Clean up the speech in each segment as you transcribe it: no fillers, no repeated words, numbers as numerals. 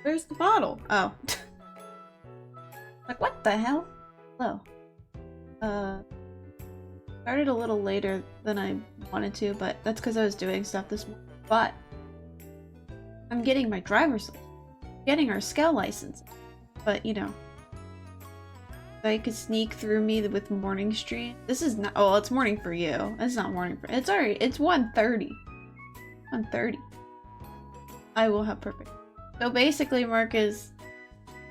Where's the bottle? Oh. Like, what the hell? Hello. Started a little later than I wanted to, but that's because I was doing stuff this morning. But I'm getting my driver's license. Getting our scale license. But, you know. So I could sneak through me with morning stream. This is not- oh, it's morning for you. It's not morning for- it's already- it's 1:30. 1:30. I will have perfect. So basically, Marcus,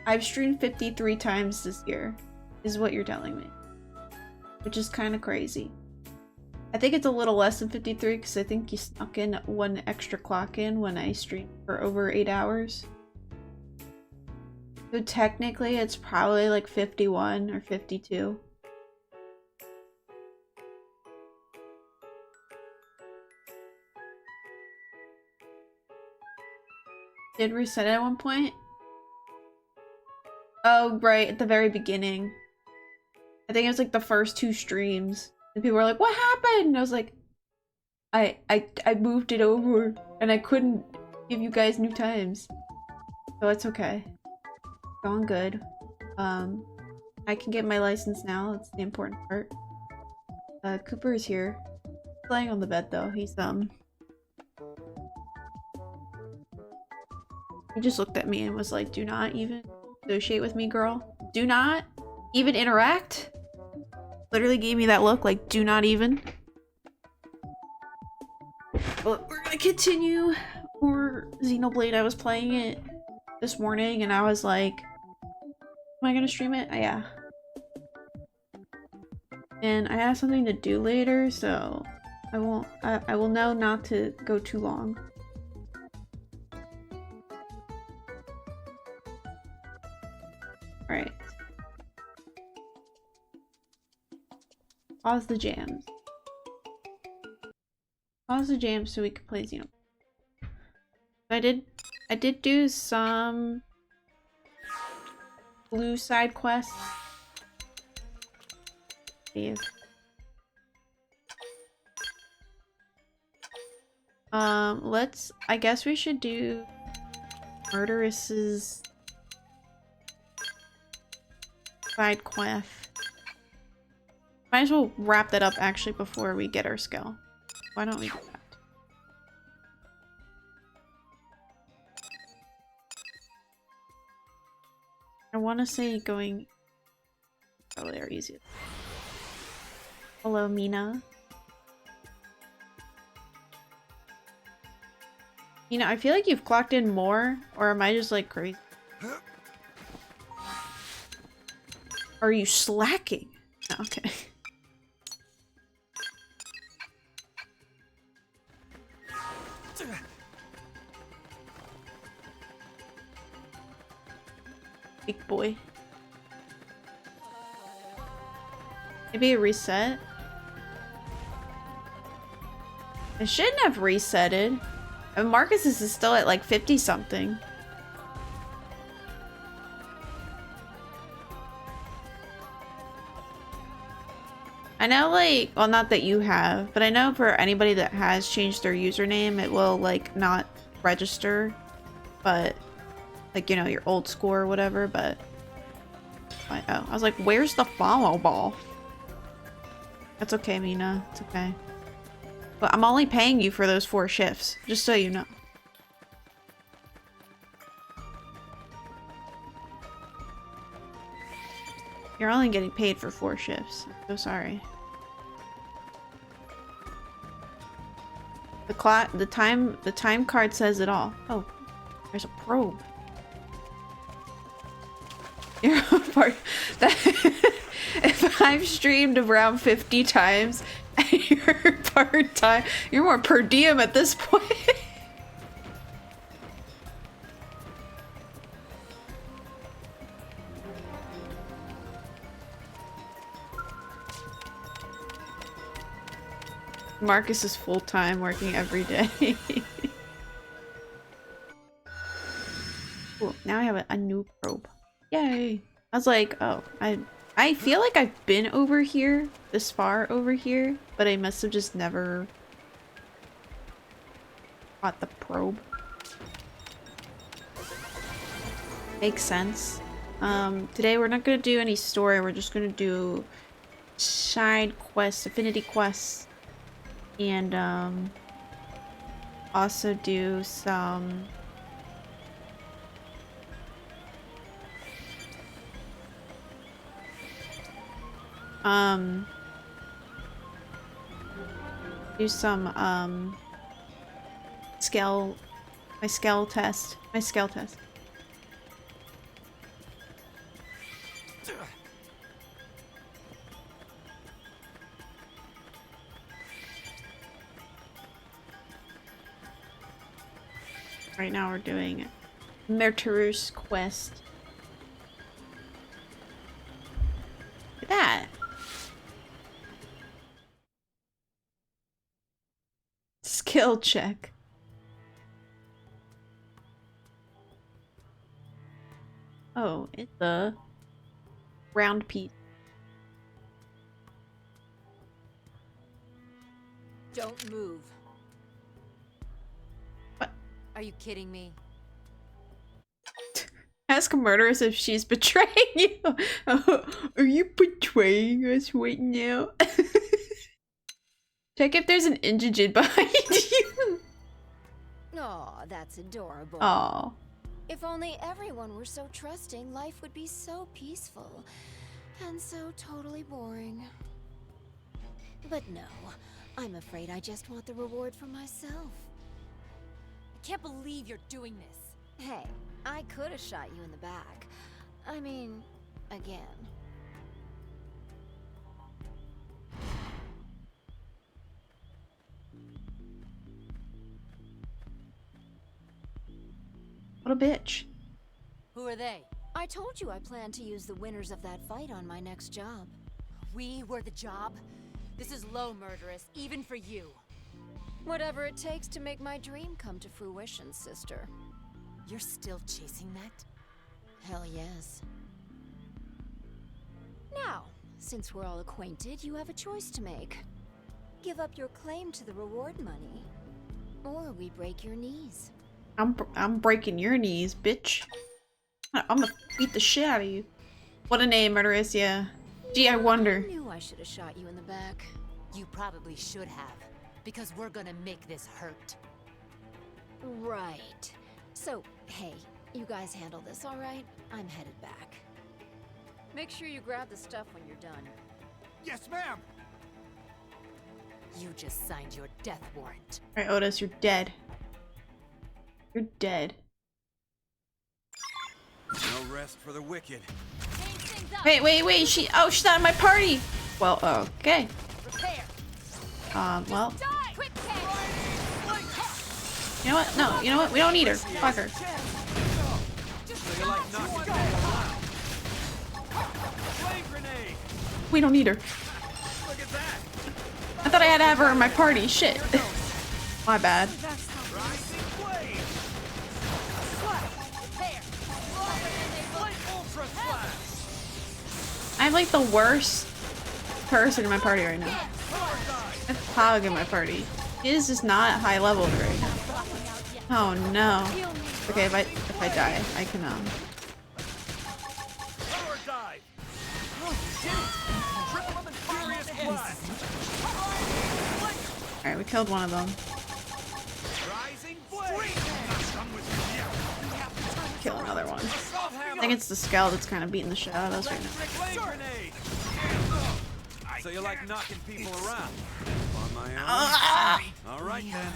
I've streamed 53 times this year, is what you're telling me. Which is kind of crazy. I think it's a little less than 53 because I think you snuck in one extra clock in when I streamed for over 8 hours. So technically it's probably like 51 or 52. Did reset at one point? Oh, right, at the very beginning. I think it was like the first 2 streams. And people were like, what happened? And I was like, I moved it over and I couldn't give you guys new times. So it's okay. Going good. I can get my license now. That's the important part. Cooper is here. He's laying on the bed though. He's he just looked at me and was like, do not even associate with me, girl. Do not even interact. Literally gave me that look like, do not even. But we're gonna continue more Xenoblade. I was playing it this morning and I was like, am I gonna stream it? Yeah. And I have something to do later, so I won't. I will know not to go too long. All right. Pause the jams. Pause the jams so we can play Xenoblade. I did do some blue side quests. Save. I guess we should do Murderous's side quest. Might as well wrap that up actually before we get our skill. Why don't we do that? I want to say going probably our easiest. Hello, Mina. Mina, I feel like you've clocked in more, or am I just like crazy? Are you slacking? Okay. Big boy. Maybe a reset? I shouldn't have resetted. And Marcus's is still at like 50 something. I know, like, well, not that you have, but I know for anybody that has changed their username, it will like not register, but like, you know, your old score or whatever, but oh, I was like, where's the follow ball? That's okay, Mina. It's okay. But I'm only paying you for those 4 shifts, just so you know. You're only getting paid for 4 shifts. I'm so sorry. The time card says it all. Oh, there's a probe. You're part that if I've streamed around 50 times and you're part-time, you're more per diem at this point. Marcus is full-time, working every day. Cool, now I have a new probe. Yay! I was like, oh, I feel like I've been over here, this far over here, but I must have just never caught the probe. Makes sense. Today we're not gonna do any story, we're just gonna do side quests, affinity quests, and also do some skill my skill test. Right now we're doing Merterus quest. Look at that. Skill check. Oh, it's a round piece. Don't move. What? Are you kidding me? Ask Murderous if she's betraying you. Are you betraying us right now? Check if there's an indigent behind you. Aw, that's adorable. Aw. If only everyone were so trusting, life would be so peaceful. And so totally boring. But no, I'm afraid I just want the reward for myself. I can't believe you're doing this. Hey, I could have shot you in the back. I mean, again. What a bitch. Who are they? I told you I plan to use the winners of that fight on my next job. We were the job? This is low, Murderous, even for you. Whatever it takes to make my dream come to fruition, sister. You're still chasing that? Hell yes. Now, since we're all acquainted, you have a choice to make. Give up your claim to the reward money, or we break your knees. I'm breaking your knees, bitch. I'm gonna beat the shit out of you. What a name, Murderous, yeah. Gee, I wonder. I knew I should have shot you in the back. You probably should have, because we're gonna make this hurt. Right. So, hey, you guys handle this, all right? I'm headed back. Make sure you grab the stuff when you're done. Yes, ma'am! You just signed your death warrant. Alright, Otis, you're dead. You're dead. No rest for the wicked. Wait, she's not in my party! Well, okay. Prepare. Well. Die. Quick You know what? No, you know what? We don't need her. Fuck her. So you like knocking people around? Flame grenade! We don't need her. Look at that! I thought I had to have her in my party. Shit. My bad. Rising flame! Ultra slash! I'm like the worst person in my party right now. I have Pog in my party. He is just not high leveled right now. Oh no. Okay, if I die, I can Power dive! Triple them in furious blast! Alright, we killed one of them. Rising flame! Come with me now. Kill another one. Assault I hammer! think it's the Skell that's kind of beating the shit out of us right now. Flame grenade! So you like knocking people around? On my own? All right then.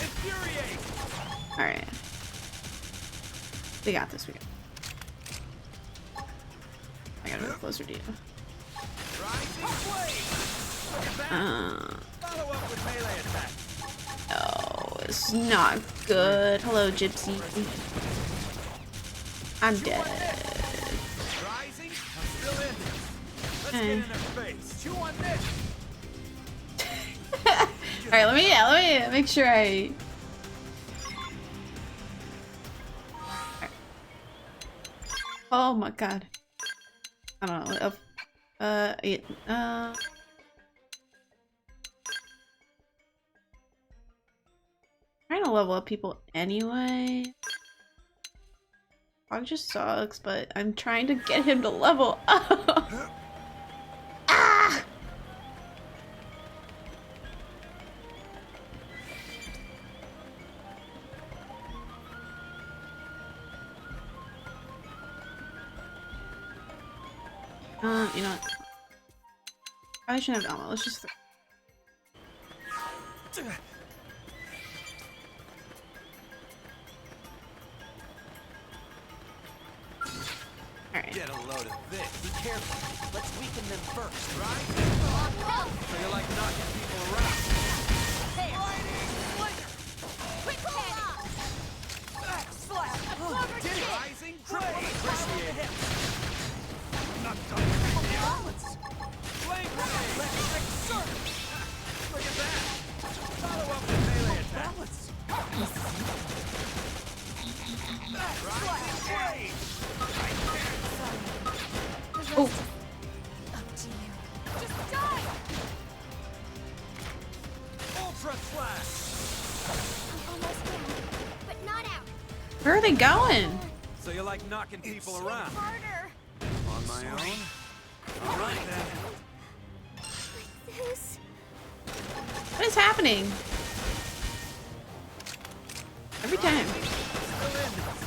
Infuriate! Alright. We got this, we got this. I gotta move closer to you. Rising flame! Look at that! Follow up with melee attack. Oh, it's not good. Hello, Gypsy. I'm dead. Rising? I'm still in this. Let's get in their face. Chew on this! Alright, let me make sure I... Oh my god. I don't know. Trying to level up people anyway. Pog just sucks, but I'm trying to get him to level up. Ah! You know what? I shouldn't have ammo. Let's just. Alright. Get a load of this. Be careful. Let's weaken them first, right? So you like knocking people around. Rising blade. Appreciate it. I'm not done with you. Flame grenade. Look at that. Follow up with melee attack. Rising blade. Oh, Up to you. Just die! Ultra slash. I'm almost down, but not out. where are they going? So you like knocking people around? Harder. On my own? All right then. Like this. What is happening? Every time. Still in this.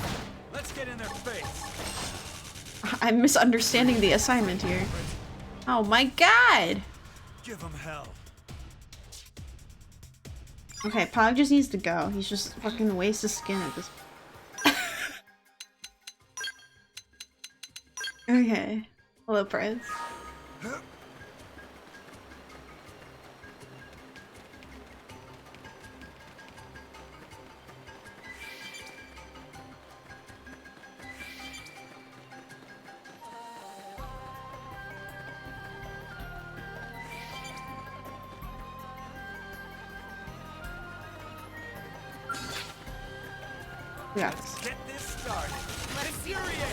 Let's get in their face. I'm misunderstanding the assignment here. Oh my god! Give them hell. Okay, Pog just needs to go. He's just fucking a waste of skin at this point. Okay. Hello, Prince. We got this. Get this started. Infuriate.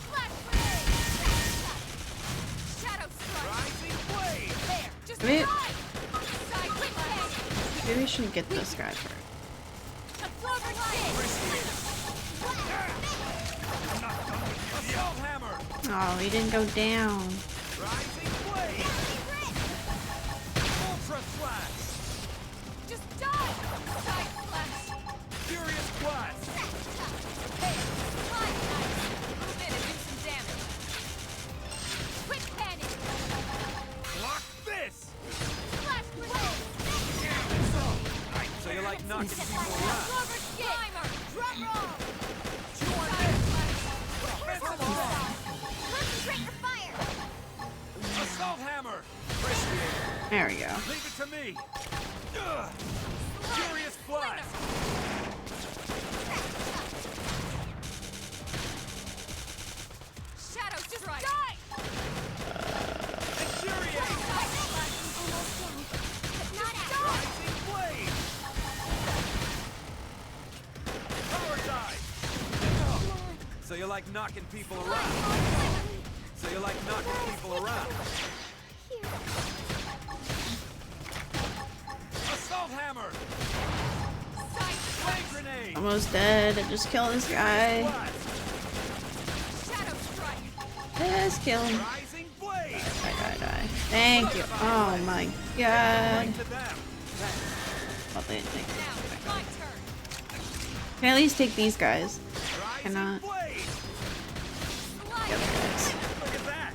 Flash grenade. Shadow strike. Rising blade. There. Just Maybe, die. Side quick hit. maybe we should get this guy first. A clover stick. I'm not done with you. Assault hammer. Oh, he didn't go down. Rising blade. Ultra slash. Just die. Side flash. Furious blast. Hey, slide knife. Move in and do some damage. Quick panic. Block this. Flash grenade. So you like knocking people around? Clover stick. Timer. Drum roll. Chew on Side this. flash. Offensive arm. Concentrate your fire. Assault hammer. Appreciate it. There we go. Leave it to me. Ugh. Furious blast. Shadow strike. Die. Infuriate. Almost down, but not out. Rising blade. Power dive. So you like knocking people around? So you like knocking people around? Assault hammer. Flame grenade. Almost dead. Just kill this guy. Blast. Shadow strike. Just kill him. Rising blade. Die. Thank you. Oh my god. Right to them. Well, they didn't take it. Now it's my turn. Can I at least take these guys? Rising Cannot. blade. Slide. The other guys. Look at that.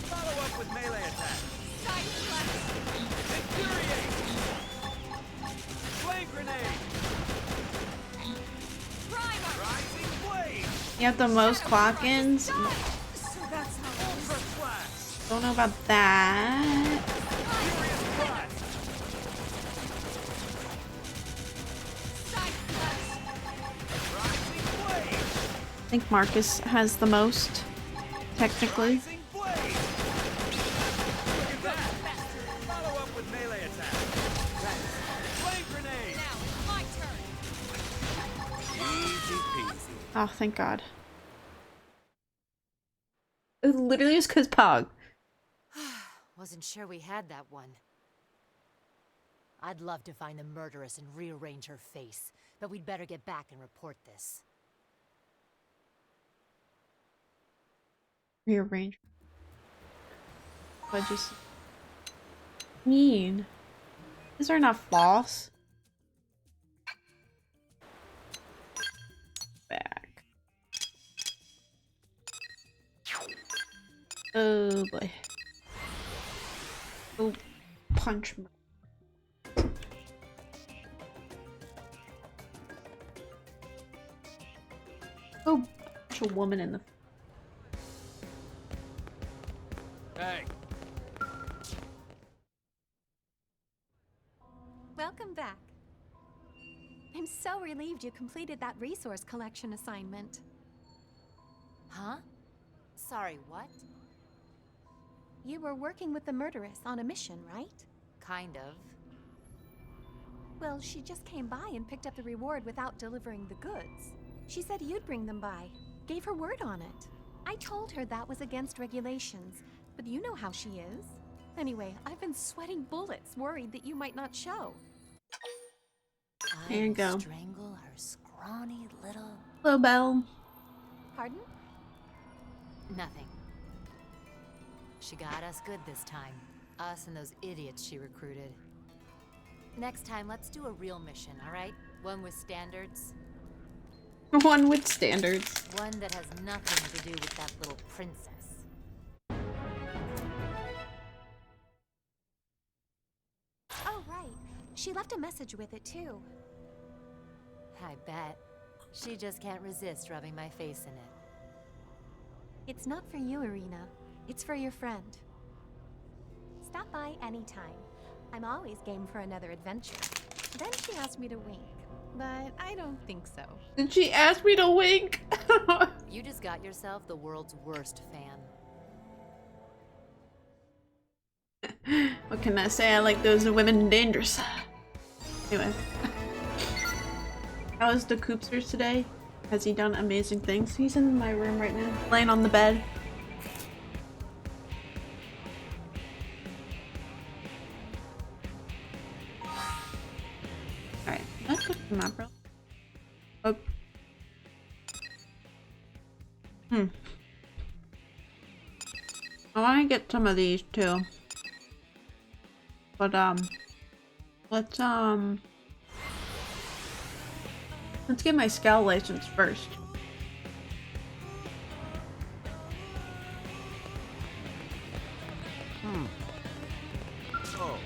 Follow up with melee attack. Side flash. Infuriate. Flame grenade. Primer. Rising blade. You have the most clock-ins? So that's how Ultra slash. Don't know about that. Furious blast. side flash. Rising blade. I think Marcus has the most, technically. Rising blade. Look at that. Follow up with melee attack. Flame grenade. Now it's my turn. Easy peasy. Oh, thank God. It literally is because Pog. Wasn't sure we had that one. I'd love to find the murderess and rearrange her face, but we'd better get back and report this. Rearrange. I just mean these are not false. Back. Oh boy. Oh, punch. Oh, punch a woman in the. Hey. Welcome back. I'm so relieved you completed that resource collection assignment. Huh? Sorry, what? You were working with the murderess on a mission, right? Kind of. Well, she just came by and picked up the reward without delivering the goods. She said you'd bring them by. Gave her word on it. I told her that was against regulations, but you know how she is. Anyway, I've been sweating bullets, worried that you might not show. There you go. Strangle her scrawny little... Hello, Belle. Pardon? Nothing. She got us good this time. Us and those idiots she recruited. Next time, let's do a real mission, alright? One with standards. One with standards. One that has nothing to do with that little princess. Oh, right. She left a message with it, too. I bet. She just can't resist rubbing my face in it. It's not for you, Irina. It's for your friend. Stop by anytime. I'm always game for another adventure. Then she asked me to wink, but I don't think so. Did she ask me to wink? You just got yourself the world's worst fan. What can I say? I like those women dangerous. Anyway. How's the Coopsters today? Has he done amazing things? He's in my room right now, laying on the bed. Alright, let's look at the map real. Oh. I want to get some of these too. But let's get my scout license first. Oh.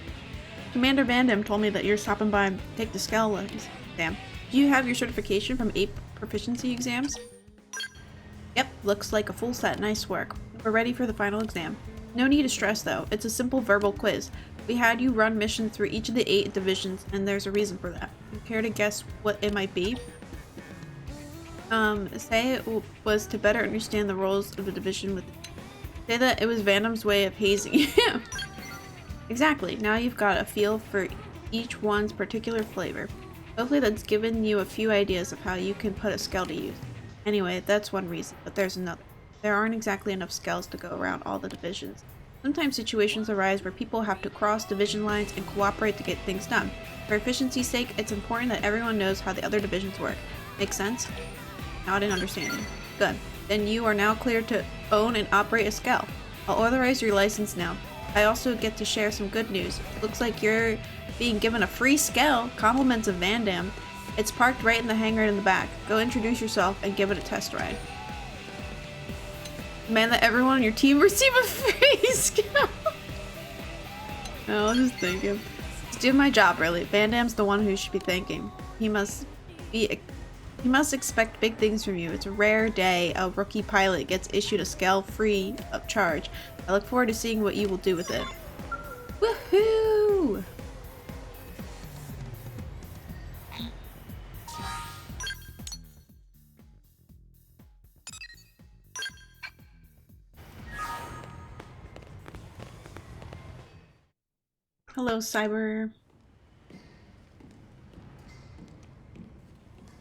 Commander Vandam told me that you're stopping by and take the scout license exam. Do you have your certification from 8 proficiency exams? Yep, looks like a full set. Nice work. We're ready for the final exam. No need to stress though, it's a simple verbal quiz. We had you run missions through each of the 8 divisions, and there's a reason for that. You care to guess what it might be? Say it was to better understand the roles of the division with... Say that it was Vandam's way of hazing you. Exactly, now you've got a feel for each one's particular flavor. Hopefully that's given you a few ideas of how you can put a skill to use. Anyway, that's one reason, but there's another. There aren't exactly enough skills to go around all the divisions. Sometimes situations arise where people have to cross division lines and cooperate to get things done. For efficiency's sake, it's important that everyone knows how the other divisions work. Make sense? Not in understanding. Good. Then you are now clear to own and operate a Skell. I'll authorize your license now. I also get to share some good news. Looks like you're being given a free Skell. Compliments of Vandam. It's parked right in the hangar in the back. Go introduce yourself and give it a test ride. Demand that everyone on your team receive a free Skell. No, I was just thinking. Just do my job, really. Vandam's the one who should be thanking. He must expect big things from you. It's a rare day a rookie pilot gets issued a Skell free of charge. I look forward to seeing what you will do with it. Woohoo! Hello, Cyber.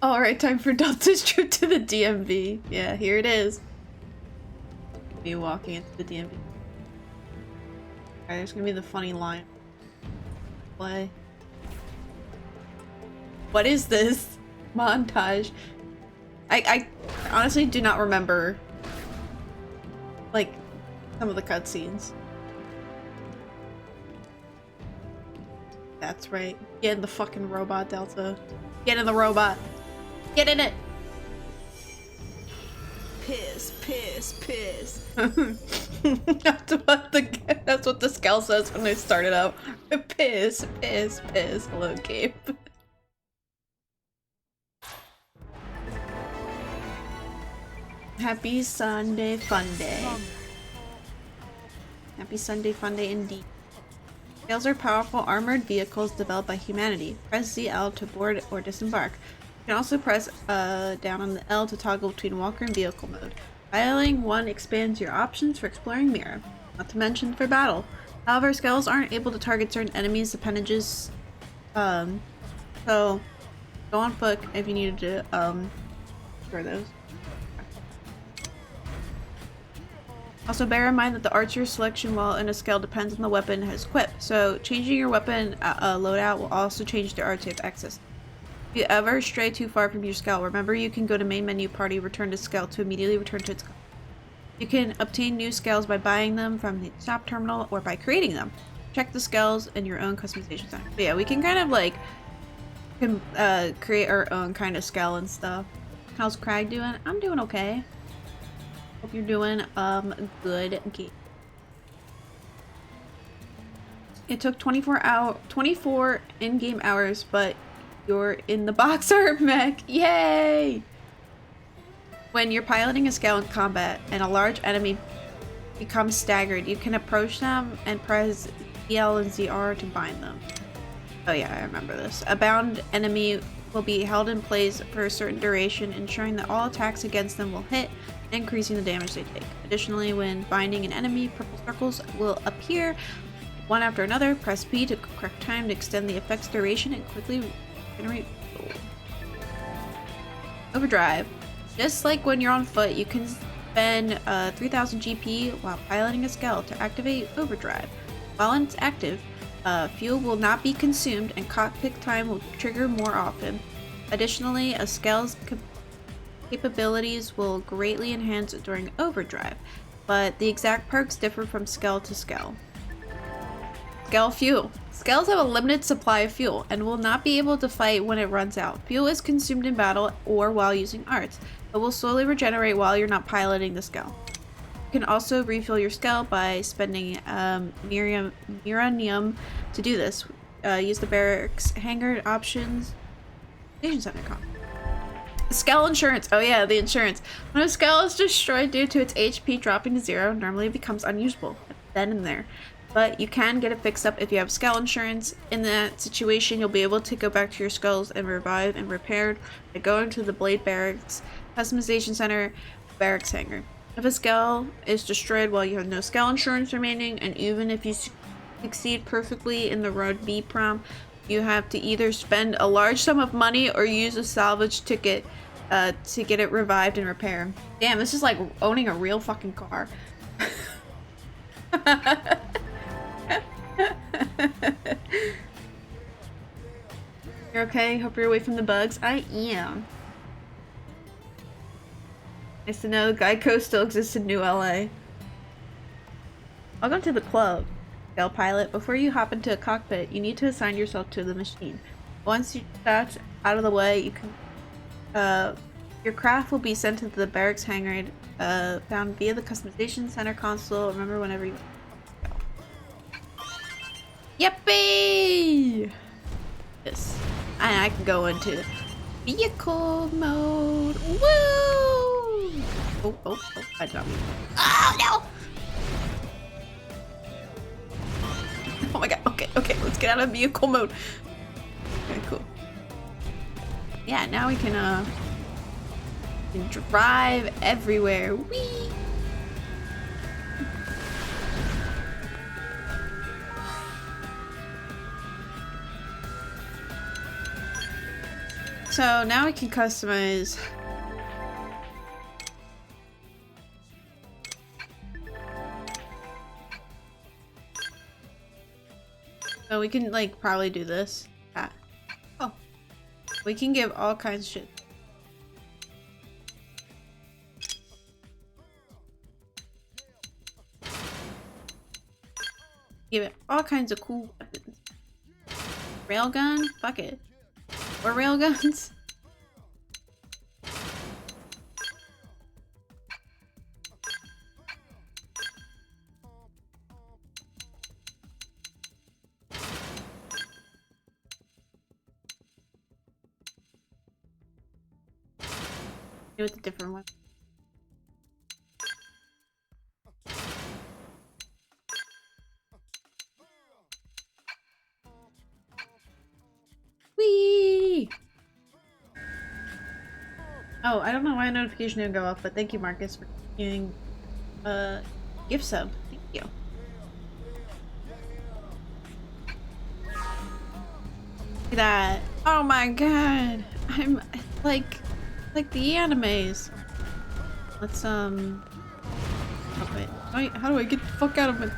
Alright, time for Delta's trip to the DMV. Yeah, here it is. Me walking into the DMV. Alright, there's gonna be the funny line. Play. What is this? Montage. I honestly do not remember like some of the cutscenes. That's right. Get in the fucking robot, Delta. Get in the robot. Get in it. Piss, piss, piss. That's what the Skell says when they start it out. Piss, piss, piss. Hello, Gabe. Happy Sunday fun day. Happy Sunday fun day indeed. Scales are powerful armored vehicles developed by humanity. Press ZL to board or disembark. You can also press down on the L to toggle between walker and vehicle mode. Piloting 1 expands your options for exploring Mirror, not to mention for battle. However, scales aren't able to target certain enemies' appendages, so go on foot if you needed to destroy those. Also, bear in mind that the archer selection while in a scale depends on the weapon it has equipped, so changing your weapon loadout will also change the archer if access. If you ever stray too far from your scale, remember you can go to main menu party, return to scale to immediately return to its scale. You can obtain new scales by buying them from the shop terminal or by creating them. Check the scales in your own customization center. But yeah, we can kind of like create our own kind of scale and stuff. How's Crag doing? I'm doing okay. Hope you're doing good. Okay. It took 24 in-game hours, but you're in the box art mech. Yay! When you're piloting a scale in combat and a large enemy becomes staggered, you can approach them and press EL and ZR to bind them. Oh yeah, I remember this. A bound enemy will be held in place for a certain duration, ensuring that all attacks against them will hit, increasing the damage they take. Additionally, when binding an enemy, purple circles will appear one after another. Press P to correct time to extend the effect's duration and quickly generate overdrive. Just like when you're on foot, you can spend 3000 GP while piloting a scale to activate overdrive. While it's active, fuel will not be consumed and cockpit time will trigger more often. Additionally, a scale's capabilities will greatly enhance during overdrive, but the exact perks differ from scale to scale. Scale fuel. Scales have a limited supply of fuel and will not be able to fight when it runs out. Fuel is consumed in battle or while using arts, but will slowly regenerate while you're not piloting the scale. You can also refill your scale by spending Miranium to do this. Use the barracks hangar options. Station center comp. Scale insurance. Oh yeah, the insurance. When a scale is destroyed due to its HP dropping to 0, normally it becomes unusable then and there. But you can get it fixed up if you have scale insurance. In that situation, you'll be able to go back to your skulls and revive and repaired by going to the Blade Barracks Customization Center Barracks Hangar. If a scale is destroyed while you have no scale insurance remaining, and even if you succeed perfectly in the Road B prompt, you have to either spend a large sum of money or use a salvage ticket to get it revived and repaired. Damn, this is like owning a real fucking car. You're okay? Hope you're away from the bugs. I am. Nice to know Geico still exists in New LA. Welcome to the club, Scale Pilot. Before you hop into a cockpit, you need to assign yourself to the machine. Once that's out of the way, you can your craft will be sent to the barracks hangar found via the customization center console. Remember whenever you Yippee! Yes. And I can go into vehicle mode. Woo! Oh, I dropped it. Oh, no! Oh my god, okay, let's get out of vehicle mode. Okay, cool. Yeah, now we can drive everywhere. Whee! So now we can customize. So we can like probably do this. Oh, we can give all kinds of shit. Give it all kinds of cool weapons. Railgun? Fuck it. Or railguns? Do it a different one. Whee! Oh, I don't know why a notification didn't go off, but thank you, Marcus, for giving gift sub. Thank you. Look at that. Oh my god. I'm like the animes. Let's oh wait. How do I get the fuck out of my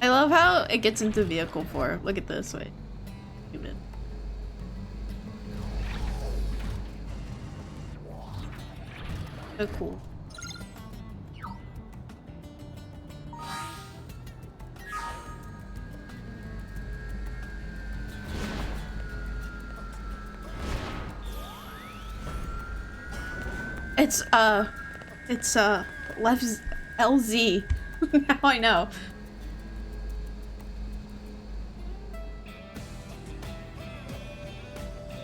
I love how it gets into vehicle 4. Look at this, wait. Zoom in. So cool. It's left LZ. Now I know.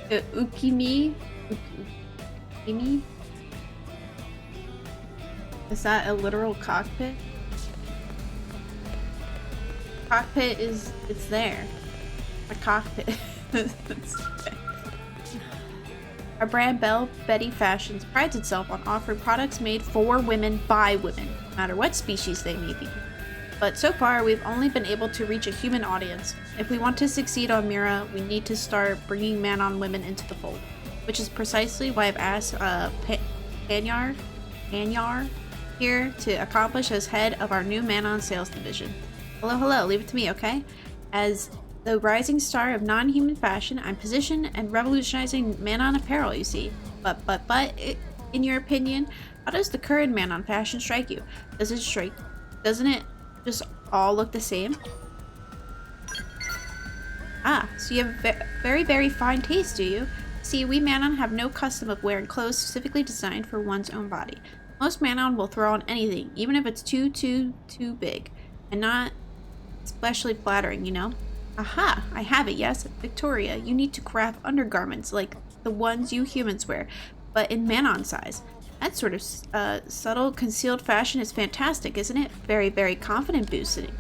Ukimi? Ukimi? Is that a literal cockpit? Cockpit is, it's there. A cockpit. Our brand Belle Betty Fashions prides itself on offering products made for women by women, no matter what species they may be. But so far, we've only been able to reach a human audience. If we want to succeed on Mira, we need to start bringing man-on women into the fold, which is precisely why I've asked Panyar here to accomplish as head of our new man-on sales division. Hello, leave it to me, okay? As the rising star of non-human fashion, I'm positioned and revolutionizing man-on apparel, you see. But, in your opinion, how does the current man-on fashion strike you? Doesn't it just all look the same? Ah, so you have very, very fine taste, do you? See, we man-on have no custom of wearing clothes specifically designed for one's own body. Most man-on will throw on anything, even if it's too big, and not especially flattering, you know? Aha! I have it, yes. Victoria, you need to craft undergarments like the ones you humans wear, but in man-on size. That sort of subtle, concealed fashion is fantastic, isn't it? Very, very confident boosting.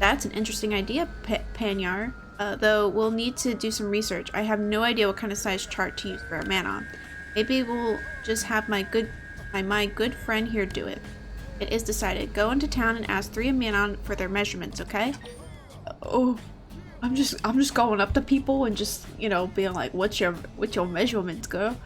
That's an interesting idea, Panyar. Though we'll need to do some research. I have no idea what kind of size chart to use for a man-on. Maybe we'll just have my good friend here do it. It is decided. Go into town and ask 3 man-on for their measurements, okay? Oh. I'm just going up to people and just, you know, being like, what's your measurements, girl?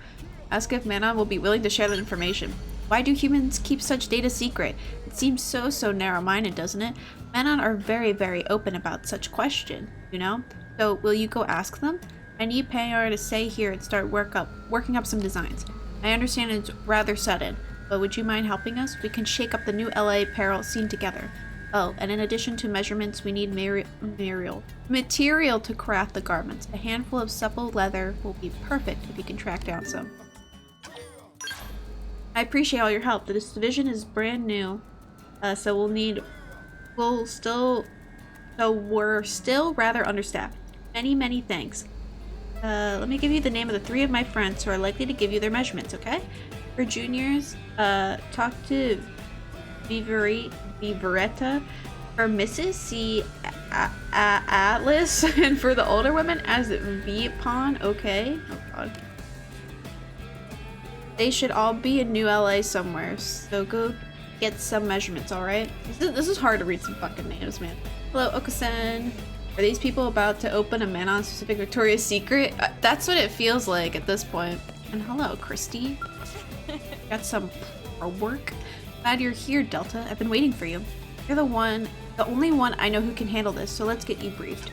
Ask if man-on will be willing to share that information. Why do humans keep such data secret? It seems so narrow-minded, doesn't it? Man-on are very, very open about such question, you know? So, will you go ask them? I need Panyar to stay here and start working up some designs. I understand it's rather sudden, but would you mind helping us? We can shake up the new LA apparel scene together. Oh, and in addition to measurements, we need material to craft the garments. A handful of supple leather will be perfect if you can track down some. I appreciate all your help. This division is brand new, so we're still rather understaffed. Many thanks. Let me give you the name of the 3 of my friends who are likely to give you their measurements, okay? For juniors, talk to Viveretta. For Mrs. C. Atlas, and for the older women as Viepon, okay? Oh god. They should all be in New LA somewhere, so go get some measurements, alright? This is hard to read some fucking names, man. Hello, Okasen. Are these people about to open a man-on specific Victoria's Secret? That's what it feels like at this point. And hello, Christy. Got some work? Glad you're here, Delta. I've been waiting for you. You're the only one I know who can handle this, so let's get you briefed.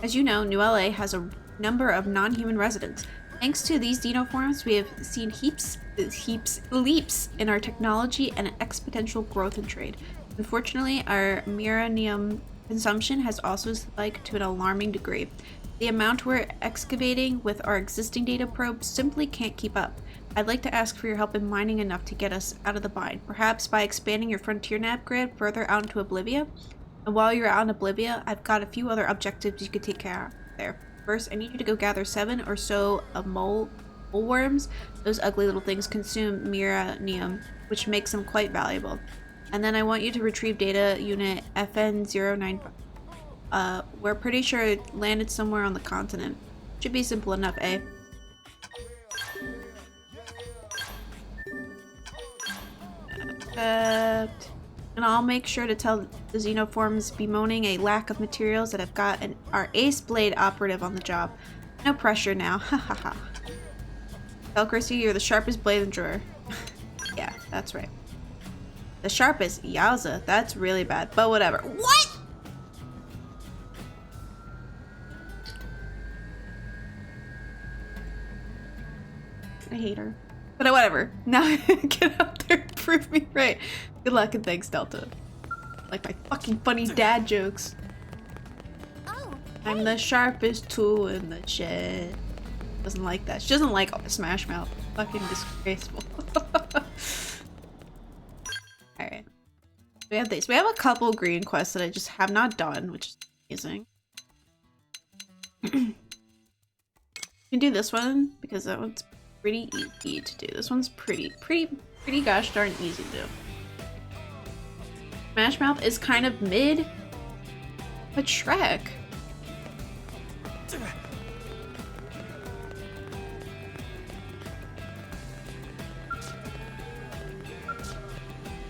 As you know, New LA has a number of non-human residents. Thanks to these xenoforms, we have seen leaps in our technology and an exponential growth in trade. Unfortunately, our miranium consumption has also spiked to an alarming degree. The amount we're excavating with our existing data probes simply can't keep up. I'd like to ask for your help in mining enough to get us out of the bind, perhaps by expanding your frontier nav grid further out into Oblivia. And while you're out in Oblivia, I've got a few other objectives you could take care of there. First, I need you to go gather 7 or so of mole worms. Those ugly little things consume miranium, which makes them quite valuable. And then I want you to retrieve data unit FN095. We're pretty sure it landed somewhere on the continent. Should be simple enough, eh? And I'll make sure to tell the xenoforms bemoaning a lack of materials that have got our ace blade operative on the job. No pressure now, ha ha ha. Tell Chrissy you're the sharpest blade in the drawer. Yeah, that's right. The sharpest? Yowza, that's really bad, but whatever. What?! I hate her. But whatever. Now get out there and prove me right. Good luck and thanks, Delta. Like my fucking funny dad jokes. Oh, I'm the sharpest tool in the shed. Doesn't like that. She doesn't like Smash Mouth. Fucking disgraceful. Alright. We have these. We have a couple green quests that I just have not done, which is amazing. You can do this one because that one's pretty easy to do. This one's pretty gosh darn easy to do. Smash Mouth is kind of mid, but Shrek.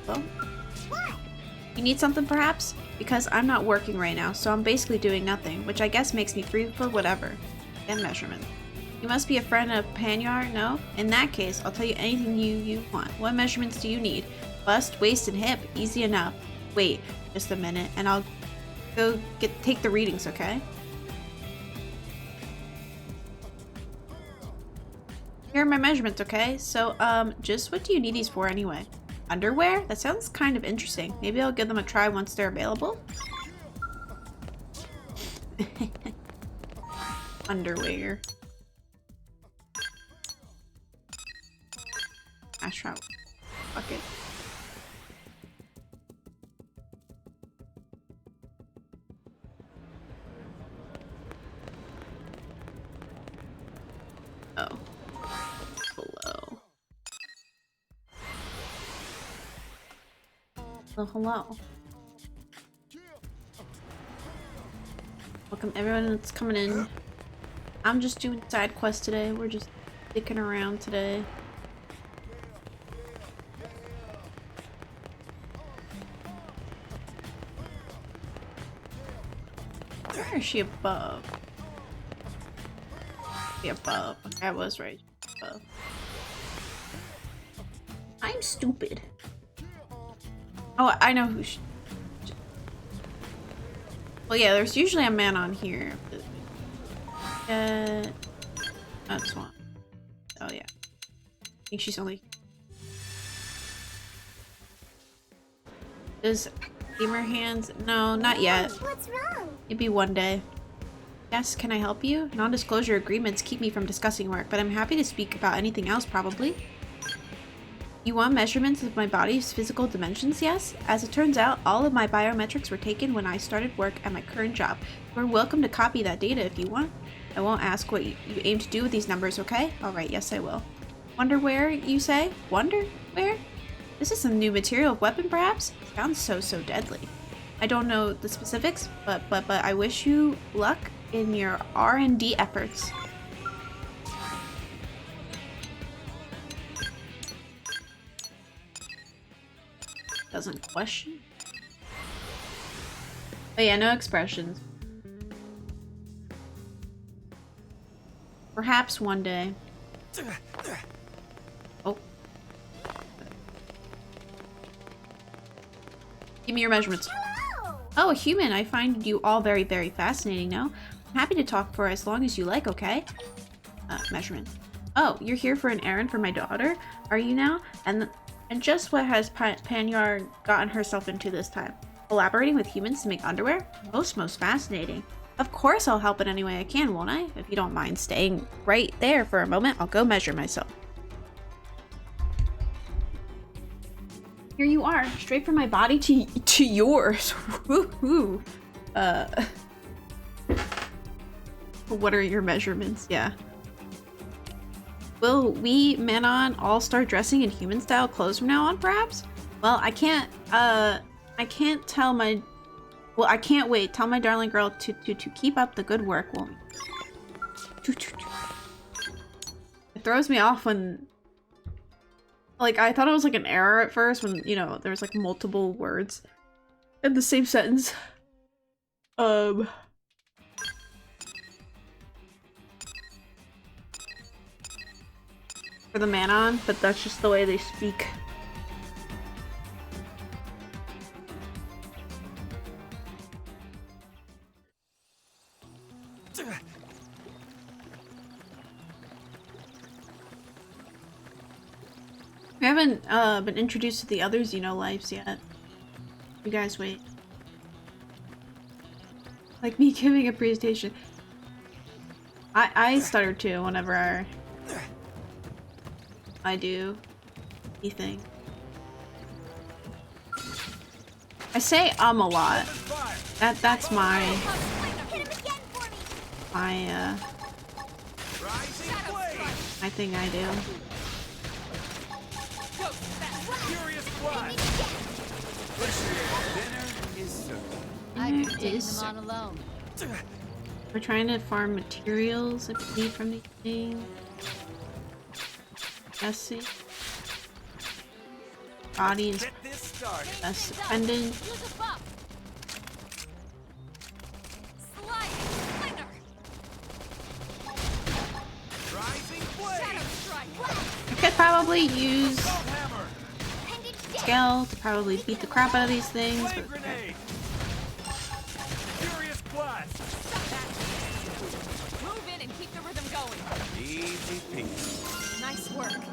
Well, you need something perhaps? Because I'm not working right now, so I'm basically doing nothing, which I guess makes me free for whatever. And measurement. You must be a friend of Panyar, no? In that case, I'll tell you anything you want. What measurements do you need? Bust, waist, and hip. Easy enough. Wait, just a minute, and I'll go take the readings, okay? Here are my measurements, okay? So, just what do you need these for anyway? Underwear? That sounds kind of interesting. Maybe I'll give them a try once they're available. Underwear. Ashram. Fuck it. Oh. Hello. Oh, hello. Welcome everyone that's coming in. I'm just doing side quests today. We're just dicking around today. Where is she above? She above. Okay, I was right. Above. I'm stupid. Oh, I know who she... Well, yeah, there's usually a man on here. That's one. Oh, yeah. I think she's only... Does gamer hands? No, not yet. what's wrong? Maybe one day. Yes, can I help you? Non-disclosure agreements keep me from discussing work, but I'm happy to speak about anything else, probably. You want measurements of my body's physical dimensions, yes? As it turns out, all of my biometrics were taken when I started work at my current job. You're welcome to copy that data if you want. I won't ask what you aim to do with these numbers, okay? Alright, yes I will. Wonderwear, you say? Wonderwear? This is some new material of weapon, perhaps? Sounds so deadly. I don't know the specifics, but I wish you luck in your R&D efforts. Doesn't question. But yeah, no expressions. Perhaps one day. Oh. Give me your measurements. Hello! Oh, a human. I find you all very fascinating now. I'm happy to talk for as long as you like, okay? Measurement. Oh, you're here for an errand for my daughter? Are you now? And just what has Panyar gotten herself into this time? Collaborating with humans to make underwear? Most fascinating. Of course I'll help in any way I can, won't I? If you don't mind staying right there for a moment, I'll go measure myself. Here you are, straight from my body to yours. Woohoo. What are your measurements? Yeah. Will we Manon all start dressing in human style clothes from now on, perhaps? Well, I can't tell my... Well, I can't wait. Tell my darling girl to keep up the good work, won't we? It throws me off when... Like, I thought it was like an error at first when, you know, there was like multiple words in the same sentence. For the Manon, but that's just the way they speak. We haven't been introduced to the other Xenolives yet. You guys wait. Like me giving a presentation. I stutter too whenever I do anything. I say a lot. That's my thing I do. Dinner is served. On alone. We're trying to farm materials if we need from these things. Let's see. Body is less dependent. I could probably use Scale to probably beat the crap out of these things, but okay. Move in and keep the rhythm going. Easy peasy. Nice work.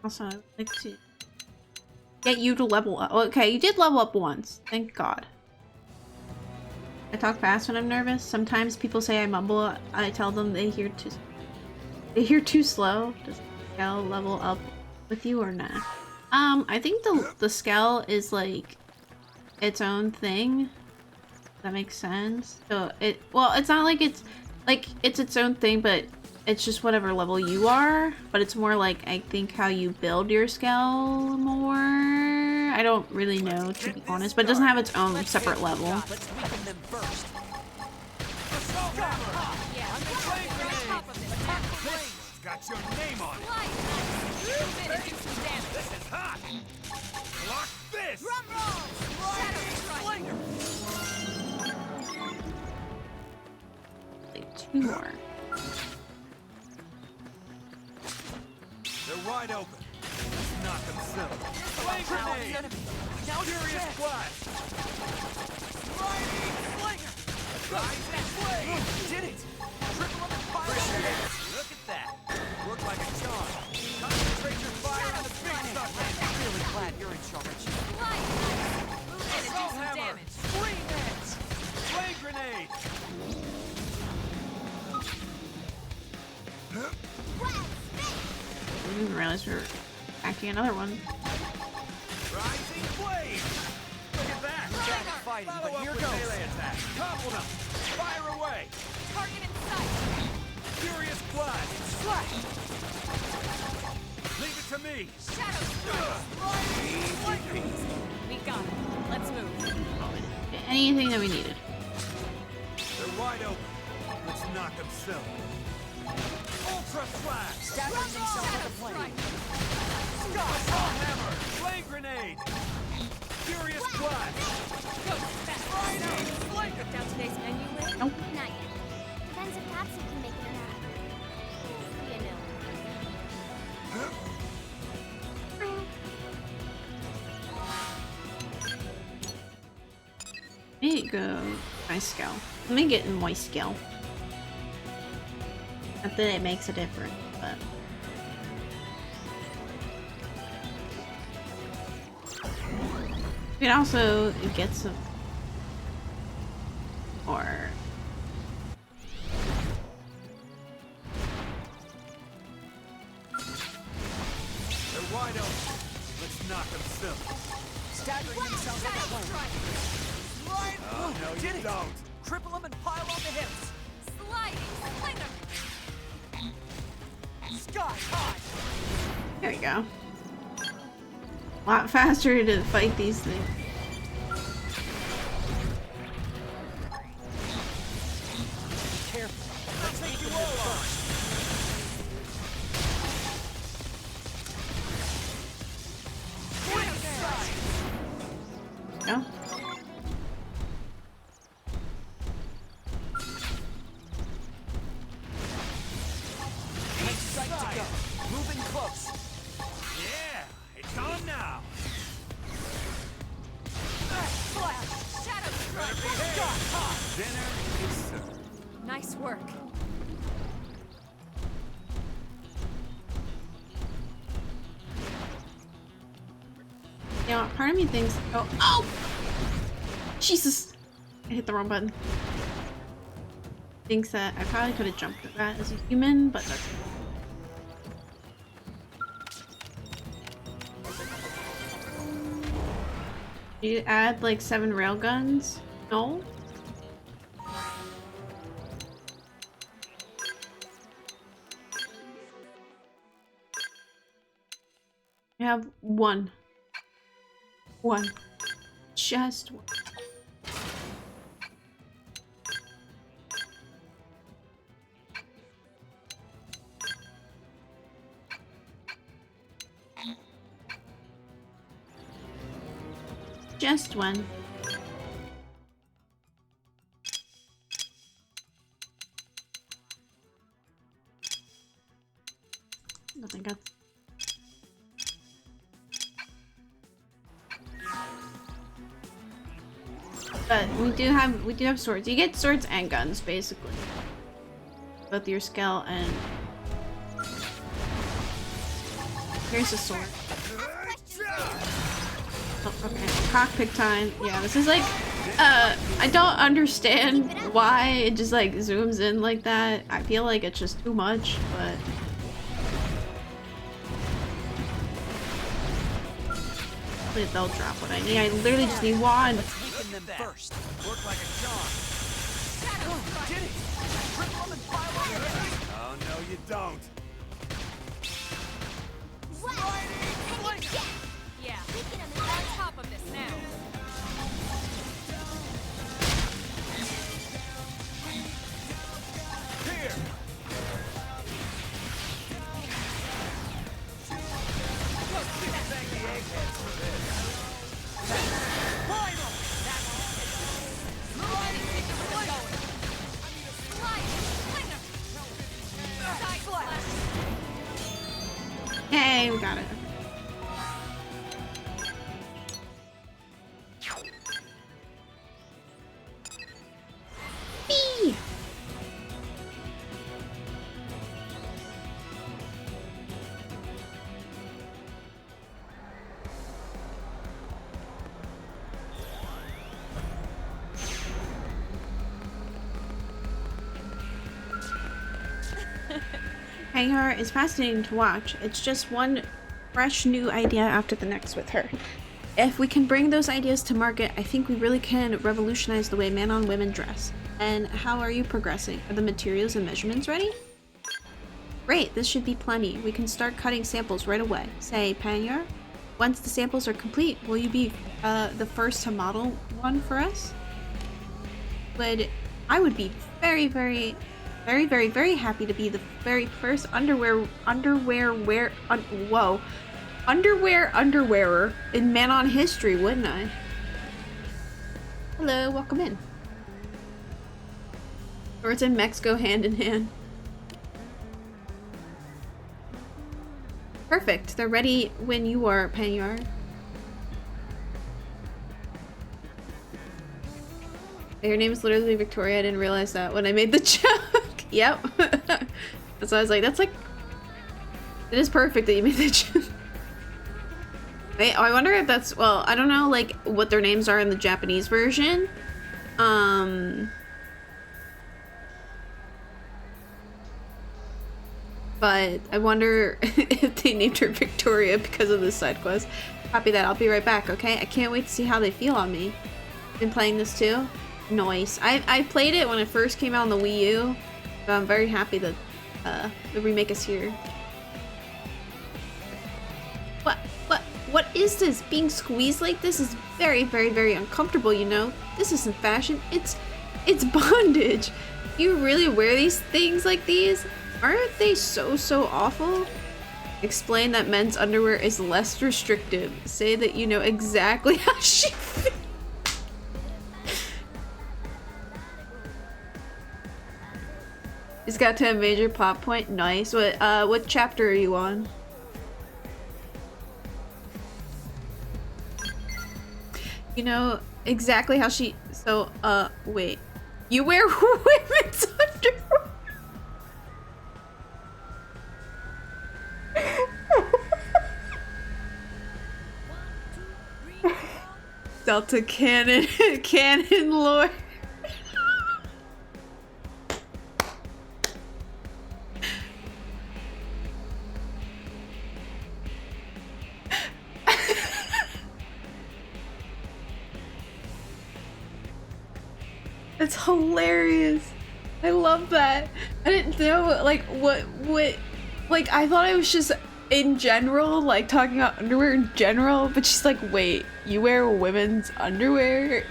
Also, I'd like to get you to level up. Okay, you did level up once. Thank God. I talk fast when I'm nervous. Sometimes people say I mumble. I tell them they hear too slow. Does Scale level up with you or not? I think the Scale is like its own thing. That makes sense. So it's not like it's its own thing, but it's just whatever level you are. But it's more like, I think, how you build your Scale more. I don't really know, to be honest, but it doesn't have its own separate level. Let's weaken them first. Got your name on it. This is hot. Block this. Drum roll. Like 2 more. They're wide open. Let's knock them silly. Flame grenade. Furious blast. Sliding slinger. Rising flame. Did it. Triple on the fire. Look at that. Work like a charm. Concentrate your fire on the big stuff. I'm really glad you're in charge. Assault hammer. Flame dance. Flame grenade. I didn't realize we were acting another one. Rising flame. Look at that. Jack fighting, but here goes. Melee attack. Topple them. Fire away. Target in sight. Furious blast. Slash. Leave it to me. We got it. Let's move. Anything that we needed. They're wide open. Let's knock them silly. Ultra flash. Staggering themselves with a flame. Assault hammer. Flame grenade. Furious blast. Go fast. Flank it. Down today's menu with? Nope. Not yet. Depends if Patsy can make it or not. You know. Let me go my skill. Let me get in my skill. Not that it makes a difference, but you can also get some or They're wide open. Let's knock them silly. Staggering themselves like a plane. Slide! Oh, no, you don't. Cripple them and pile on the hips. Sliding slinger! Sky high! there we go. A lot faster to fight these things. Careful. Let's take you over. Go. Next sight to go. Moving close. Yeah, it's on now. Flash! Shadow strike! Sky high! Dinner is served. Nice work. You know, part of me thinks, oh, Jesus, I hit the wrong button. Thinks that I probably could have jumped at that as a human, but that's. You add like 7 railguns? No. I have one. One. Just one. Just one. Nothing else. But we do have swords. You get swords and guns basically. Both your skill and here's a sword. Oh, okay. Cockpit time. Yeah, this is like I don't understand why it just like zooms in like that. I feel like it's just too much, but hopefully they'll drop what I need. I literally just need one. Weaken them first. Work like a charm. Oh, you did it! Cripple them and pile on the hips. Oh, no, you don't. Yeah, we're on top of this now. Here. Thank the eggheads for this. Hey, we got it. Bee! Hagar is fascinating to watch. It's just one fresh new idea after the next with her. If we can bring those ideas to market, I think we really can revolutionize the way men on women dress. And how are you progressing? Are the materials and measurements ready? Great, this should be plenty. We can start cutting samples right away. Say, Panyar, once the samples are complete, will you be the first to model one for us? I would be very, very happy to be the very first underwearer in Man on History, wouldn't I? Hello, welcome in. Swords and mechs go hand in hand. Perfect, they're ready when you are, Panyar. Your name is literally Victoria. I didn't realize that when I made the joke. Yep. So I was like, that's like... It is perfect that you made the joke. I wonder if that's... Well, I don't know, like, what their names are in the Japanese version. But I wonder if they named her Victoria because of this side quest. Copy that. I'll be right back, okay? I can't wait to see how they feel on me. Been playing this too? Nice. I played it when it first came out on the Wii U. So I'm very happy that the remake is here. What is this? Being squeezed like this is very, very, very uncomfortable, you know? This isn't fashion. It's bondage. You really wear these things like these? Aren't they so awful? Explain that men's underwear is less restrictive. Say that you know exactly how she feels. It's got to a major plot point. Nice. What chapter are you on? You know exactly how she... So, wait. You wear women's underwear? Delta canon lore. It's hilarious. I love that. I didn't know like what like I thought it was just in general, like talking about underwear in general, but she's like, wait, you wear women's underwear?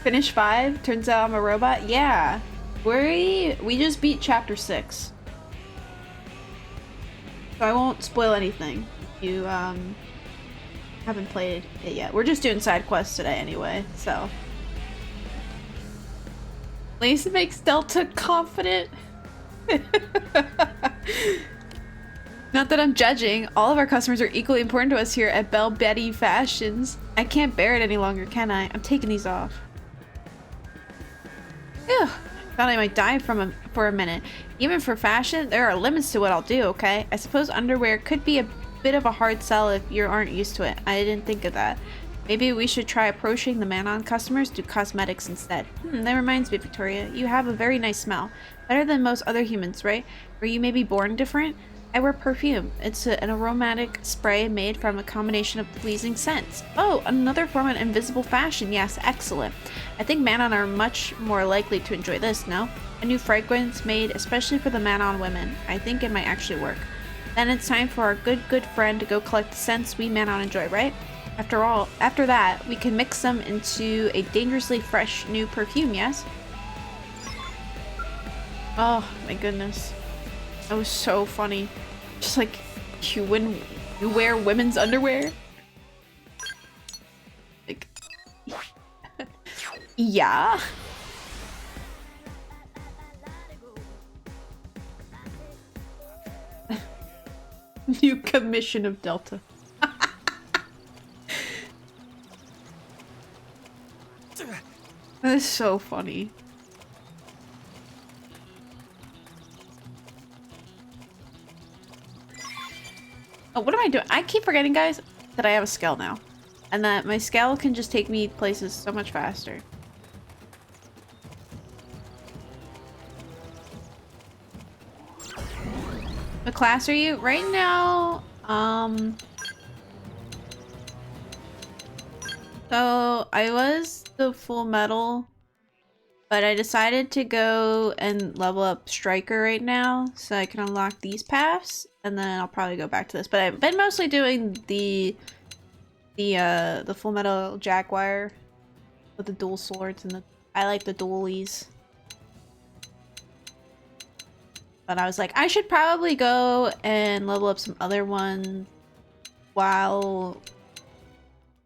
Finish 5? Turns out I'm a robot? Yeah. We just beat chapter 6. So I won't spoil anything if you haven't played it yet. We're just doing side quests today anyway, so. Lisa makes Delta confident. Not that I'm judging. All of our customers are equally important to us here at Belle Betty Fashions. I can't bear it any longer, can I? I'm taking these off. Ew. Thought I might die for a minute. Even for fashion, there are limits to what I'll do, okay? I suppose underwear could be a bit of a hard sell if you aren't used to it. I didn't think of that. Maybe we should try approaching the man-on customers to cosmetics instead. That reminds me, Victoria. You have a very nice smell. Better than most other humans, right? Or you may be born different? I wear perfume. It's an aromatic spray made from a combination of pleasing scents. Oh, another form of invisible fashion. Yes, excellent. I think man-on are much more likely to enjoy this, no? A new fragrance made especially for the man-on women. I think it might actually work. Then it's time for our good friend to go collect the scents we man-on enjoy, right? After that, we can mix them into a dangerously fresh new perfume, yes? Oh my goodness. That was so funny. Just like, you wear women's underwear? Like, yeah. New commission of Delta. That is so funny. Oh, what am I doing? I keep forgetting, guys, that I have a scale now. And that my scale can just take me places so much faster. What class are you? Right now, so I was the full metal, but I decided to go and level up striker right now so I can unlock these paths, and then I'll probably go back to this. But I've been mostly doing the full metal jaguar with the dual swords, and I like the dualies. But I was like, I should probably go and level up some other ones while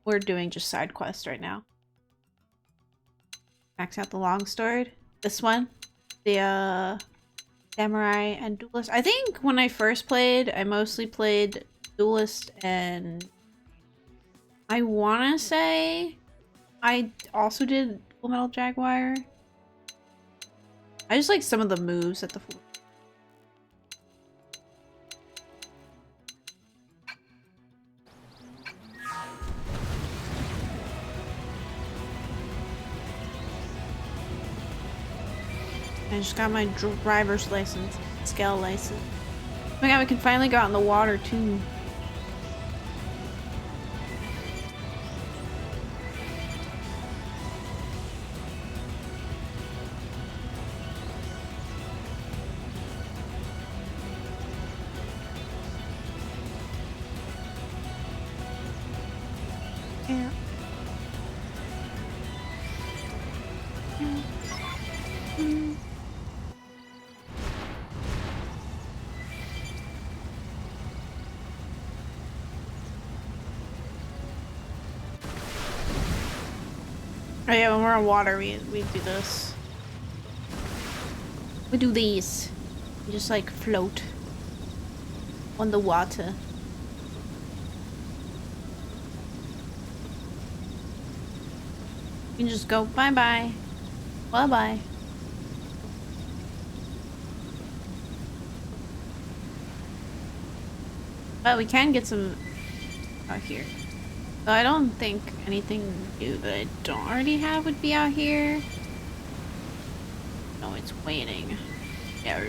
we're doing just side quests right now. Max out the longsword. This one. The samurai and duelist. I think when I first played, I mostly played duelist, and I want to say I also did Full Metal Jaguar. I just like some of the moves at the Full. I just got my driver's license, scale license. Oh my god, we can finally go out in the water too. Yeah. Oh yeah, when we're on water, we do this. We do these. We just like float on the water. You can just go bye bye, bye bye. But we can get some out here. So I don't think anything new that I don't already have would be out here. No, it's waiting. No.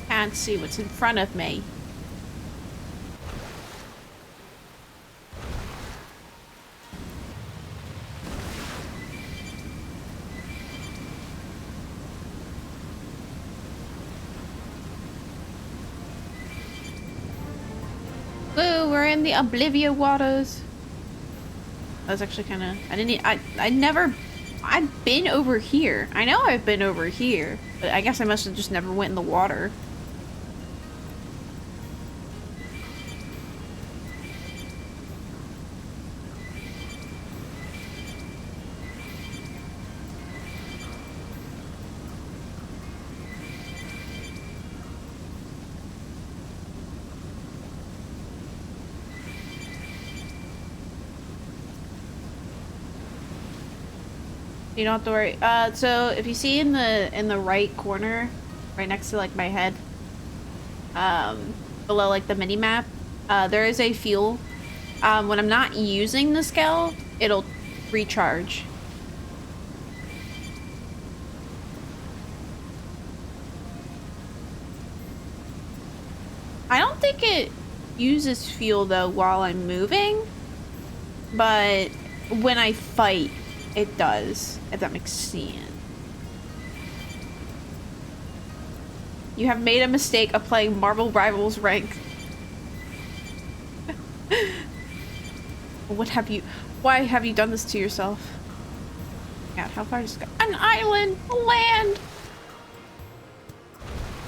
Can't see what's in front of me. Woo, we're in the Oblivion waters. That's actually kind of... I've been over here. I know I've been over here. But I guess I must have just never went in the water. You don't have to worry. So if you see in the right corner, right next to like my head, below like the mini map, there is a fuel. When I'm not using the scale, it'll recharge. I don't think it uses fuel though while I'm moving, but when I fight, it does, if that makes sense. You have made a mistake of playing Marvel Rivals rank. Why have you done this to yourself? God, how far does it go? An island! A land!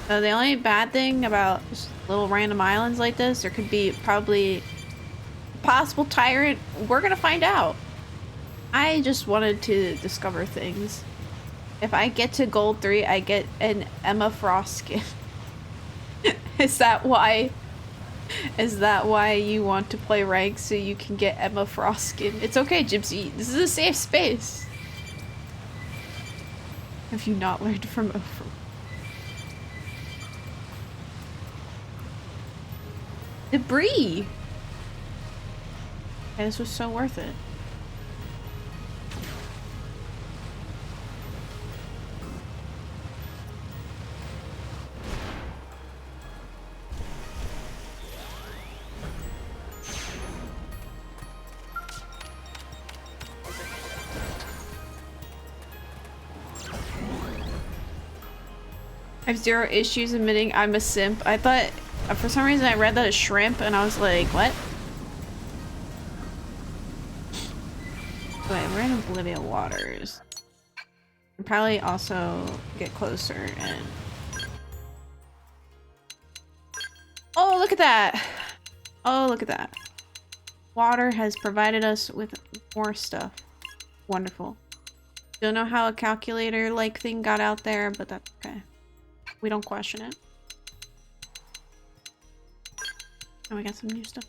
So the only bad thing about just little random islands like this, there could be probably a possible tyrant. We're gonna find out. I just wanted to discover things. If I get to gold 3, I get an Emma Frost skin. Is that why? Is that why you want to play rank, so you can get Emma Frost skin? It's okay, Gypsy. This is a safe space. Have you not learned from Overwatch? Debris! Yeah, this was so worth it. I have zero issues admitting I'm a simp. I thought, for some reason I read that as shrimp and I was like, what? Wait, we're in Oblivion waters. I'll probably also get closer and... Oh, look at that! Oh, look at that. Water has provided us with more stuff. Wonderful. Don't know how a calculator-like thing got out there, but that's okay. We don't question it. Oh, we got some new stuff.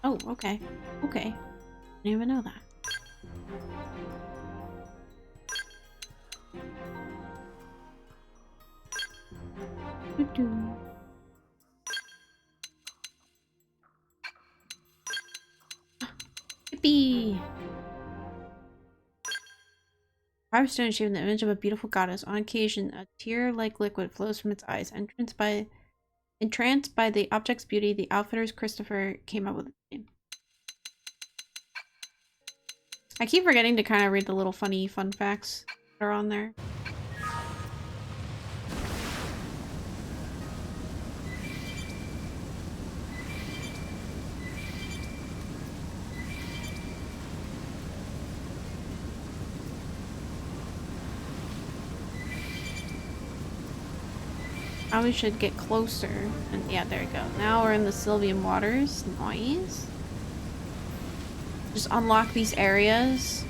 Oh, okay. Okay. I didn't even know that. Doo-doo. Yippee! Carved stone shaped in the image of a beautiful goddess. On occasion, a tear-like liquid flows from its eyes. Entranced by the object's beauty, the outfitters Christopher came up with the name. I keep forgetting to kind of read the little funny fun facts that are on there. Now we should get closer. And yeah, there we go. Now we're in the Sylvian waters. Nice. Just unlock these areas.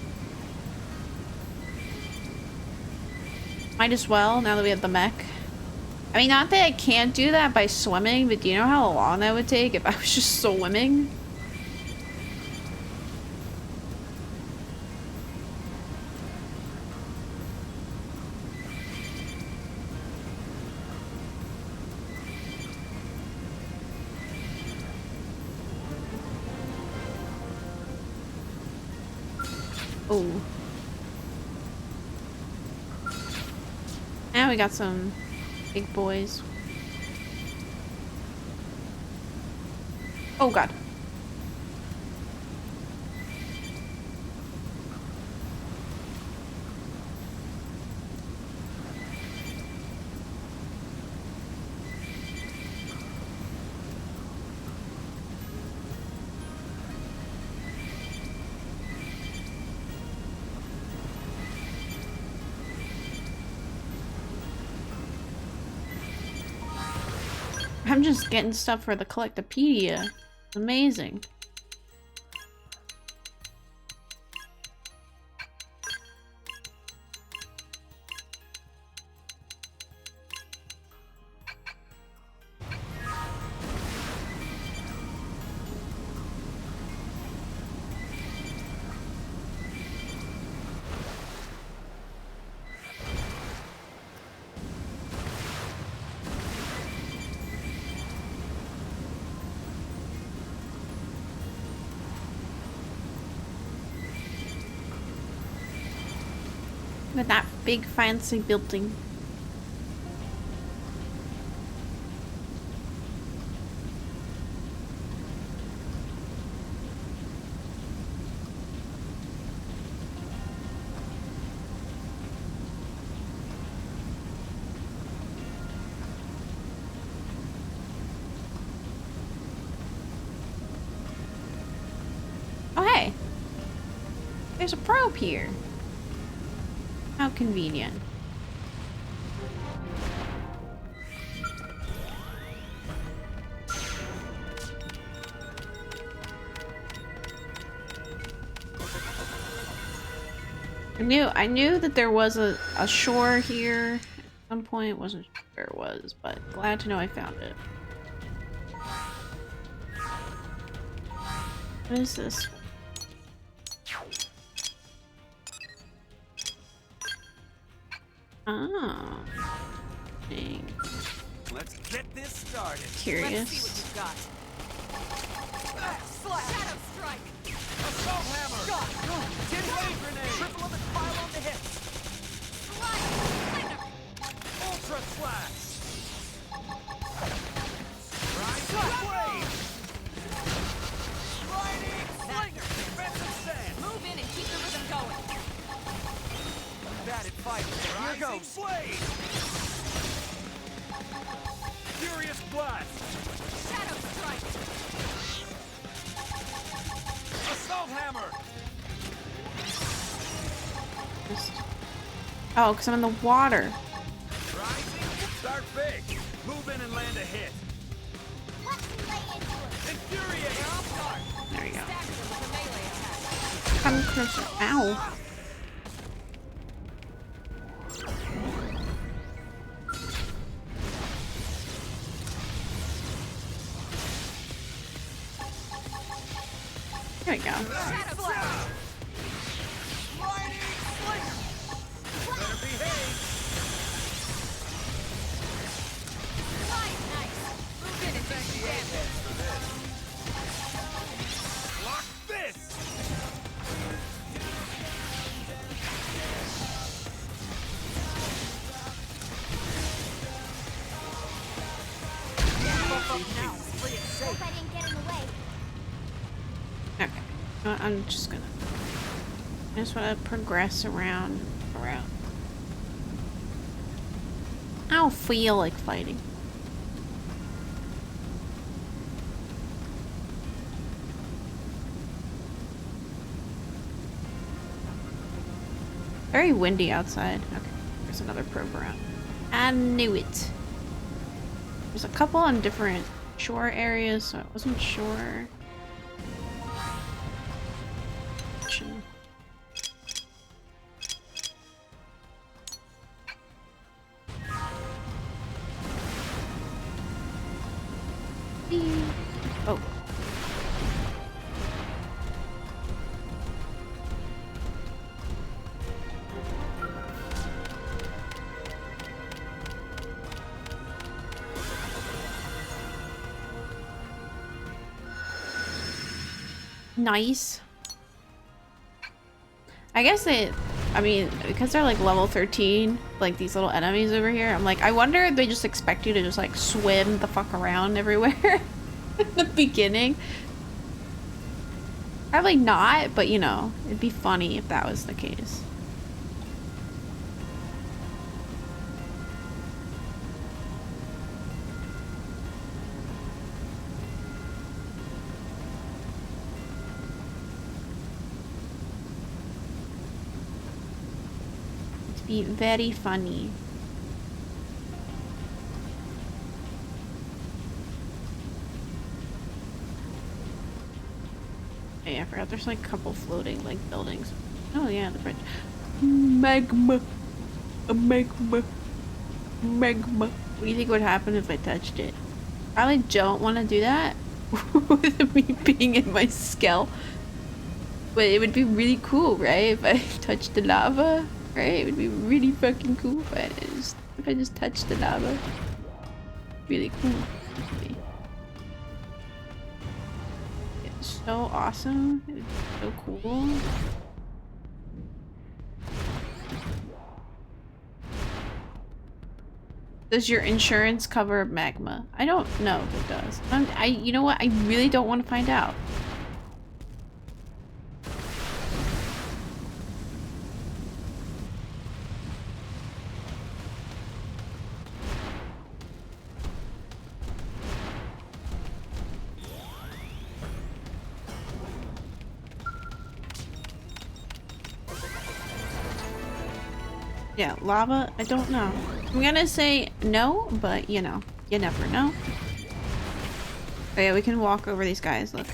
Might as well, now that we have the mech. I mean, not that I can't do that by swimming, but do you know how long that would take if I was just swimming? Oh. Now we got some big boys. Oh god. I'm just getting stuff for the Collectopedia. It's amazing. With that big fancy building. Oh hey! There's a probe here. How convenient. I knew that there was a shore here at some point. Wasn't sure where it was, but glad to know I found it. What is this? Oh. Dang. Let's get this started. Curious. Let's see what you've got. Shadow strike. Assault hammer. Tin wave grenade. Triple of the pile on the hip. Ultra slash. Right wave. Riding slinger. Defensive stand. Move in and keep the rhythm going. Batted fighter. Here goes. Blade. Furious blast. Shadow strike. Assault hammer. Oh, because I'm in the water. Rising. Start big. Move in and land a hit. Let's lay into it. Infuriate. Off guard. There we go. Stagger them with a melee attack. Come closer. Ow. There we go. Shadow blast. I'm just gonna. I just want to progress around. I don't feel like fighting. Very windy outside. Okay, there's another probe around. I knew it. There's a couple on different shore areas, so I wasn't sure. Oh. Nice. I guess I mean, because they're like level 13, like these little enemies over here, I'm like, I wonder if they just expect you to just like swim the fuck around everywhere in the beginning. Probably not, but you know, it'd be funny if that was the case. Be very funny. Hey, I forgot there's like a couple floating like buildings. Oh yeah, the bridge. Magma. Magma. Magma. What do you think would happen if I touched it? Probably don't want to do that with me being in my skull. But it would be really cool, right? If I touched the lava. Right? It would be really fucking cool if I just touched the lava. Really cool. It's so awesome. It's so cool. Does your insurance cover magma? I don't know if it does. You know what? I really don't want to find out. Yeah, lava, I don't know. I'm gonna say no, but you know, you never know. Oh yeah, we can walk over these guys, look.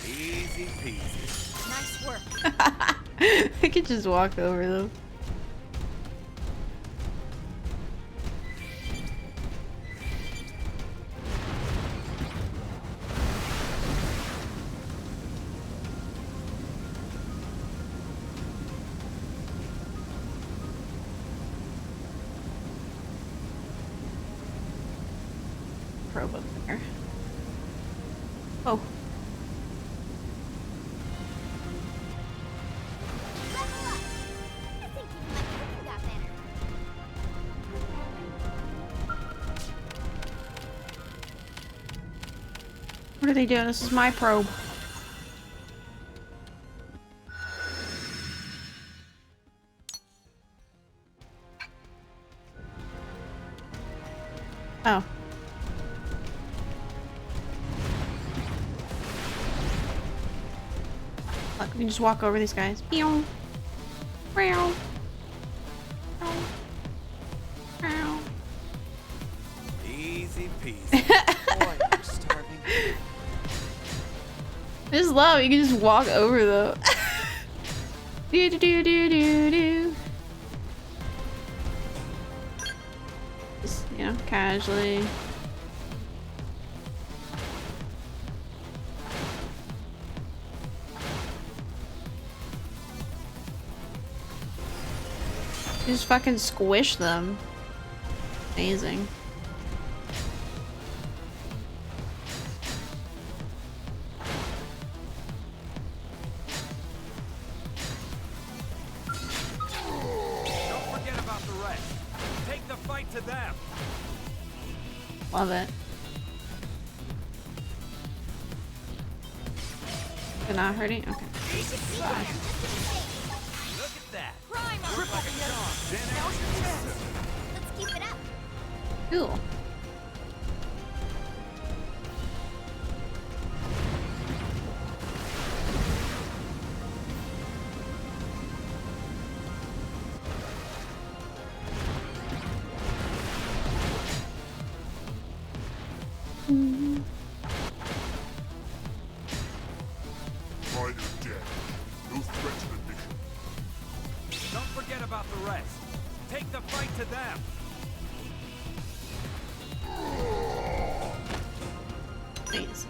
Easy peasy. Nice work. I could just walk over them. Probe up there. Oh. What are they doing? This is my probe. Oh. Look, we can just walk over these guys. Meow. Meow. Meow. Easy peasy. Boy, I'm starving. I just love it. You can just walk over them. Do do do do do do. Just, you know, casually. Just fucking squish them. Amazing. Don't forget about the rest. Take the fight to them. Love it. They're not hurting? Okay. Look at that. Triple the enemy. Now's your chance. Let's keep it up. Cool. Pride is dead. No threat to the mission. Don't forget about the rest. Take the fight to them. Please.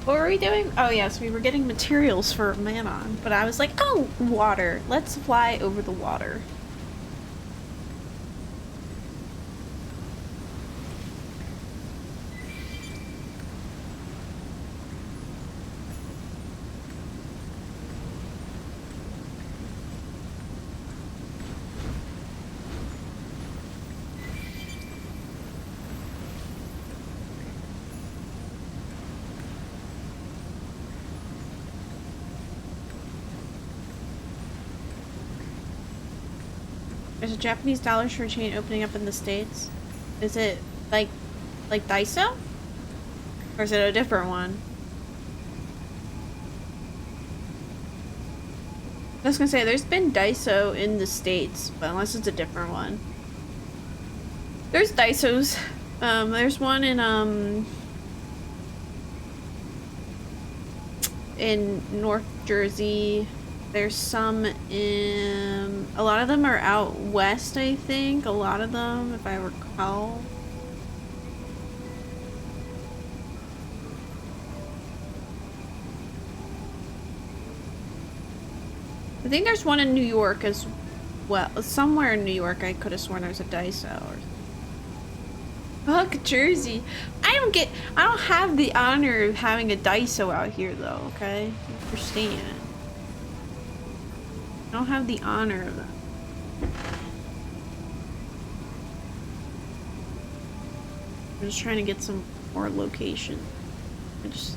What were we doing? Oh yes, we were getting materials for Manon, but I was like, oh, water. Let's fly over the water. There's a Japanese dollar store chain opening up in the States. Is it like Daiso? Or is it a different one? I was gonna say, there's been Daiso in the States, but unless it's a different one. There's Daisos. There's one in North Jersey. There's some in... A lot of them are out west, I think. A lot of them, if I recall. I think there's one in New York as well. Somewhere in New York, I could have sworn there's a Daiso. Or... Fuck Jersey. I don't have the honor of having a Daiso out here, though, okay? You understand. I don't have the honor of that. I'm just trying to get some more location. I just...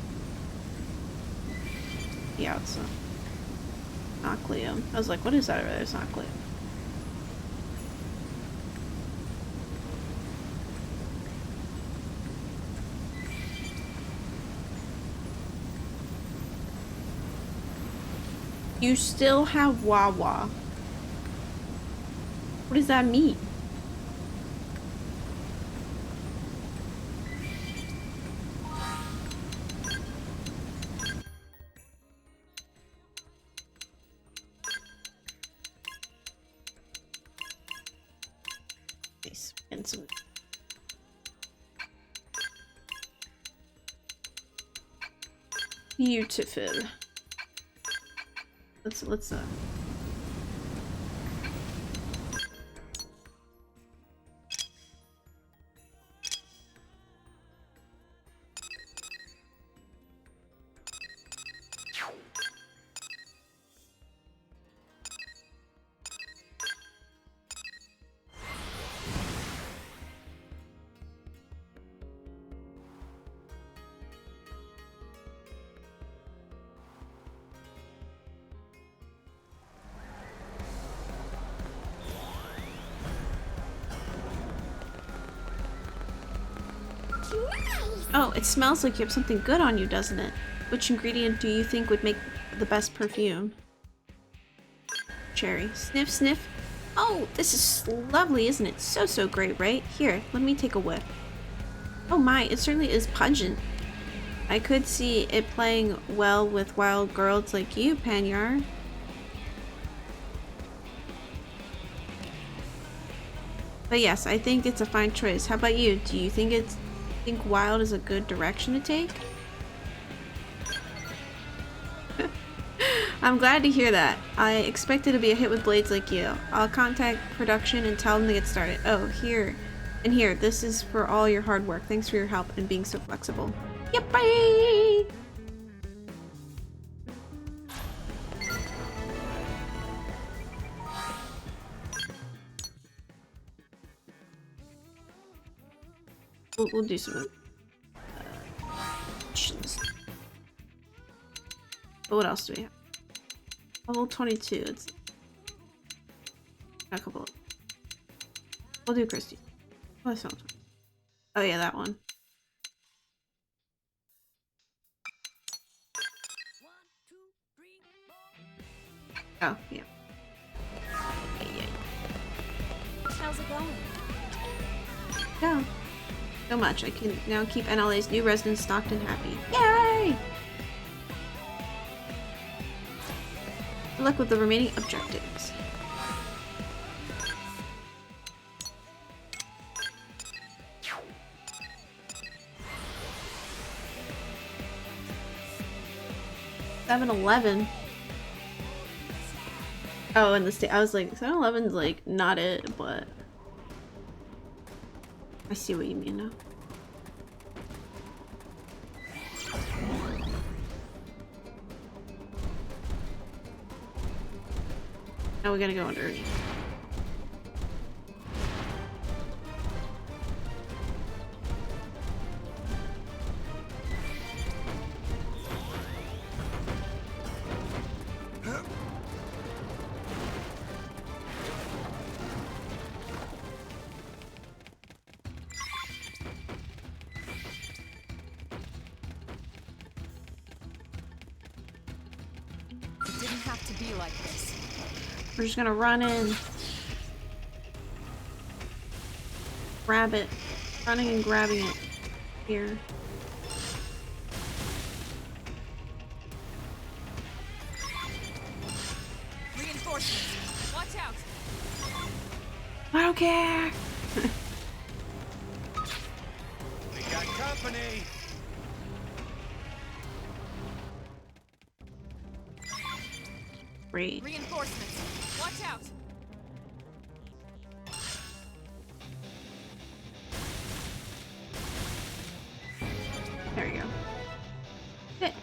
Yeah, it's not Cleo. I was like, what is that over there? It's not Cleo. You still have Wawa. What does that mean? Nice. And some... Beautiful. Let's Oh, it smells like you have something good on you, doesn't it? Which ingredient do you think would make the best perfume? Cherry. Sniff, sniff. Oh, this is lovely, isn't it? So great, right? Here, let me take a whiff. Oh my, it certainly is pungent. I could see it playing well with wild girls like you, Panyar. But yes, I think it's a fine choice. How about you? Do you think wild is a good direction to take? I'm glad to hear that. I expected to be a hit with blades like you. I'll contact production and tell them to get started. Oh, here. And here, this is for all your hard work. Thanks for your help and being so flexible. Yep, bye! We'll do some missions. But what else do we have? Level 22. It's a couple of. We'll do Christy. Oh, that's not 20. Oh yeah, that one. Oh, yeah. How's it going? Yeah. So much. I can now keep NLA's new residents stocked and happy. Yay! Good luck with the remaining objectives. $7-11. Oh, and the state. I was like, 7-Eleven's like not it, but I see what you mean now. Now we gotta go underneath. It didn't have to be like this. We're just gonna run in. Grab it. Running and grabbing it. Here. Reinforcements. Watch out. I don't care! We got company. Great. Reinforcements. Watch out. There you go. Good.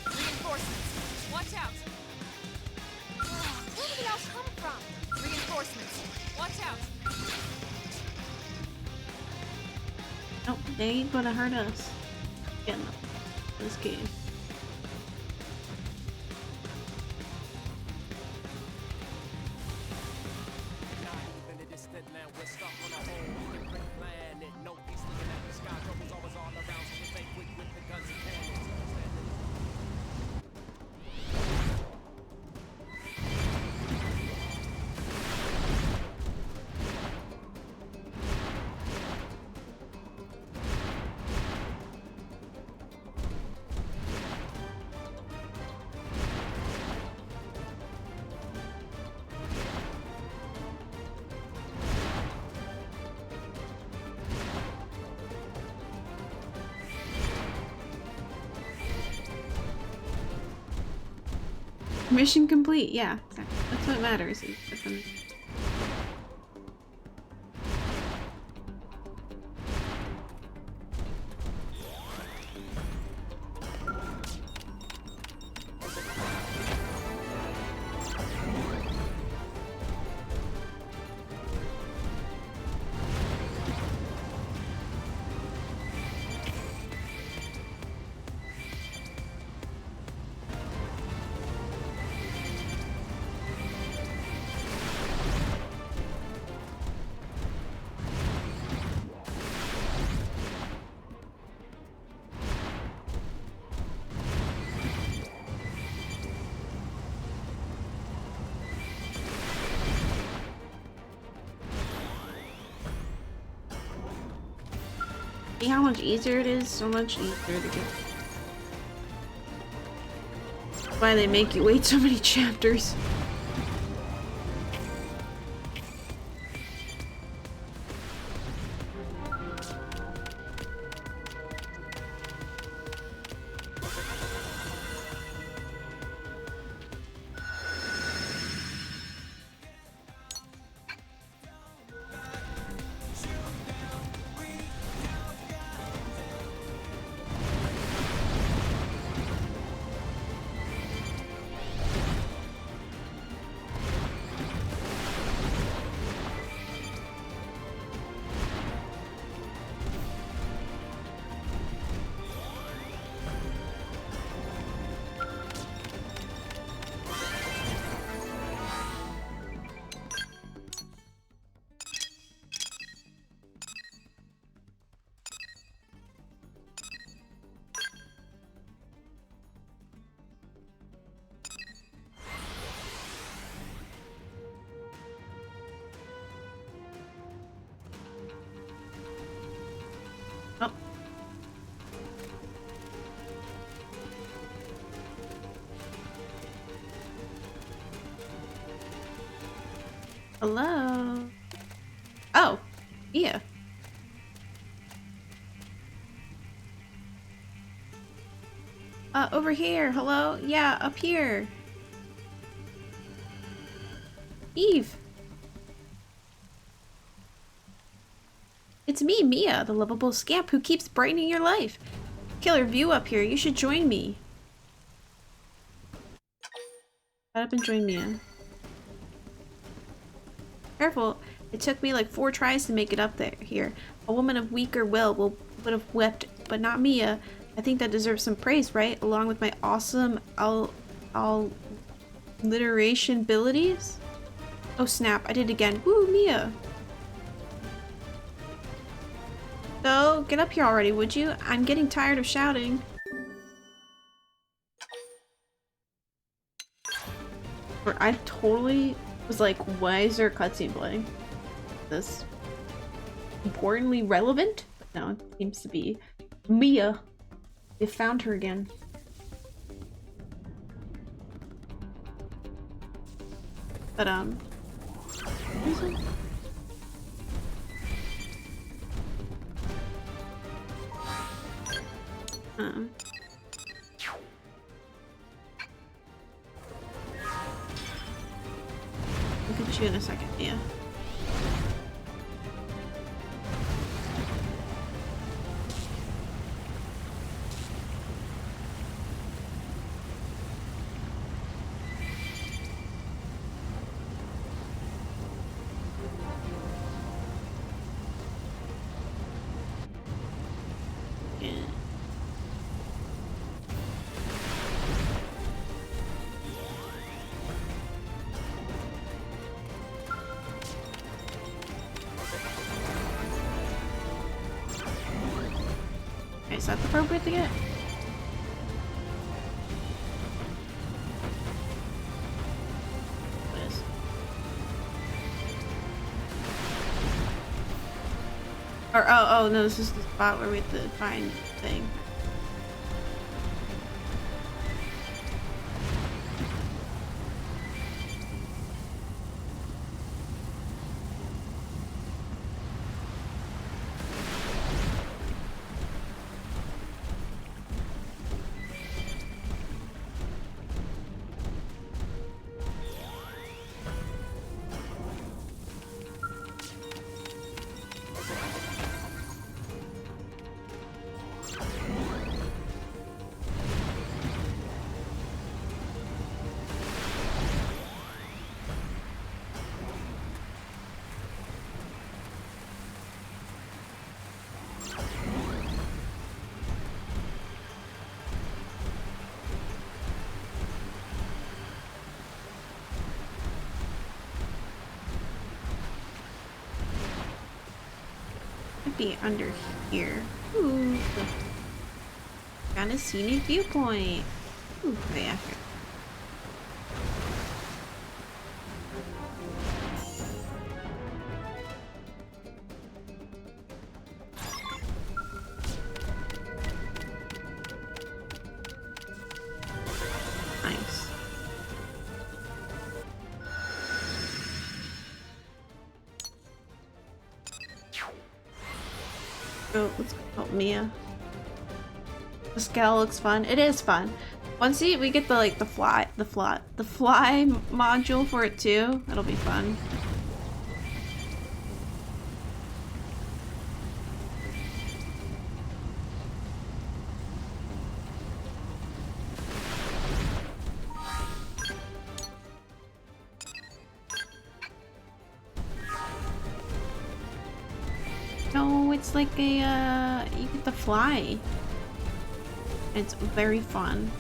Reinforcements. Watch out. Where did they all come from? Reinforcements. Watch out. Nope, they ain't gonna hurt us. Getting this game. Mission complete, yeah. That's what matters. See how much easier it is? So much easier to get. That's why they make you wait so many chapters. Hello? Oh, yeah. Over here. Hello? Yeah, up here. Eve. It's me, Mia, the lovable scamp who keeps brightening your life. Killer view up here. You should join me. Shut up and join Mia. Careful. It took me like 4 tries to make it up there. Here. A woman of weaker will would have wept, but not Mia. I think that deserves some praise, right? Along with my awesome alliteration abilities. Oh snap, I did it again. Woo, Mia. So, get up here already, would you? I'm getting tired of shouting. Or I totally was like, why is there a cutscene playing? This importantly relevant? But no, it seems to be. Mia. They found her again. But I'll get you in a second, yeah. Is that the appropriate to get? What is? Or oh no, this is the spot where we have to find the thing. Could be under here. Ooh. Found a scenic viewpoint. Ooh, yeah. Nice. Oh, let's help Mia. The scale looks fun. It is fun. Once we get the fly module for it too, it'll be fun. No, it's like a you get to fly. It's very fun.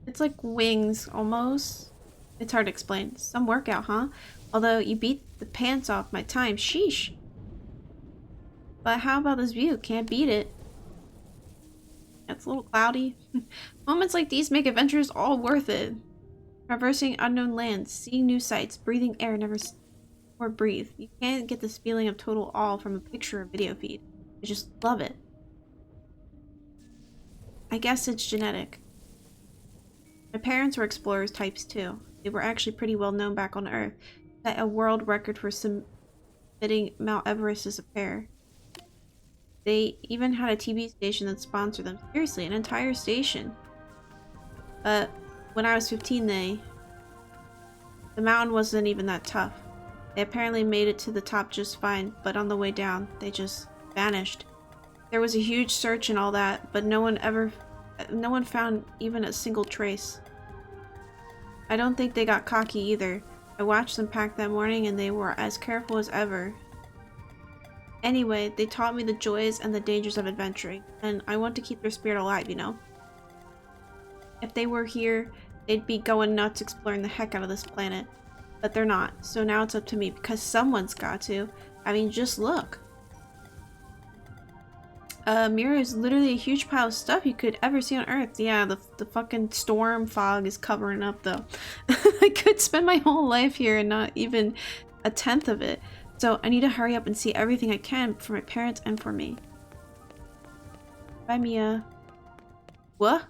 It's like wings almost. It's hard to explain. Some workout, huh? Although you beat the pants off my time. Sheesh. But how about this view? Can't beat it. It's a little cloudy. Moments like these make adventures all worth it. Traversing unknown lands, seeing new sights, breathing air never or breathe. You can't get this feeling of total awe from a picture or video feed. I just love it. I guess it's genetic. My parents were explorers types too. They were actually pretty well known back on Earth. Set a world record for summiting Mount Everest as a pair. They even had a TV station that sponsored them. Seriously, an entire station. But when I was 15, the mountain wasn't even that tough. They apparently made it to the top just fine, but on the way down, they just vanished. There was a huge search and all that, but no one found even a single trace. I don't think they got cocky either. I watched them pack that morning and they were as careful as ever. Anyway, they taught me the joys and the dangers of adventuring, and I want to keep their spirit alive, you know? If they were here, they'd be going nuts exploring the heck out of this planet. But they're not, so now it's up to me, because someone's got to. I mean, just look. Mirror is literally a huge pile of stuff you could ever see on Earth. Yeah, the fucking storm fog is covering up, though. I could spend my whole life here and not even a tenth of it. So I need to hurry up and see everything I can for my parents and for me. Bye, Mia. What?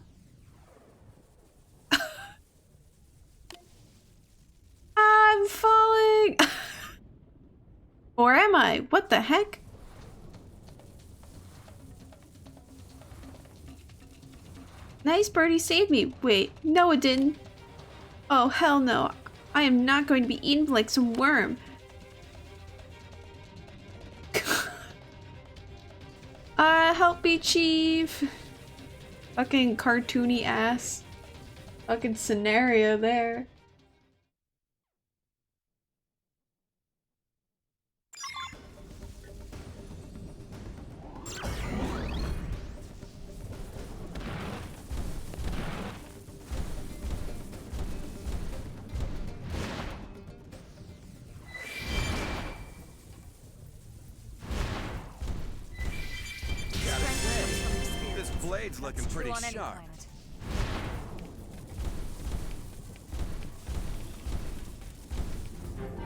I'm falling! Or am I? What the heck? Nice, birdie saved me. Wait, no it didn't. Oh, hell no. I am not going to be eaten like some worm. Help me, Chief. Fucking cartoony ass. Fucking scenario there. Blade's looking pretty sharp.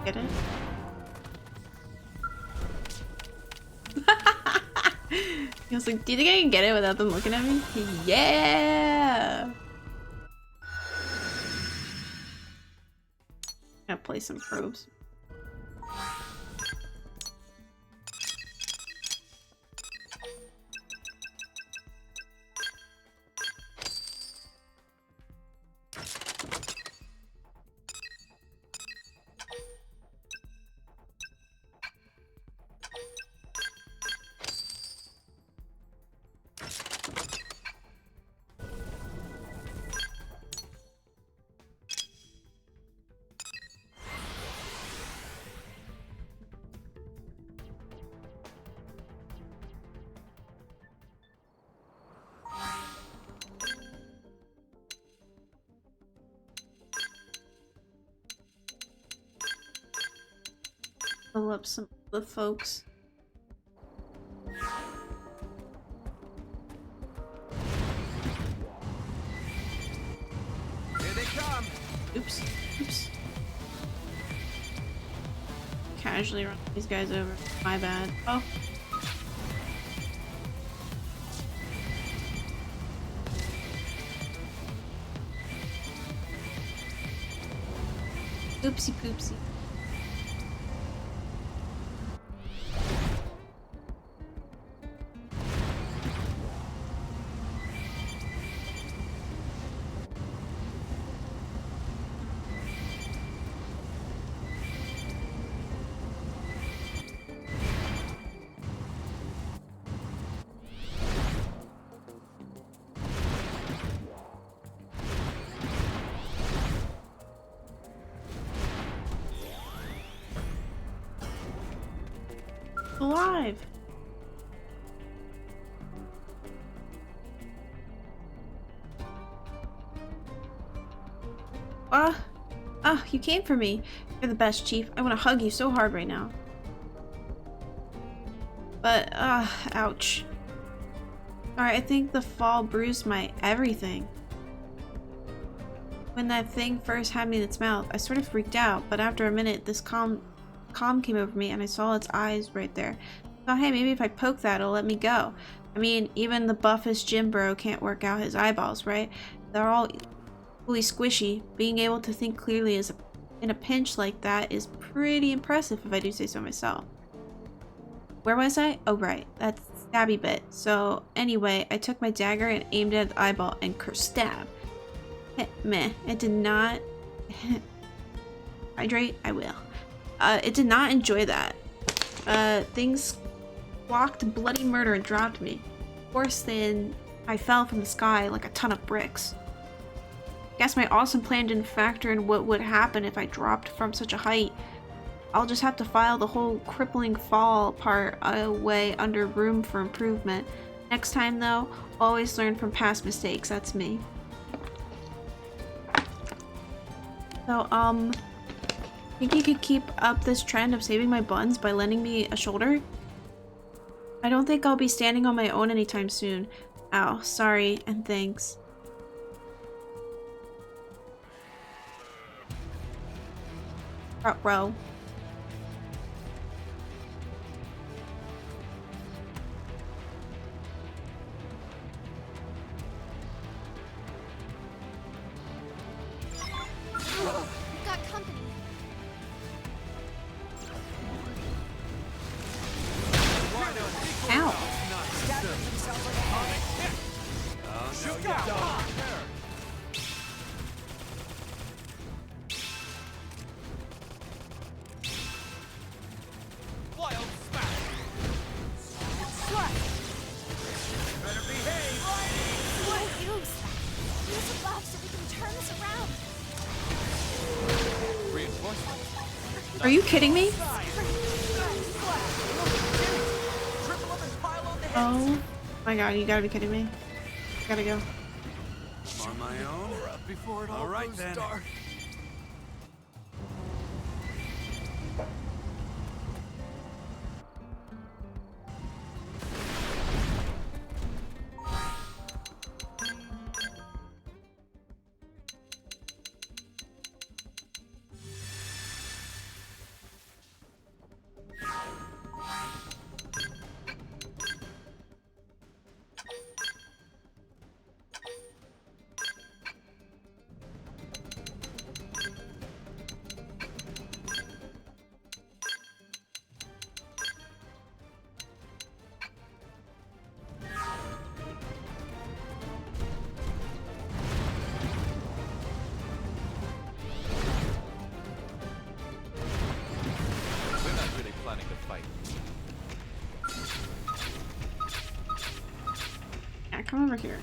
Get it? He was like, do you think I can get it without them looking at me? Yeah! Gotta play some probes. Pull up some of the folks. Here they come. Oops. Oops. Casually run these guys over. My bad. Oh. Oopsie poopsie. Alive. You came for me. You're the best, Chief. I want to hug you so hard right now. But, ouch. Alright, I think the fall bruised my everything. When that thing first had me in its mouth, I sort of freaked out, but after a minute, this calm came over me and I saw its eyes right there. I thought, hey, maybe if I poke that, it'll let me go. I mean, even the buffest gym bro can't work out his eyeballs, right? They're all fully squishy. Being able to think clearly in a pinch like that is pretty impressive, if I do say so myself. Where was I? Oh, right. That's stabby bit. So, anyway, I took my dagger and aimed at the eyeball and stab. Meh. It did not... Hydrate? I will. It did not enjoy that. Things walked bloody murder and dropped me. Worse than I fell from the sky like a ton of bricks. Guess my awesome plan didn't factor in what would happen if I dropped from such a height. I'll just have to file the whole crippling fall part away under room for improvement. Next time though, always learn from past mistakes. That's me. So, think you could keep up this trend of saving my buns by lending me a shoulder? I don't think I'll be standing on my own anytime soon. Ow, sorry, and thanks. Row. We've got company. Ow. Shoot down. Wild smash. Better behave. No use. Use a buff so we can turn this around. Reinforcements. Are you kidding me? Oh my god, you gotta be kidding me. Gotta go. On my own. Before it all goes dark. Yeah, come over here.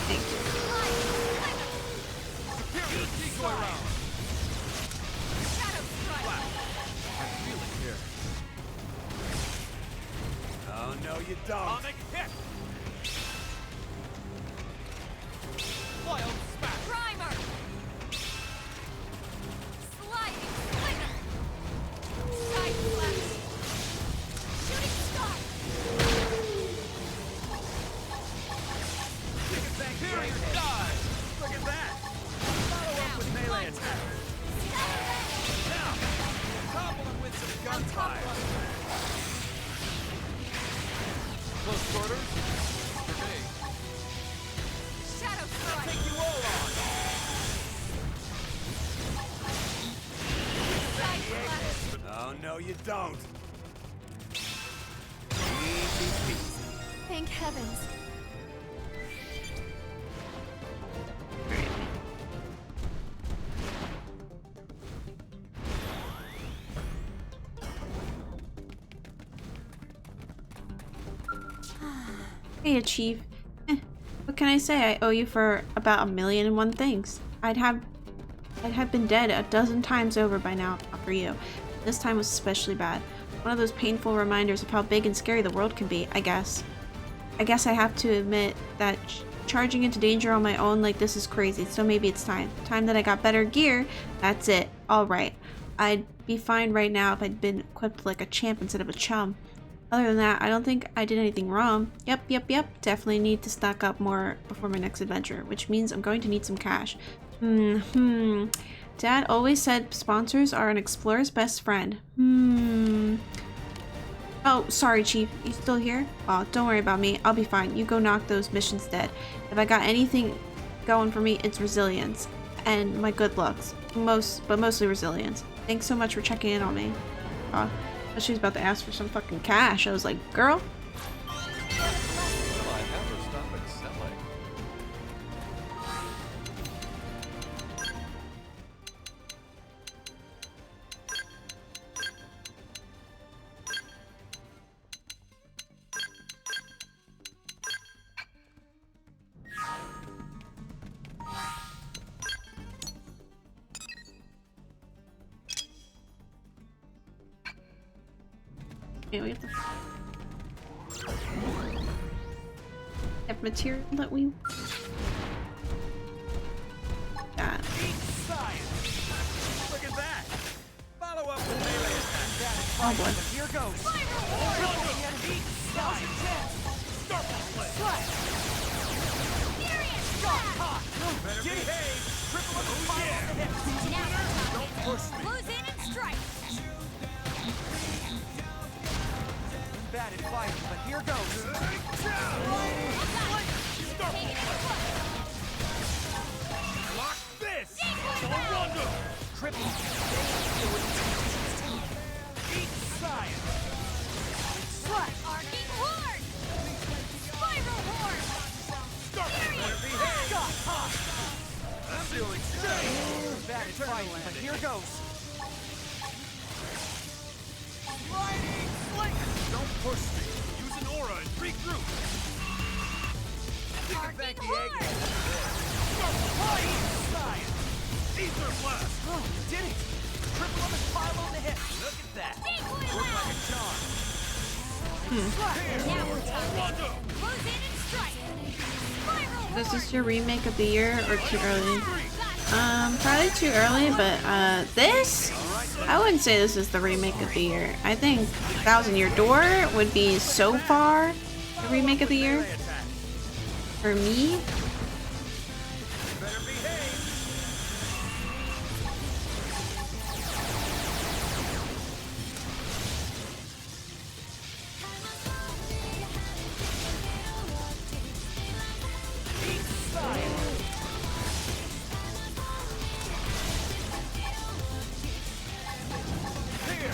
Thank you. Oh no, you don't. Atomic hit. Wild smash. Primer! Sliding slinger! Side flash! Shooting star! Period dive. Look at that. Follow up with melee attack. Now, topple him with some gunfire. Close quarters. For me. Shadow strike! Take you all on. Side flash! Oh no, you don't. Thank heavens. Hey, Chief. What can I say? I owe you for about 1,000,001 things. I'd have been dead a dozen times over by now, not for you. This time was especially bad. One of those painful reminders of how big and scary the world can be, I guess. I guess I have to admit that charging into danger on my own like this is crazy, so maybe it's time. Time that I got better gear, that's it. Alright. I'd be fine right now if I'd been equipped like a champ instead of a chum. Other than that, I don't think I did anything wrong. Yep. Definitely need to stock up more before my next adventure, which means I'm going to need some cash. Dad always said sponsors are an explorer's best friend. Oh, sorry, Chief. You still here? Oh, don't worry about me. I'll be fine. You go knock those missions dead. If I got anything going for me, it's resilience. And my good looks. But mostly resilience. Thanks so much for checking in on me. She was about to ask for some fucking cash. I was like, girl? Well, I never stop excelling. Yeah, we have material that we got. Look at that! Follow up the melee attack. Oh boy. Here goes. Better behave! Triple up the fire on the hip! Don't push me! Close in and strike. Bad at fighting, but here goes. Lock this! No wonder! Triple. Eat science! Arcing horn. Spiral horn. Better behave! I'm feeling safe! Bad at fighting, but here goes. Don't push me! Use an aura and regroup! You can thank the egg. Science! Ether blast! Oh, you did it. Triple up and spiral on the hip. Look at that! Worked like a charm! Now we're talking. Close in and strike. Spiral horn. Is this your remake of the year or too early? Probably too early, but this? I wouldn't say this is the remake of the year. I think Thousand Year Door would be so far the remake of the year. For me. Better behave! Eat science! Here!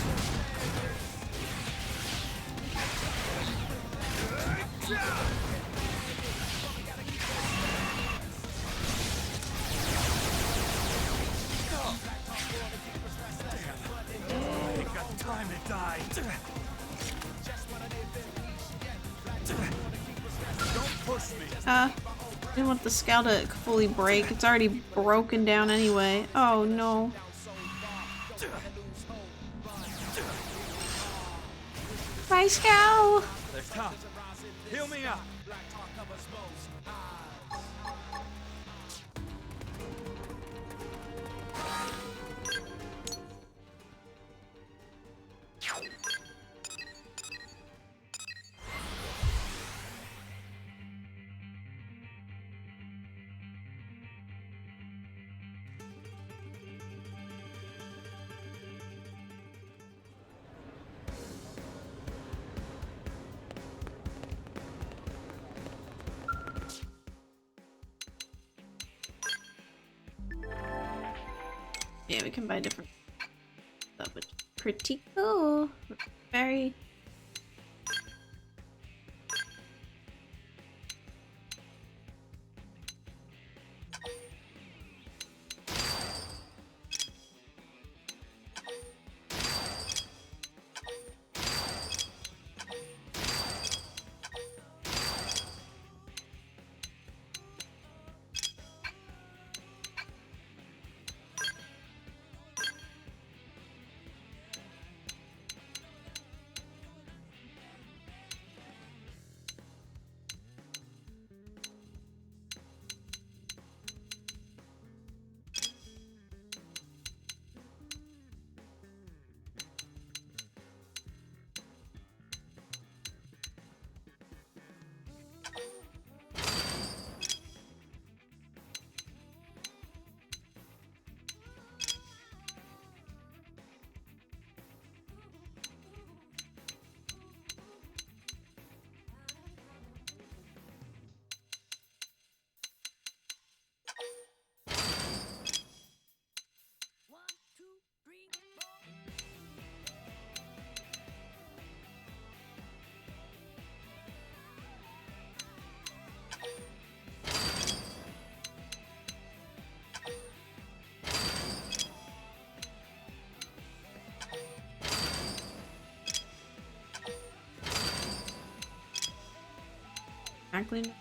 Ain't got time to die. Don't push me. I didn't want the skull to fully break. It's already broken down anyway. Oh no. My skull! They're tough. Heal me up. Yeah, we can buy different stuff, which is pretty cool. Very. exactly know.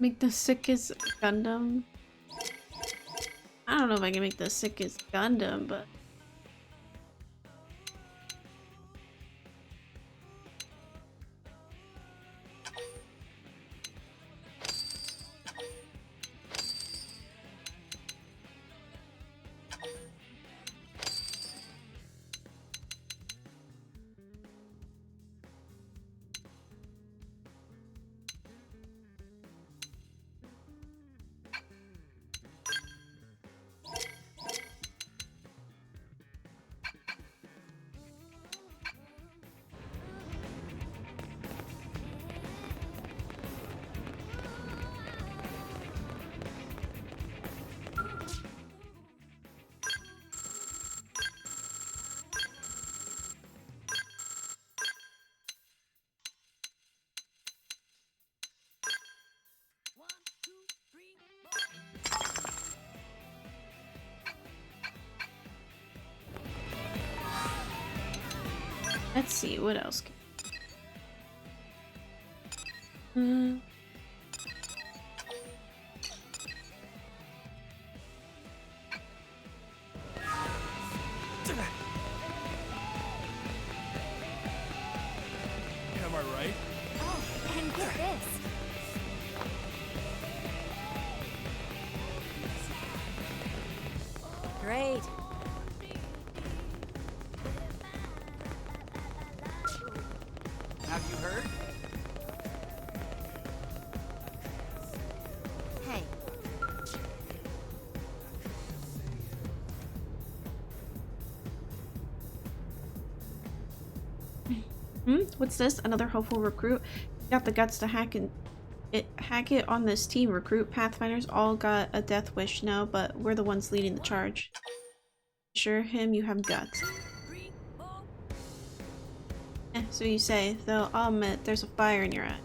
Make the sickest Gundam. I don't know if I can make the sickest Gundam, but let's see what else. Am I right? Oh, and get this. Great. Have you heard? Hey, What's this? Another hopeful recruit? You got the guts to hack it on this team, recruit. Pathfinders all got a death wish now, but we're the ones leading the charge. Assure him you have guts. So you say, though I'll admit there's a fire in your eye.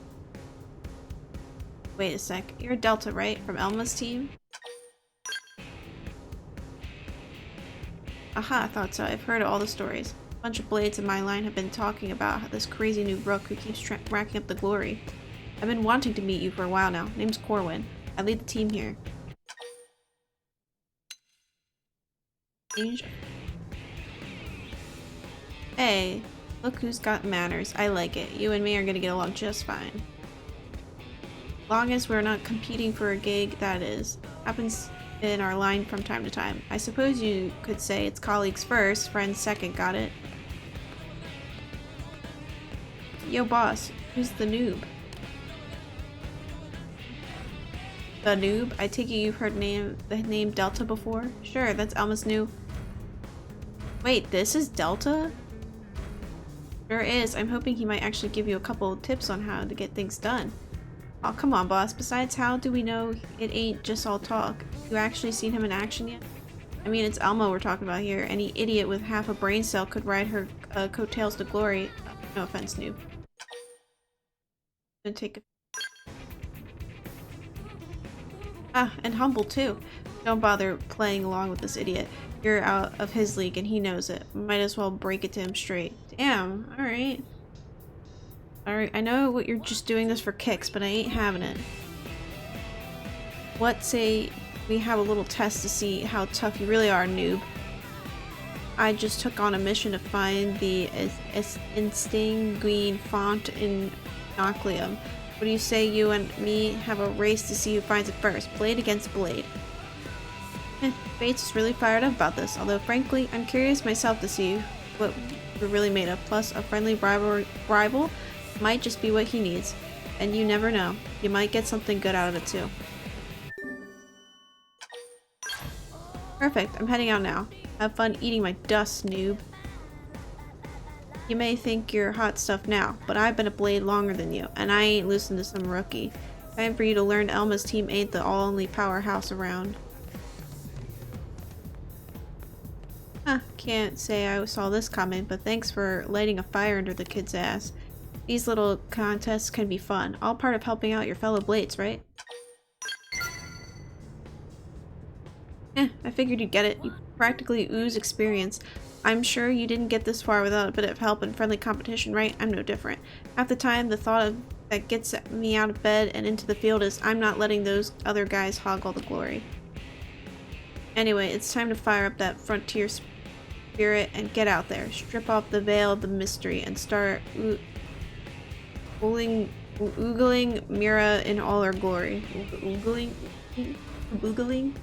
Wait a sec, you're Delta, right? From Elma's team? Aha, I thought so. I've heard all the stories. A bunch of blades in my line have been talking about how this crazy new rook who keeps racking up the glory. I've been wanting to meet you for a while now. Name's Corwin. I lead the team here. Hey, look who's got manners. I like it. You and me are gonna get along just fine. Long as we're not competing for a gig, that is. Happens in our line from time to time. I suppose you could say it's colleagues first, friends second, got it? Yo boss, who's the noob? The noob? I take it you've heard the name Delta before? Sure, that's Elma's new... Wait, this is Delta? Sure is. I'm hoping he might actually give you a couple of tips on how to get things done. Oh, come on, boss. Besides, how do we know it ain't just all talk? You actually seen him in action yet? I mean, it's Elma we're talking about here. Any idiot with half a brain cell could ride her coattails to glory. No offense, noob. Gonna take a... Ah, and humble too. Don't bother playing along with this idiot. You're out of his league and he knows it. Might as well break it to him straight. Damn, alright. Alright, I know what you're just doing this for kicks, but I ain't having it. What say we have a little test to see how tough you really are, noob? I just took on a mission to find the Instinguine font in Noclium. What do you say you and me have a race to see who finds it first? Blade against blade. Bates is really fired up about this, although frankly, I'm curious myself to see what we're really made of. Plus, a friendly rival might just be what he needs. And you never know. You might get something good out of it too. Perfect, I'm heading out now. Have fun eating my dust, noob. You may think you're hot stuff now, but I've been a blade longer than you, and I ain't losing to some rookie. Time for you to learn Elma's team ain't the only powerhouse around. Huh, can't say I saw this coming, but thanks for lighting a fire under the kid's ass. These little contests can be fun. All part of helping out your fellow blades, right? I figured you'd get it. You practically ooze experience. I'm sure you didn't get this far without a bit of help and friendly competition, right? I'm no different. Half the time, the thought that gets me out of bed and into the field is I'm not letting those other guys hog all the glory. Anyway, it's time to fire up that frontier spirit and get out there. Strip off the veil of the mystery and start oogling Mira in all her glory. Oogling? Oogling?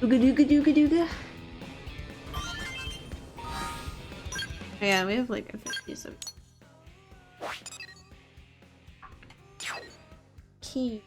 Ooga dooga dooga dooga. Yeah, we have like a 50 so key.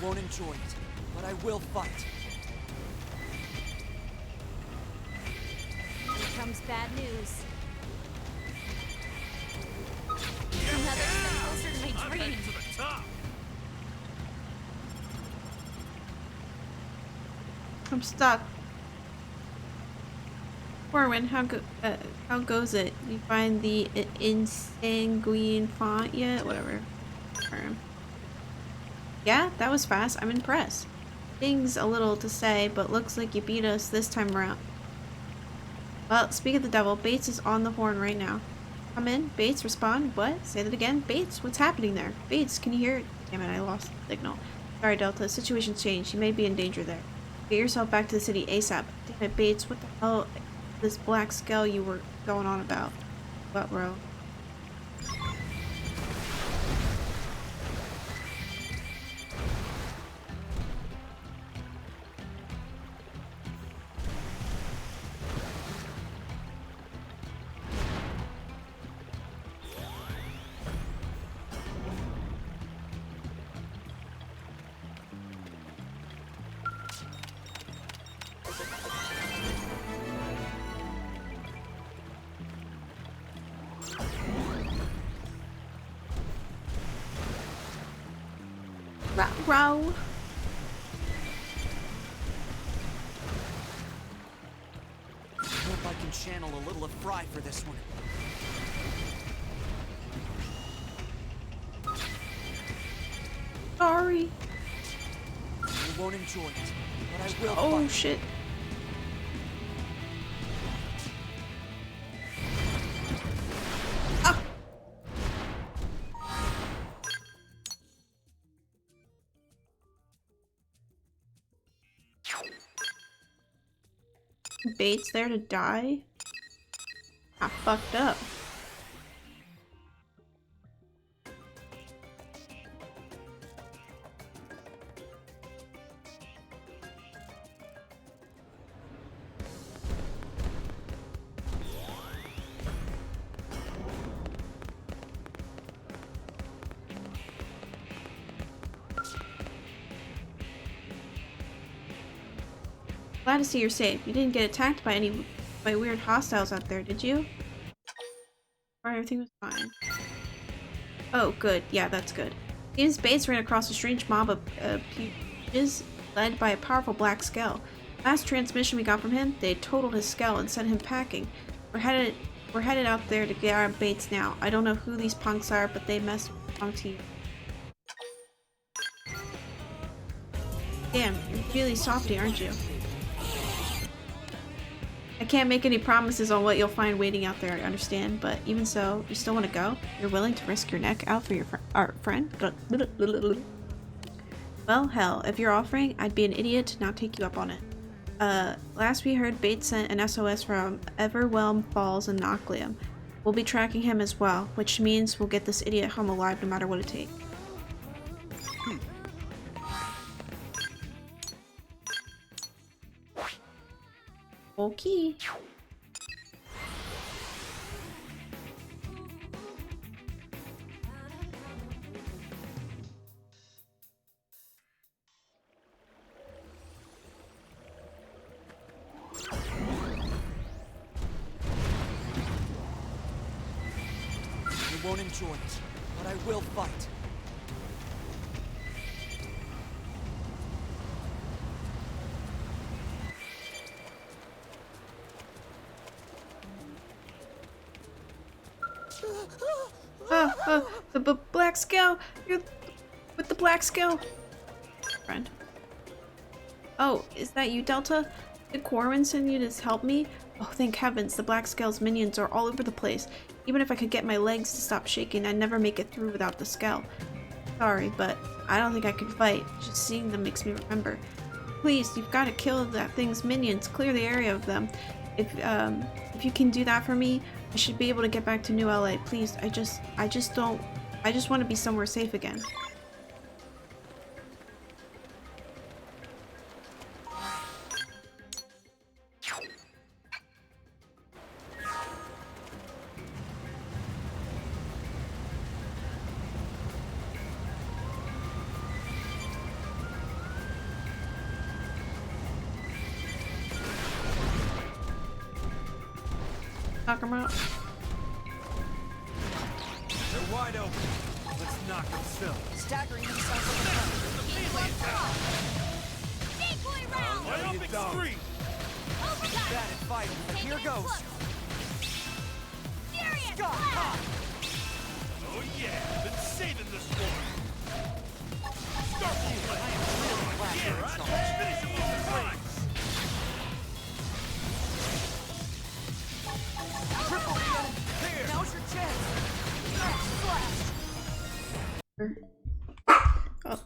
Won't enjoy it, but I will fight. Here comes bad news. Another step closer to my dream. To the top. I'm stuck. Corwin, how goes it? You find the Insanguine font yet? Whatever. Yeah, that was fast. I'm impressed. Things a little to say, but looks like you beat us this time around. Well, speak of the devil, Bates is on the horn right now. Come in. Bates, respond. What? Say that again. Bates, what's happening there? Bates, can you hear it? Damn it, I lost the signal. Sorry, Delta. Situation's changed. You may be in danger there. Get yourself back to the city ASAP. Damn it, Bates. What the hell? This black skull you were going on about. What, bro? Row. I hope I can channel a little of Fry for this one. Sorry. You won't enjoy it, but I will Oh fight. shit. Bates there to die? I fucked up. Glad to see you're safe. You didn't get attacked by weird hostiles out there, did you? Or everything was fine. Oh, good. Yeah, that's good. James Bates ran across a strange mob of puges led by a powerful black skull. Last transmission we got from him, they totaled his skull and sent him packing. We're headed out there to get our baits now. I don't know who these punks are, but they messed with the wrong team. Damn, you're really softy, aren't you? I can't make any promises on what you'll find waiting out there, I understand, but even so, you still want to go? You're willing to risk your neck out for your friend? Well, hell, if you're offering, I'd be an idiot to not take you up on it. Last we heard, Bates sent an SOS from Everwhelm Falls in Noclium. We'll be tracking him as well, which means we'll get this idiot home alive no matter what it takes. Okay. I won't enjoy it, but I will fight. The black scale! You're with the black scale! Friend. Oh, is that you, Delta? Did Corwin send you to help me? Oh, thank heavens, the black scale's minions are all over the place. Even if I could get my legs to stop shaking, I'd never make it through without the scale. Sorry, but I don't think I could fight. Just seeing them makes me remember. Please, you've got to kill that thing's minions. Clear the area of them. If you can do that for me, I should be able to get back to New LA. Please, I just want to be somewhere safe again. Knock him out. They're wide open. Let's knock them silly. Staggering themselves on the ground. Decoy round! Lay up extreme. Bad at fighting, but here goes. Furious Scott, blast! Oh yeah, been saving this one. Start I am really glad yeah, you're in right. charge. Finish him off the line. Triple cannon. Here. Now's your chance. Slash. Oh.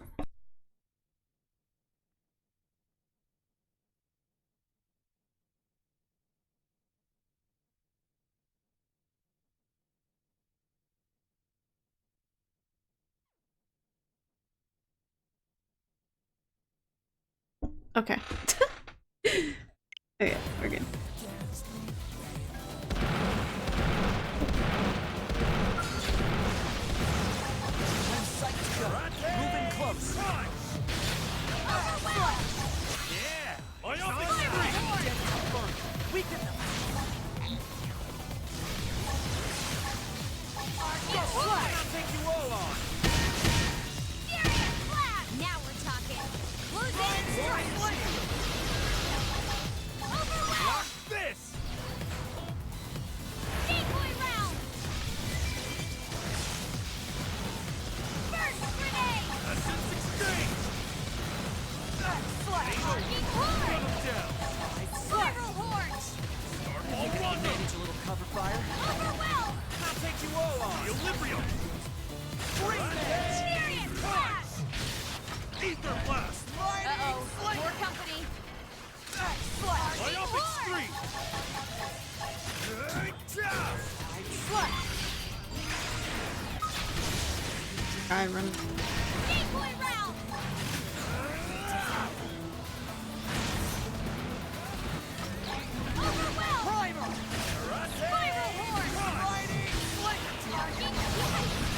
Okay. Okay, we're good. I'm psyched to go. Moving close. Yeah, lay up Dead extreme. confirmed. Weaken them. I'll take you all on. Furious blast! Now we're talking. Losing strike! Overwhelm! Watch this. Decoy round! First grenade! Essence exchange. Arcing horn! Put them down. Spiral horns! Start all You can run. manage a little cover fire. Overwhelm! I'll take you all on. Equilibrium. Furious blast! Ether blast. Uh-oh, more company. Lay up extreme. Guy running. Decoy round! Overwhelm! Primer. Spiral horn! Arcing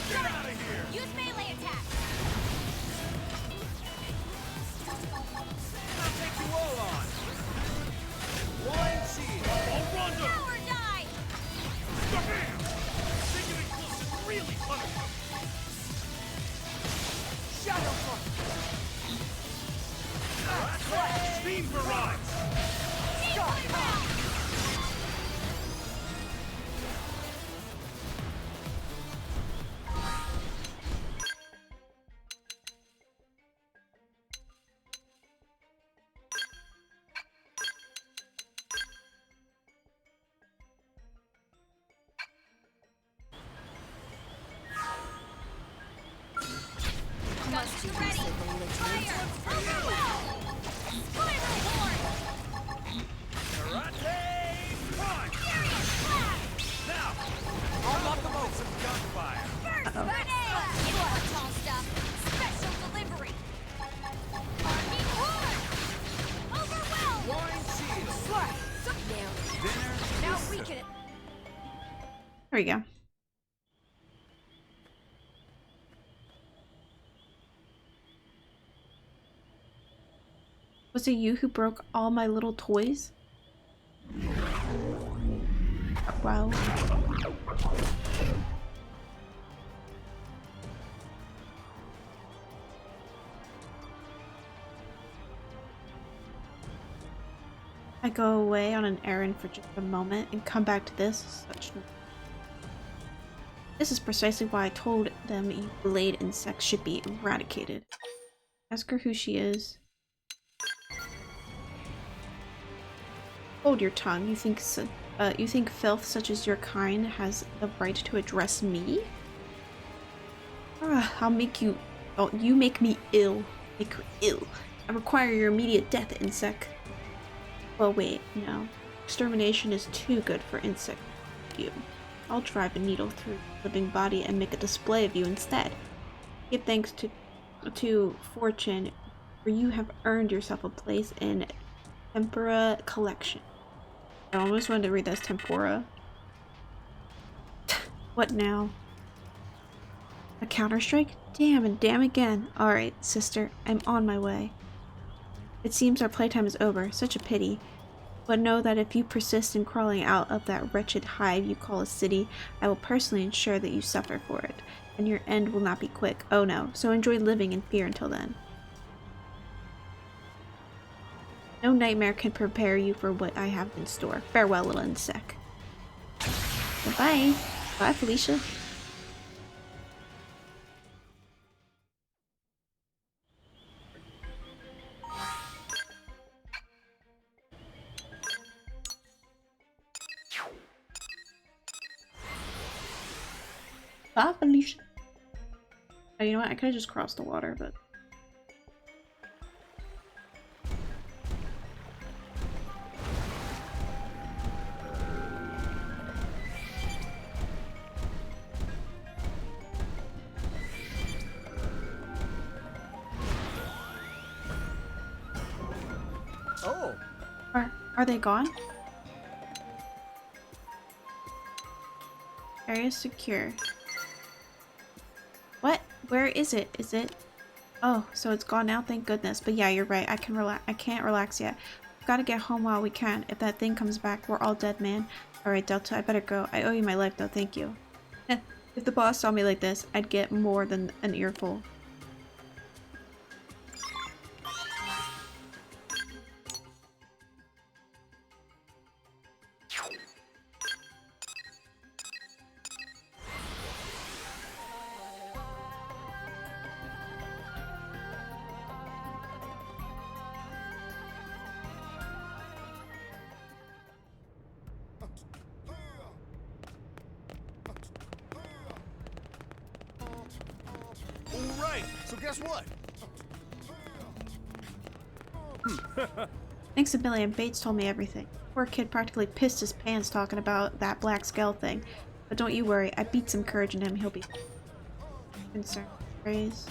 Get out of here. Use melee attack! I'll take you all on. Blind shield. All run them. Now or die! Bam! Take it in close and really punish them. Shadow Front. Beam barrage. Must you ready? Karate punch! Now, unlock the mode some gunfire. Tall stuff. Special delivery. Army horn. Overwhelmed. Wine shield. Slash. Nailed Dinner. it. Now weaken it. There we go. Was it you who broke all my little toys? Wow. I go away on an errand for just a moment and come back to this. This is precisely why I told them you blade insects should be eradicated. Ask her who she is. Hold your tongue. You think filth such as your kind has the right to address me? I'll make you. Oh, you make me ill. Make her ill. I require your immediate death, insect. Well, wait, no. Extermination is too good for insect. You. I'll drive a needle through the living body and make a display of you instead. Give thanks to fortune, for you have earned yourself a place in Tempura collection. I almost wanted to read that as tempura. What now? A counterstrike? Damn and damn again. Alright, sister, I'm on my way. It seems our playtime is over. Such a pity. But know that if you persist in crawling out of that wretched hive you call a city, I will personally ensure that you suffer for it, and your end will not be quick. Oh no, so enjoy living in fear until then. No nightmare can prepare you for what I have in store. Farewell, little insect. Bye-bye. Bye, Felicia. Bye, Felicia. Oh, you know what? I could have just crossed the water, but... Oh, Are they gone? Area secure. What? Where is it? Is it? Oh, so it's gone now. Thank goodness. But yeah, you're right. I can't relax yet. We've got to get home while we can. If that thing comes back, we're all dead, man. All right, Delta. I better go. I owe you my life, though. Thank you. If the boss saw me like this, I'd get more than an earful. all right. So guess what? Thanks a million. Bates told me everything. Poor kid practically pissed his pants talking about that black skull thing. But don't you worry. I beat some courage in him. He'll be concerned. Praise.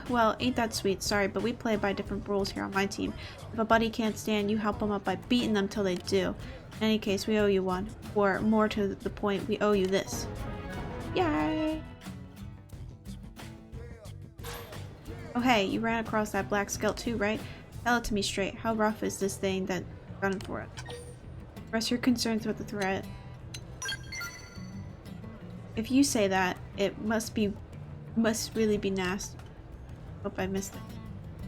Well, ain't that sweet. Sorry, but we play by different rules here on my team. If a buddy can't stand, you help them up by beating them till they do. In any case, we owe you one. Or, more to the point, we owe you this. Yay! Oh hey, you ran across that black skelt too, right? Tell it to me straight. How rough is this thing that running for it? Express your concerns with the threat. If you say that, it must really be nasty. Hope I missed it.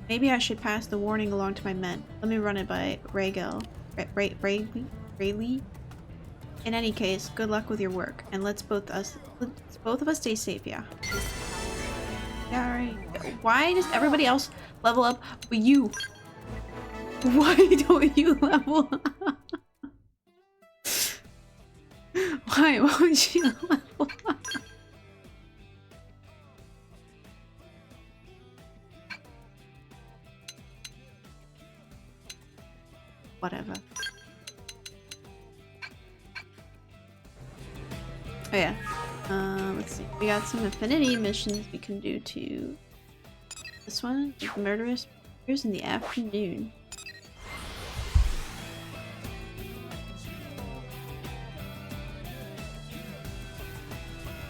Maybe I should pass the warning along to my men. Let me run it by Raylee? In any case, good luck with your work, and let's both of us stay safe, yeah. Yeah, alright. Why does everybody else level up but you? Why don't you level up? Why won't you level up? Whatever. Oh yeah. Let's see. We got some affinity missions we can do to this one. Murderous Murders in the afternoon.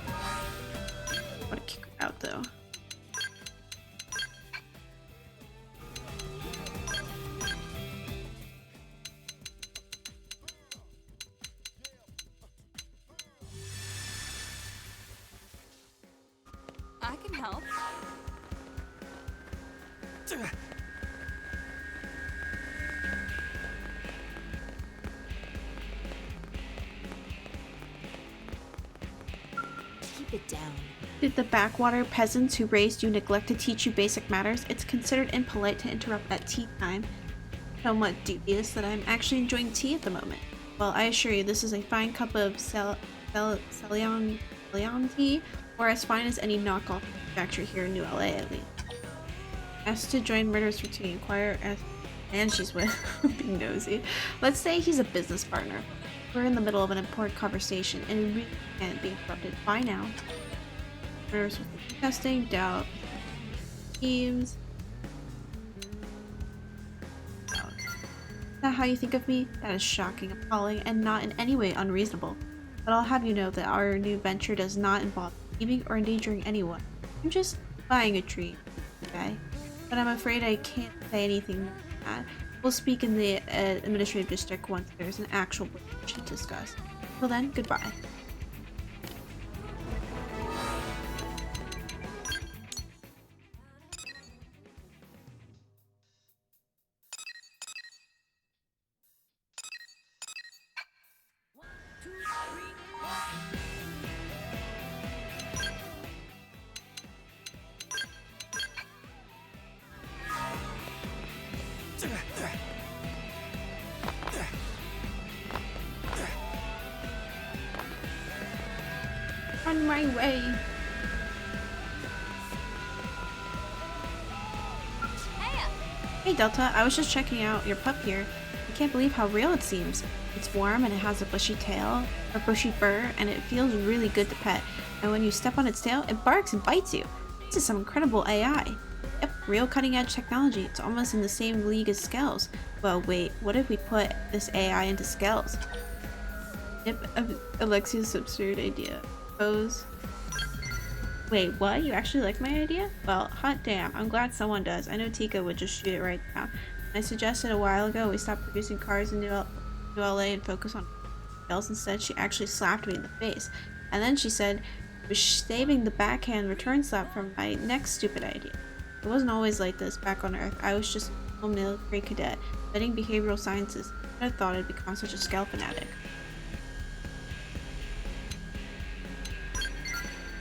I want to kick her out though. I can help. Keep it down. Did the backwater peasants who raised you neglect to teach you basic matters? It's considered impolite to interrupt at tea time. Somewhat dubious that I'm actually enjoying tea at the moment. Well, I assure you, this is a fine cup of Ceylon tea, or as fine as any knockoff manufacturer here in New LA, at least. Asked to join Murderous Routine, inquire as and she's with being nosy. Let's say he's a business partner. We're in the middle of an important conversation, and we really can't be interrupted. Bye now. Murderous Routine testing, doubt, teams. Is that how you think of me? That is shocking, appalling, and not in any way unreasonable. But I'll have you know that our new venture does not involve thieving or endangering anyone. I'm just buying a treat, okay? But I'm afraid I can't say anything more than that. We'll speak in the administrative district once there's an actual breach to discuss. Till then, goodbye. On my way. Hey Delta, I was just checking out your pup here. I can't believe how real it seems. It's warm and it has a bushy tail, or bushy fur, and it feels really good to pet. And when you step on its tail, it barks and bites you. This is some incredible AI. Yep, real cutting edge technology. It's almost in the same league as Skells. Well, wait, what if we put this AI into Skells? Yep, Alexia's absurd idea. Pose. Wait, what? You actually like my idea? Well, hot damn. I'm glad someone does. I know Tika would just shoot it right now. I suggested a while ago we stop producing cars in New LA and focus on Skells. Instead, she actually slapped me in the face. And then she said she was saving the backhand return slap from my next stupid idea. It wasn't always like this back on Earth. I was just a military cadet studying behavioral sciences. I thought I'd become such a Skell fanatic.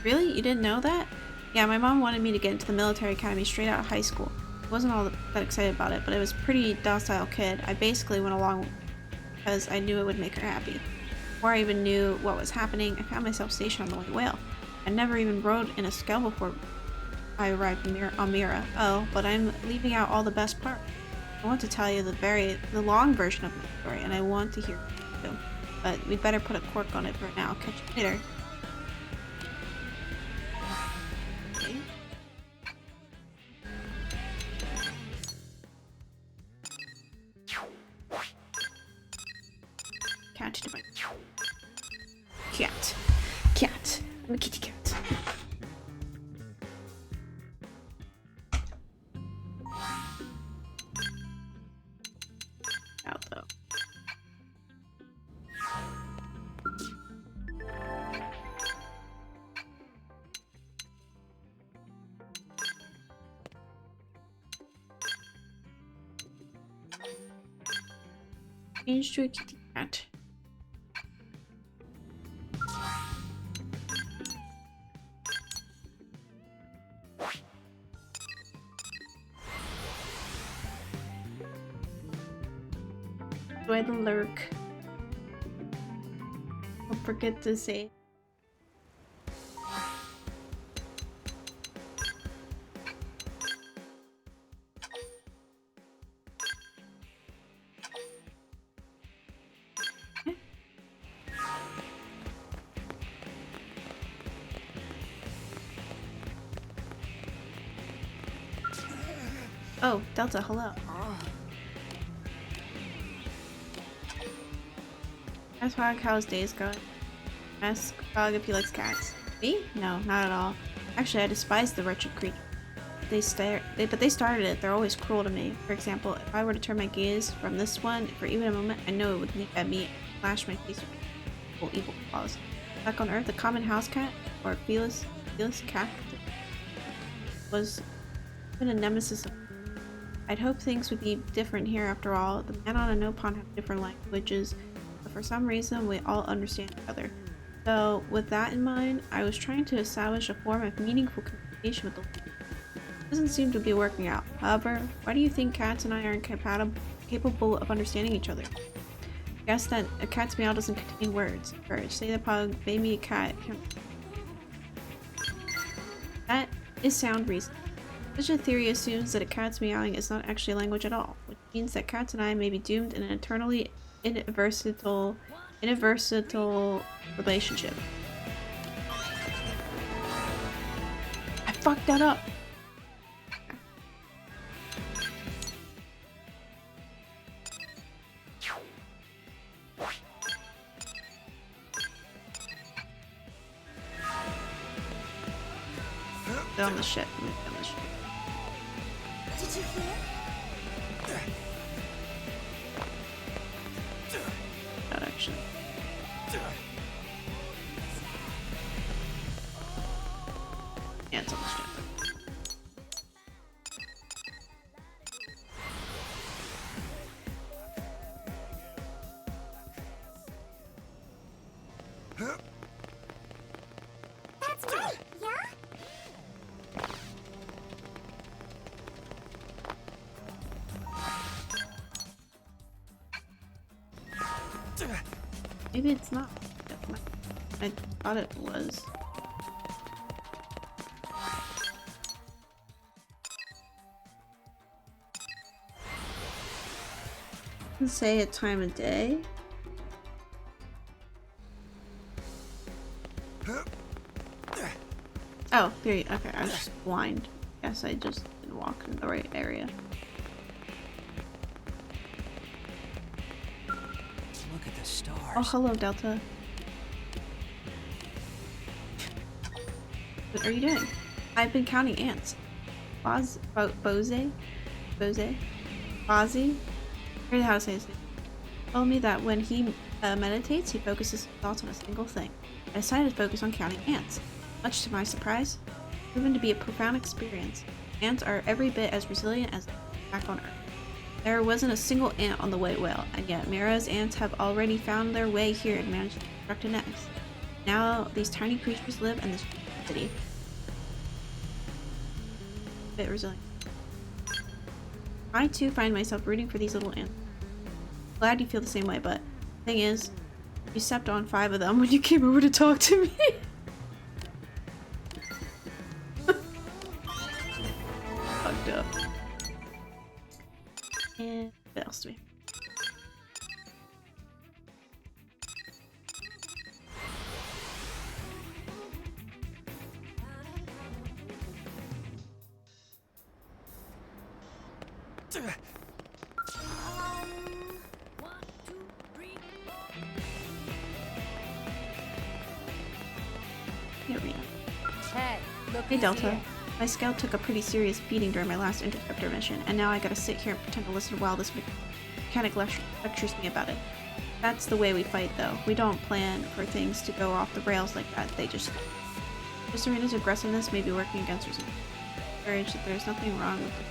Really? You didn't know that? Yeah, my mom wanted me to get into the military academy straight out of high school. I wasn't all that excited about it, but I was a pretty docile kid. I basically went along because I knew it would make her happy. Before I even knew what was happening, I found myself stationed on the White Whale. I never even rode in a Skell before I arrived on Mira. Oh, but I'm leaving out all the best parts. I want to tell you the long version of my story, and I want to hear it too. But we'd better put a cork on it for now. Catch you later. Cat to my cat. Cat. I'm a kitty cat. Out though. Change to a kitty cat. Enjoy the lurk. Don't forget to say. Oh, Delta, hello. Ask Fog how his day's going. Ask Fog if he likes cats. Me? No, not at all. Actually, I despise the wretched creature. But they started it. They're always cruel to me. For example, if I were to turn my gaze from this one for even a moment, I know it would leap at me and flash my face with evil claws. Back on Earth, the common house cat, or Felis cat, was been a nemesis of. I'd hope things would be different here after all. The man on a no-pond have different languages, but for some reason we all understand each other. So, with that in mind, I was trying to establish a form of meaningful communication with the world. It doesn't seem to be working out. However, why do you think cats and I are capable of understanding each other? Guess that a cat's meow doesn't contain words. Courage. Say the pug, baby a cat. That is sound reason. Such a theory assumes that a cat's meowing is not actually a language at all, which means that cats and I may be doomed in an eternally inadversital relationship. I fucked that up! Down the ship. Down the ship. Did you hear? Not actually. Yeah, it's on the ship. That's great, yeah? Maybe it's not. I thought it was. Doesn't say a time of day. Oh, there you. Okay, I was just blind. Guess I just didn't walk in the right area. Look at the stars. Oh, hello, Delta. What are you doing? I've been counting ants. Bozzy? Here's how to say his name. Told me that when he meditates, he focuses his thoughts on a single thing. I decided to focus on counting ants. Much to my surprise, it's proven to be a profound experience. Ants are every bit as resilient as back on Earth. There wasn't a single ant on the white whale, and yet Mira's ants have already found their way here and managed to construct a nest. Now these tiny creatures live in this city. A bit resilient. I too find myself rooting for these little ants. Glad you feel the same way, but the thing is, you stepped on 5 of them when you came over to talk to me. Fucked up. And what else do we have? Here we go. Hey Delta, my scout took a pretty serious beating during my last interceptor mission, and now I gotta sit here and pretend to listen while this mechanic lectures me about it. That's the way we fight, though. We don't plan for things to go off the rails like that, they just... Miss Serena's aggressiveness may be working against her. Courage that there's nothing wrong with it.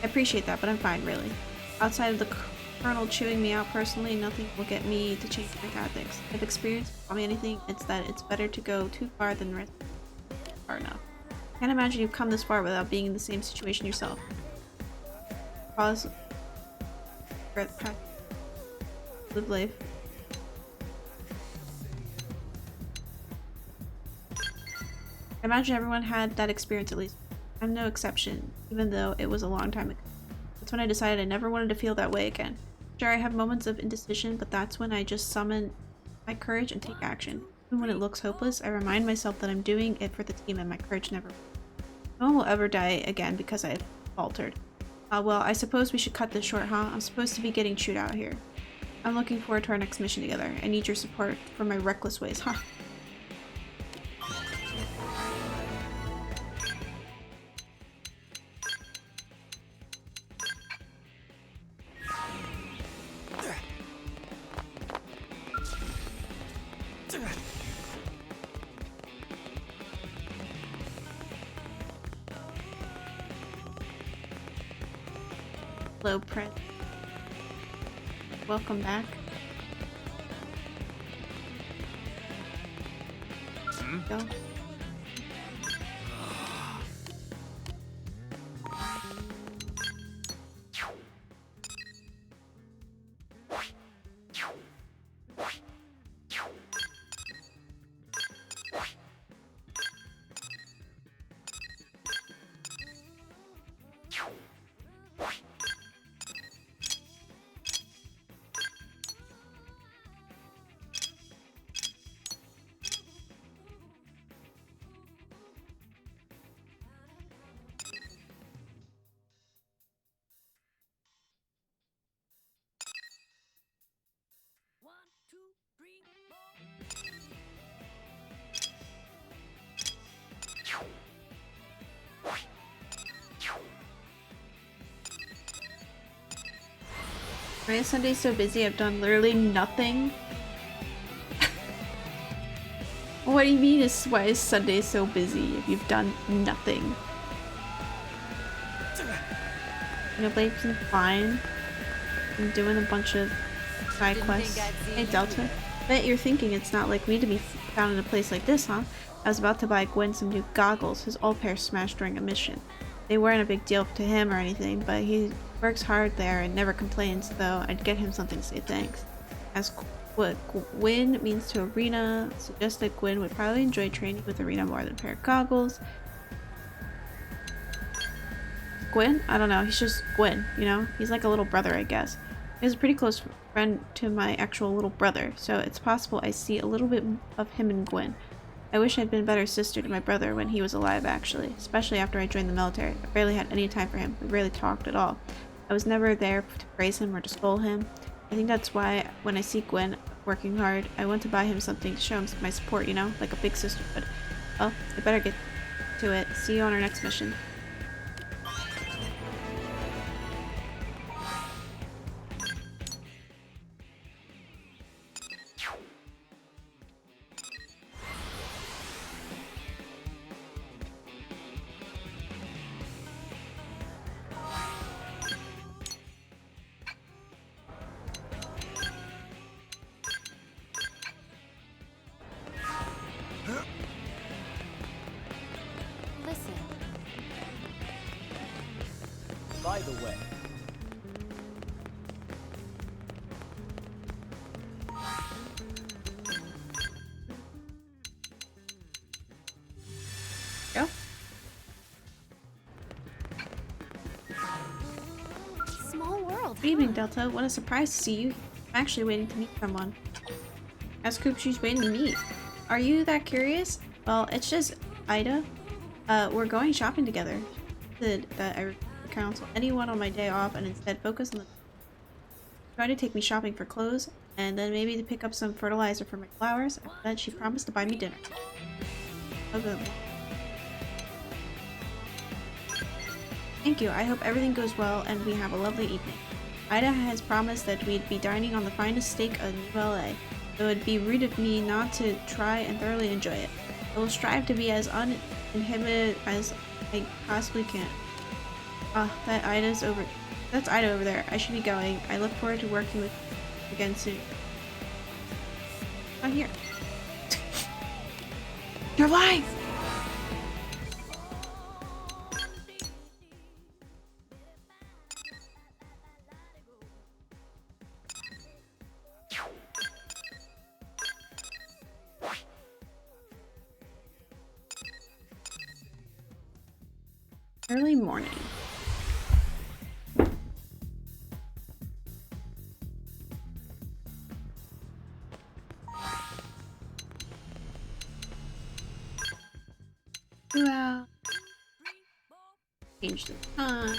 I appreciate that, but I'm fine, really. Outside of the Colonel chewing me out personally, nothing will get me to change my tactics. If experience taught me anything, it's that it's better to go too far than risk far enough. I can't imagine you've come this far without being in the same situation yourself. Pause. Live life. I imagine everyone had that experience at least. I'm no exception, even though it was a long time ago. That's when I decided I never wanted to feel that way again. Sure, I have moments of indecision, but that's when I just summon my courage and take action. Even when it looks hopeless, I remind myself that I'm doing it for the team and my courage never. No one will ever die again because I faltered. Well, I suppose we should cut this short, huh? I'm supposed to be getting chewed out here. I'm looking forward to our next mission together. I need your support for my reckless ways, huh? Hello, Prince. Welcome back. Go. Why is Sunday so busy? I've done literally nothing. What do you mean why is Sunday so busy if you've done nothing? Xenoblade's been fine. I'm doing a bunch of side quests. Hey Delta. Bet you're thinking it's not like me to be found in a place like this, huh? I was about to buy Gwen some new goggles. His old pair smashed during a mission. They weren't a big deal to him or anything, but he works hard there and never complains, though I'd get him something to say thanks. Ask what Gwyn means to Arena. Suggest that Gwyn would probably enjoy training with Arena more than a pair of goggles. Gwyn? I don't know, he's just Gwyn, you know? He's like a little brother, I guess. He's a pretty close friend to my actual little brother, so it's possible I see a little bit of him in Gwyn. I wish I'd been a better sister to my brother when he was alive, actually, especially after I joined the military. I barely had any time for him. We rarely talked at all. I was never there to praise him or to scold him. I think that's why when I see Gwen working hard, I want to buy him something to show him my support, you know, like a big sister would. Well, I better get to it. See you on our next mission. By the way, Go. Small world. Good evening, Delta. What a surprise to see you. I'm actually waiting to meet someone. Ask who she's waiting to meet. Are you that curious? Well, it's just Ida. We're going shopping together. That I counsel anyone on my day off and instead focus on the try to take me shopping for clothes and then maybe to pick up some fertilizer for my flowers. After that, she promised to buy me dinner. Thank you. I hope everything goes well and we have a lovely evening. Ida has promised that we'd be dining on the finest steak of New LA, so it'd be rude of me not to try and thoroughly enjoy it. I will strive to be as uninhibited as I possibly can. That Ida's over. That's Ida over there. I should be going. I look forward to working with you again soon. I'm here. You're alive! Early morning. Well, change the time.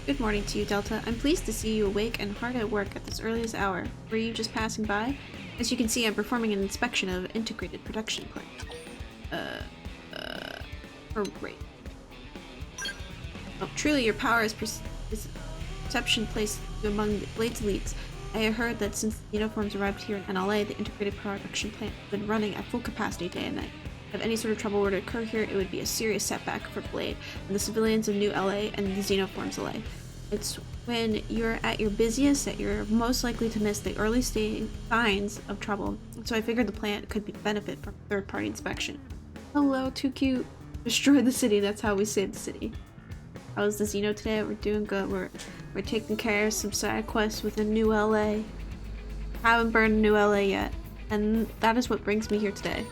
Good morning to you, Delta. I'm pleased to see you awake and hard at work at this earliest hour. Were you just passing by? As you can see, I'm performing an inspection of an integrated production plant. Great. Oh, truly, your power is perception placed among the Blade's elites. I heard that since the uniforms arrived here in NLA, the integrated production plant has been running at full capacity day and night. If any sort of trouble were to occur here, it would be a serious setback for Blade and the civilians of New LA and the Xenoforms LA. It's when you're at your busiest that you're most likely to miss the early signs of trouble, so I figured the plant could benefit from third-party inspection. Hello, too cute. Destroy the city, that's how we save the city. How was the Xeno today? We're doing good. We're taking care of some side quests within New LA. Haven't burned New LA yet, and that is what brings me here today.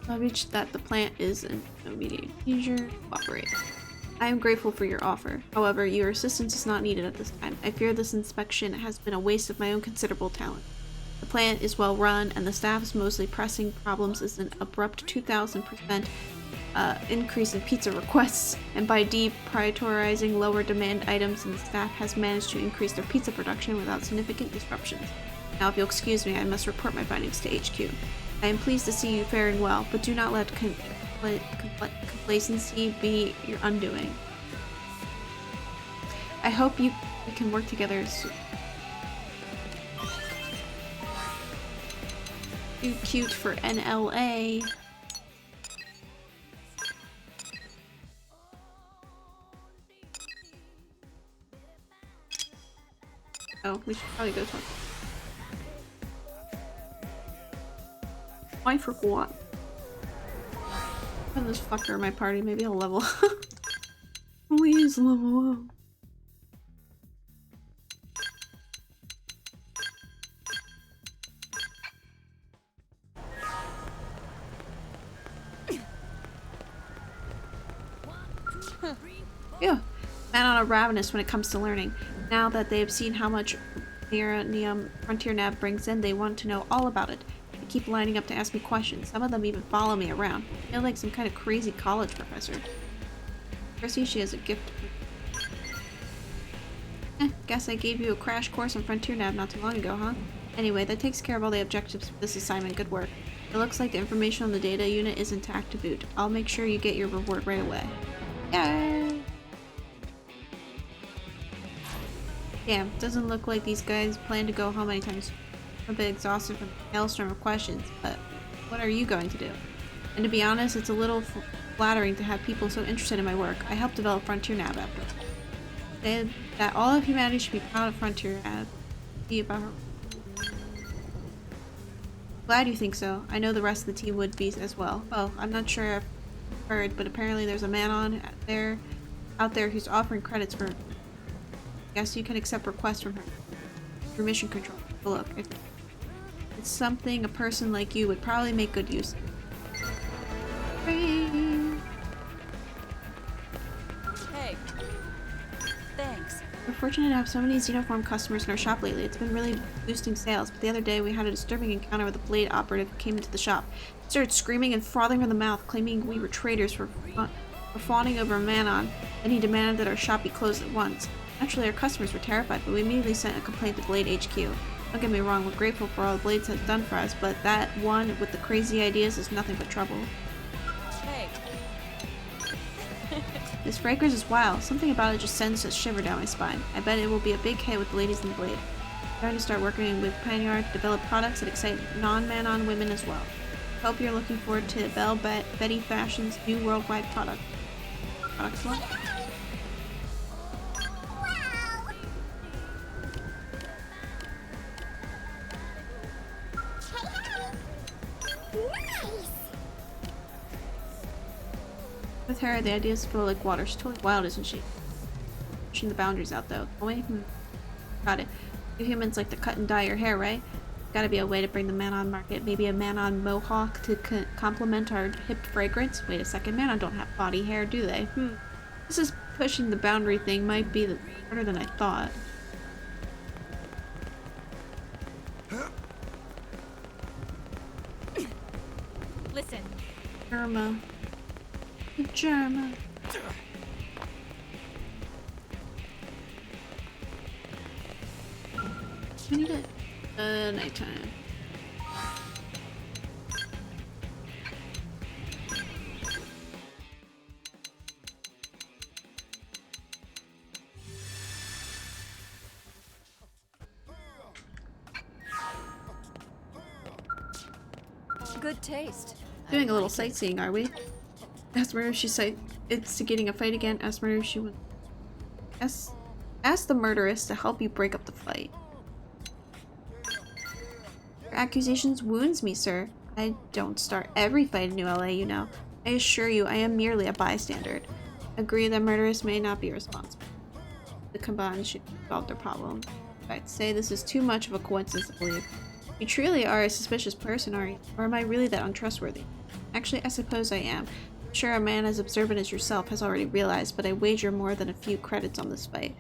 I reached that the plant is in no immediate danger. Cooperate. I am grateful for your offer. However, your assistance is not needed at this time. I fear this inspection has been a waste of my own considerable talent. The plant is well run, and the staff's mostly pressing problems is an abrupt 2,000% increase in pizza requests, and by deprioritizing lower demand items, the staff has managed to increase their pizza production without significant disruptions. Now, if you'll excuse me, I must report my findings to HQ. I am pleased to see you faring well, but do not let complacency be your undoing. I hope we can work together soon. Too cute for NLA. Oh, we should probably go talk. I forgot. Put this fucker in my party, maybe I'll level up. Please level up. Yeah, men are ravenous when it comes to learning. Now that they have seen how much Frontier Nav brings in, they want to know all about it. They keep lining up to ask me questions. Some of them even follow me around. I feel like some kind of crazy college professor. Percy, she has a gift. Guess I gave you a crash course on Frontier Nav not too long ago, huh? Anyway, that takes care of all the objectives for this assignment. Good work. It looks like the information on the data unit is intact to boot. I'll make sure you get your reward right away. Yay! Damn, doesn't look like these guys plan to go home anytime soon. I'm a bit exhausted from the hailstorm of questions, but what are you going to do? And to be honest, it's a little flattering to have people so interested in my work. I helped develop Frontier Nav after all. Said that all of humanity should be proud of Frontier Nav. Be about her. Glad you think so. I know the rest of the team would be as well. Oh, I'm not sure I've heard, but apparently there's a man out there who's offering credits for. Guess you can accept requests from her. Through mission control. But look, it's something a person like you would probably make good use of. Hey. Thanks. We're fortunate to have so many Xenoform customers in our shop lately. It's been really boosting sales, but the other day we had a disturbing encounter with a Blade operative who came into the shop. He started screaming and frothing from the mouth, claiming we were traitors for fawning over Manon, and he demanded that our shop be closed at once. Naturally, our customers were terrified, but we immediately sent a complaint to Blade HQ. Don't get me wrong, we're grateful for all the Blades has done for us, but that one with the crazy ideas is nothing but trouble. Hey. This fragrance is wild. Something about it just sends a shiver down my spine. I bet it will be a big hit with the ladies in the Blade. I'm trying to start working with Pioneer to develop products that excite non-man-on women as well. Hope you're looking forward to Betty Fashion's new worldwide product launch. With her, the ideas flow like water. She's totally wild, isn't she? Pushing the boundaries out, though. Oh, wait. Got it. You humans like to cut and dye your hair, right? Gotta be a way to bring the man-on market. Maybe a man-on mohawk to complement our hip fragrance? Wait a second, man-on don't have body hair, do they? This is pushing the boundary thing might be harder than I thought. Listen. Germa. Germa. I need it. Nighttime. Good taste. Doing a little sightseeing, are we? Ask Murder if she's instigating a fight again. Ask Murder if she would. Ask the murderess to help you break up the fight. Your accusations wounds me, sir. I don't start every fight in New LA, you know. I assure you, I am merely a bystander. Agree that murderess may not be responsible. The combined should solve their problem. I'd say this is too much of a coincidence to believe. You truly are a suspicious person, are you? Or am I really that untrustworthy? Actually, I suppose I am. I'm sure a man as observant as yourself has already realized, but I wager more than a few credits on this fight.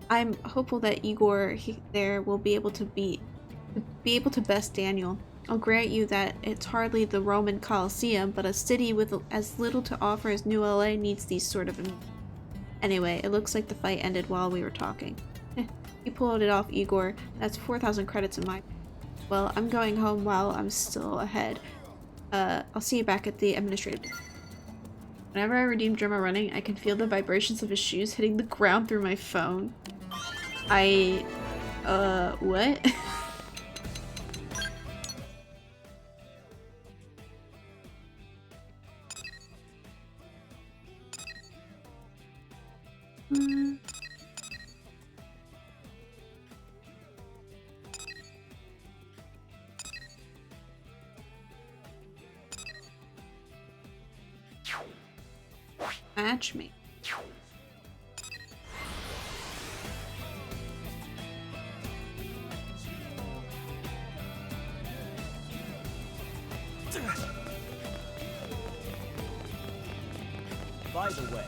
I'm hopeful that Igor there will be able to best Daniel. I'll grant you that it's hardly the Roman Colosseum, but a city with as little to offer as New LA needs these sort of... Anyway, it looks like the fight ended while we were talking. You pulled it off, Igor. That's 4,000 credits in my... Well, I'm going home while I'm still ahead. I'll see you back at the administrative. Whenever I redeem Germa running, I can feel the vibrations of his shoes hitting the ground through my phone. What? Match me. By the way,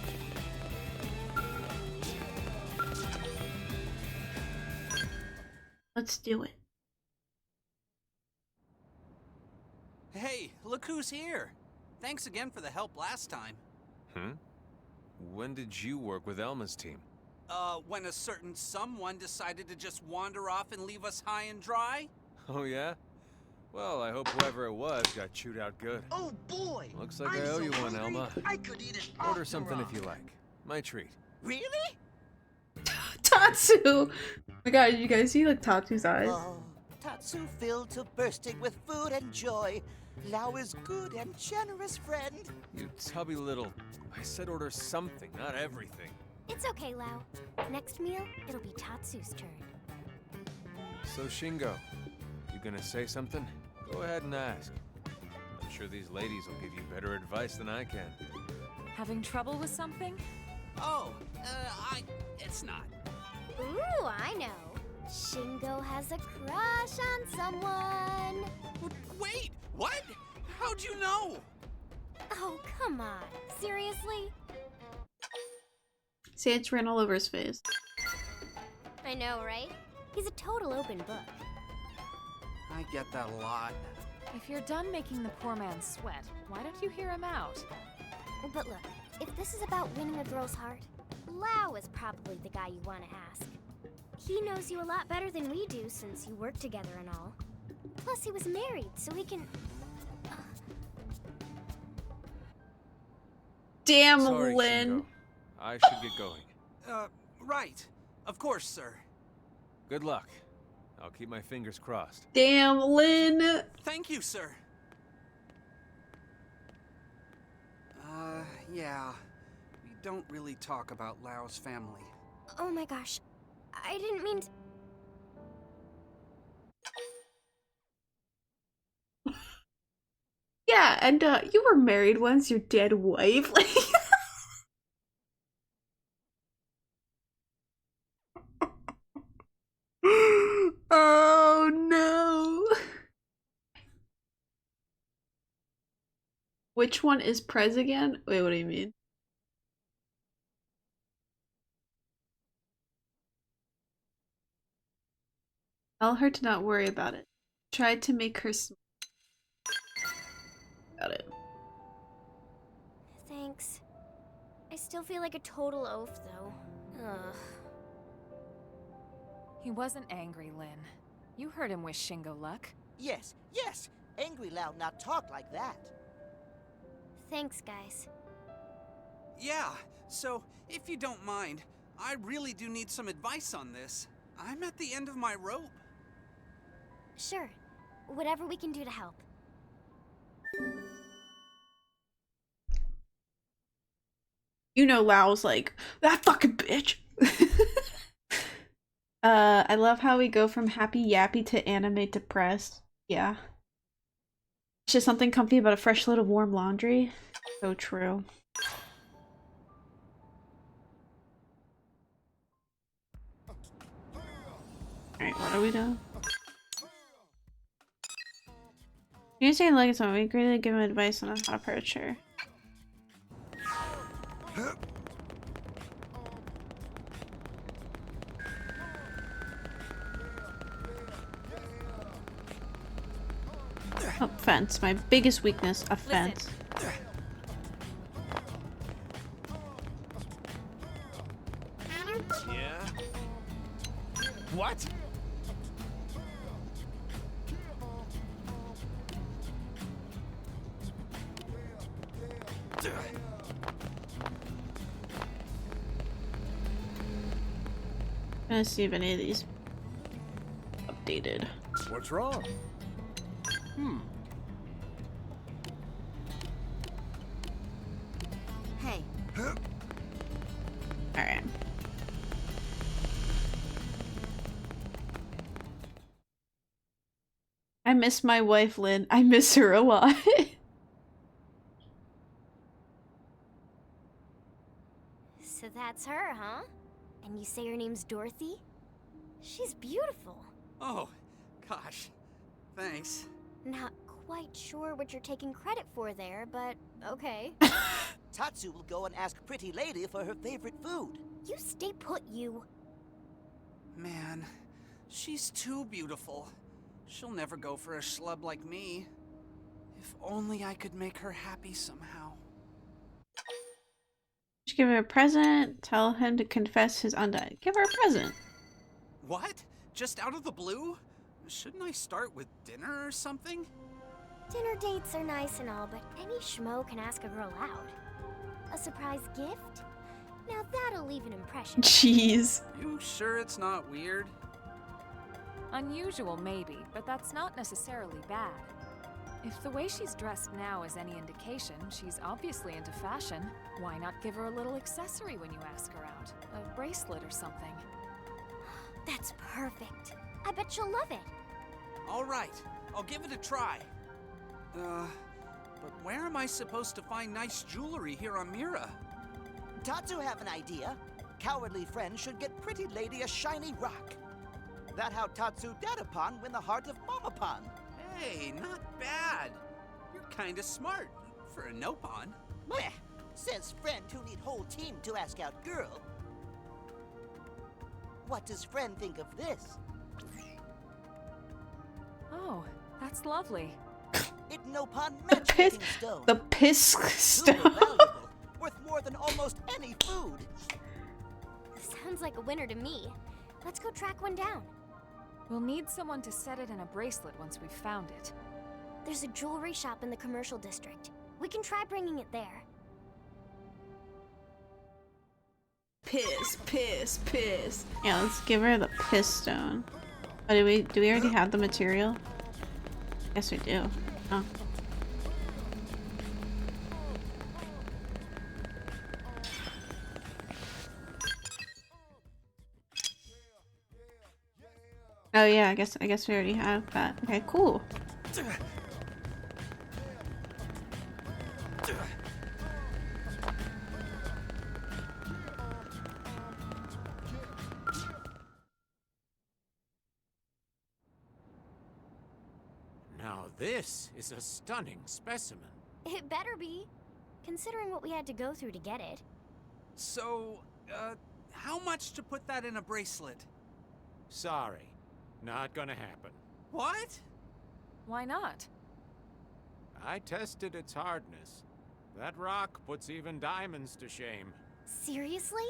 Let's do it. hey, look who's here. Thanks again for the help last time. When did you work with Elma's team? When a certain someone decided to just wander off and leave us high and dry? Oh yeah? Well, I hope whoever it was got chewed out good. Oh boy! Looks like I owe you one, Elma. I could eat it. Order something if you like. My treat. Really? Tatsu! Oh my god, you guys see like Tatsu's eyes? Oh, Tatsu filled to bursting with food and joy. Lao is good and generous friend. You tubby little... I said order something, not everything. It's okay, Lau. Next meal, it'll be Tatsu's turn. So Shingo, you gonna say something? Go ahead and ask. I'm sure these ladies will give you better advice than I can. Having trouble with something? Oh, it's not. Ooh, I know. Shingo has a crush on someone. Wait, what? How'd you know? Oh, come on. Seriously? Sage ran all over his face. I know, right? He's a total open book. I get that a lot. If you're done making the poor man sweat, why don't you hear him out? But look, if this is about winning a girl's heart, Lau is probably the guy you want to ask. He knows you a lot better than we do since you work together and all. Plus, he was married, so he can... Damn, Sorry, Lynn. Shingo. I should get going. Right. Of course, sir. Good luck. I'll keep my fingers crossed. Damn, Lynn. Thank you, sir. Yeah. We don't really talk about Lao's family. Oh my gosh. I didn't mean to... Yeah, and you were married once, your dead wife. Oh no. Which one is Prez again? Wait, what do you mean? Tell her to not worry about it. Tried to make her smile. Got it. Thanks. I still feel like a total oaf, though. Ugh. He wasn't angry, Lynn. You heard him wish Shingo luck. Yes, yes. Angry Lao not talk like that. Thanks, guys. Yeah, so if you don't mind, I really do need some advice on this. I'm at the end of my rope. Sure. Whatever we can do to help. You know Lao's like, that fucking bitch! I love how we go from happy yappy to anime depressed. Yeah. It's just something comfy about a fresh load of warm laundry. So true. Alright, what are we doing? You say like something, we greatly give him advice on how to approach her. Oh, fence. My biggest weakness, a fence. Yeah? What? Gonna see if any of these updated. What's wrong? Hey, Alright. I miss my wife, Lynn. I miss her a lot. So that's her, huh? And you say her name's Dorothy? She's beautiful. Oh, gosh. Thanks. Not quite sure what you're taking credit for there, but okay. Tatsu will go and ask Pretty Lady for her favorite food. You stay put, you. Man, she's too beautiful. She'll never go for a schlub like me. If only I could make her happy somehow. Just give her a present. Tell him to confess his undying. Give her a present. What? Just out of the blue? Shouldn't I start with dinner or something? Dinner dates are nice and all, but any schmo can ask a girl out. A surprise gift? Now that'll leave an impression. Jeez. You sure it's not weird? Unusual, maybe, but that's not necessarily bad. If the way she's dressed now is any indication, she's obviously into fashion. Why not give her a little accessory when you ask her out? A bracelet or something. That's perfect. I bet she'll love it. All right, I'll give it a try. But where am I supposed to find nice jewelry here on Mira? Tatsu have an idea. Cowardly friend should get Pretty Lady a shiny rock. That how Tatsu Dadapon win the heart of Mamapon. Hey, not bad. You're kinda smart for a Nopon. Meh, says friend who need whole team to ask out girl. What does friend think of this? Oh, that's lovely. It Nopon The piss. matchmaking stone. The piss Super stone. valuable, worth more than almost any food. Sounds like a winner to me. Let's go track one down. We'll need someone to set it in a bracelet once we've found it. There's a jewelry shop in the commercial district. We can try bringing it there. Piss. Yeah, let's give her the piss stone. Oh, do we already have the material? Yes, we do. Oh. Oh yeah, I guess we already have that. Okay, cool. Now this is a stunning specimen. It better be, considering what we had to go through to get it. So, how much to put that in a bracelet? Sorry, not gonna happen. What? Why not? I tested its hardness. That rock puts even diamonds to shame. Seriously?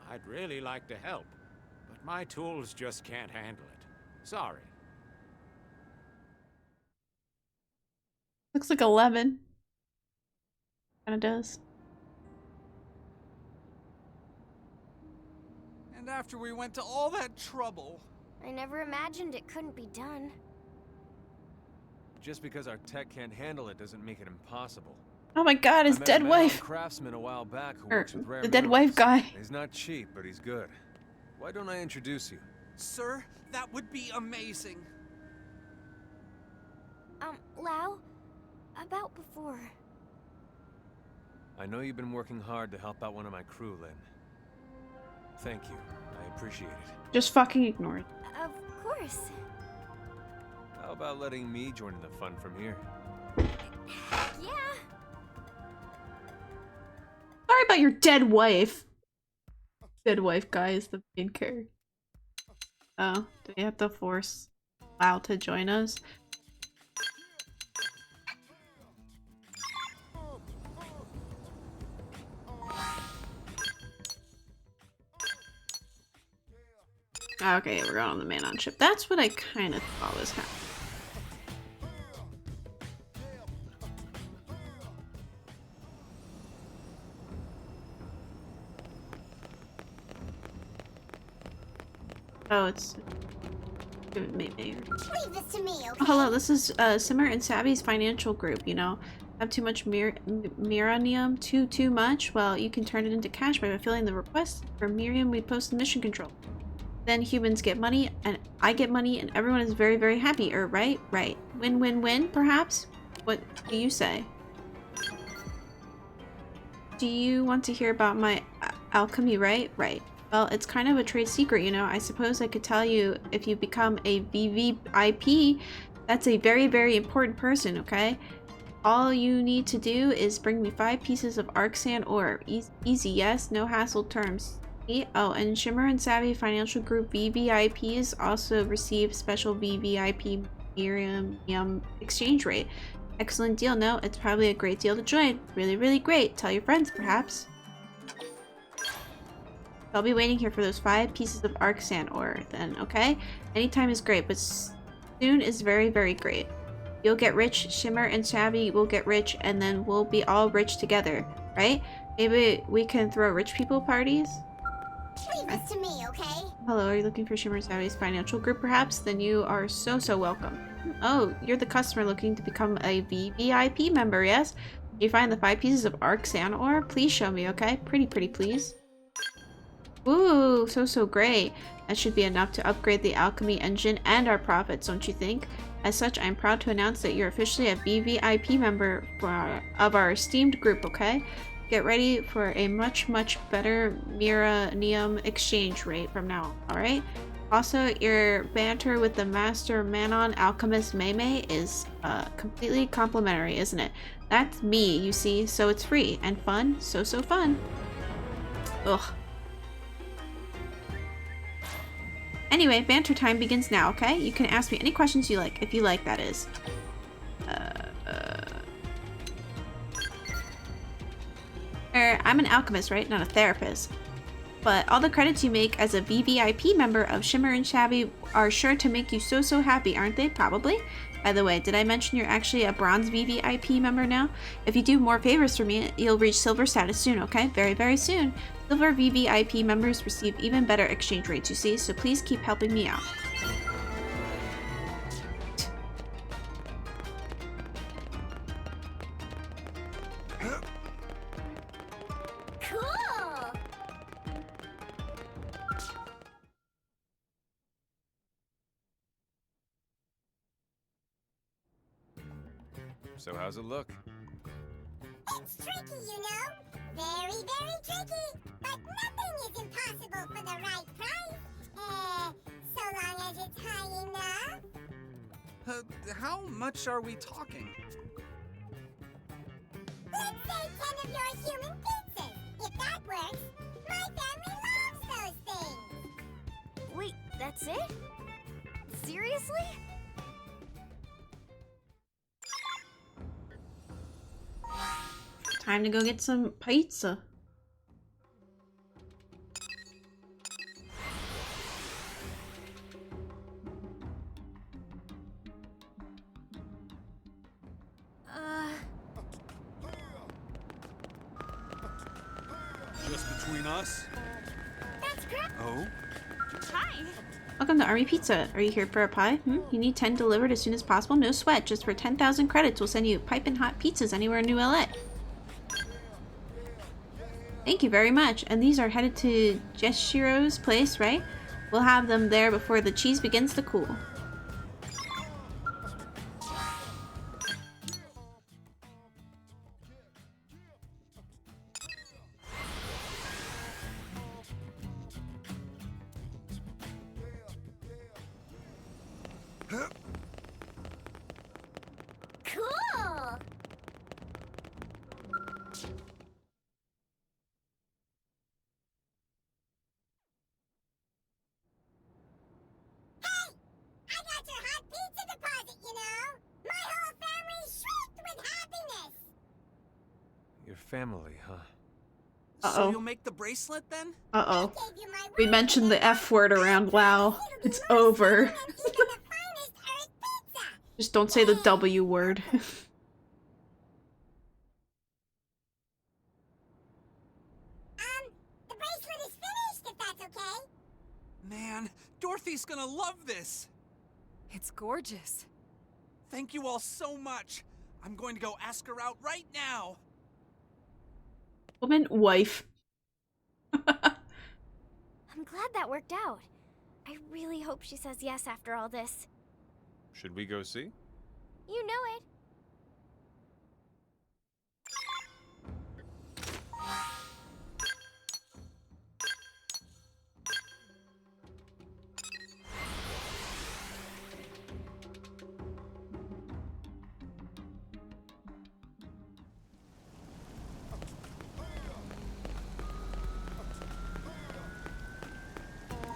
I'd really like to help, but my tools just can't handle it. Sorry. Looks like 11. Kinda does. And after we went to all that trouble. I never imagined it couldn't be done. Just because our tech can't handle it doesn't make it impossible. Oh my god, his dead wife! Craftsman a while back who Or works with rare the dead minerals. wife guy. He's not cheap, but he's good. Why don't I introduce you? Sir, that would be amazing. Lau? About before. I know you've been working hard to help out one of my crew, Lynn. Thank you. I appreciate it. Just fucking ignore it. Of course. How about letting me join in the fun from here? Yeah. Sorry about your dead wife. Dead wife guy is the main character. Oh, do we have to force Lau to join us? Okay, we're going on the man-on ship. That's what I kind of thought was happening. Oh, it's... Maybe. Leave this to me, okay? Oh, hello, this is Simmer and Savvy's financial group, you know. Have too much Miranium? Too much? Well, you can turn it into cash by fulfilling the request. For Miriam, we post the mission control. Then humans get money, and I get money, and everyone is very, very happy. Right? Right. Win-win-win, perhaps? What do you say? Do you want to hear about my alchemy, right? Right. Well, it's kind of a trade secret, you know. I suppose I could tell you if you become a VVIP, that's a very, very important person, okay? All you need to do is bring me 5 pieces of arc sand ore. Easy, yes? No hassle terms. Oh, and Shimmer and Savvy Financial Group VVIPs also receive special VVIP Miriam exchange rate. Excellent deal, no? It's probably a great deal to join. Really, really great. Tell your friends, perhaps. I'll be waiting here for those 5 pieces of arc sand ore then, okay? Anytime is great, but soon is very, very great. You'll get rich, Shimmer and Savvy will get rich, and then we'll be all rich together, right? Maybe we can throw rich people parties? Leave this to me, okay? Hello, are you looking for Shimmer and Savvy's financial group, perhaps? Then you are so welcome. Oh, you're the customer looking to become a VVIP member, yes? Did you find the 5 pieces of arc sand ore? Please show me, okay? Pretty, please. Ooh, so great. That should be enough to upgrade the alchemy engine and our profits, don't you think? As such, I'm proud to announce that you're officially a VVIP member of our esteemed group, okay? Get ready for a much better Miranium exchange rate from now on, alright? Also, your banter with the master Manon alchemist Mei is completely complimentary, isn't it? That's me, you see, so it's free and fun, so fun. Ugh. Anyway, banter time begins now, okay? You can ask me any questions you like, if you like, that is. I'm an alchemist, right? Not a therapist. but all the credits you make as a VVIP member of Shimmer and Shabby are sure to make you so happy, aren't they? Probably. By the way, did I mention you're actually a bronze VVIP member now? If you do more favors for me, you'll reach silver status soon, okay? Very soon. Silver VVIP members receive even better exchange rates, you see, so please keep helping me out. Cool! So how's it look? It's tricky, you know? Very tricky. But nothing is impossible for the right price. So long as it's high enough. How much are we talking? Let's say 10 of your human pizzas. If that works, my family loves those things. Wait, that's it? Seriously? Time to go get some pizza. Just between us? That's correct. Oh? Hi. Welcome to Army Pizza. Are you here for a pie? You need 10 delivered as soon as possible? No sweat. Just for 10,000 credits, we'll send you piping hot pizzas anywhere in New LA. Thank you very much. And these are headed to Jeshiro's place, right? We'll have them there before the cheese begins to cool. Cool! Hey! I got your hot pizza deposit, you know? My whole family shrieked with happiness! Your family, huh? Uh-oh. So you'll make the bracelet then? Uh-oh. I gave you my We word mentioned the F word around WoW. it'll be It's more over. than even the finest Earth pizza! Just don't say the W word. The bracelet is finished, if that's okay. Man, Dorothy's gonna love this! It's gorgeous. Thank you all so much. I'm going to go ask her out right now. Woman, wife. I'm glad that worked out. I really hope she says yes after all this. Should we go see? You know it.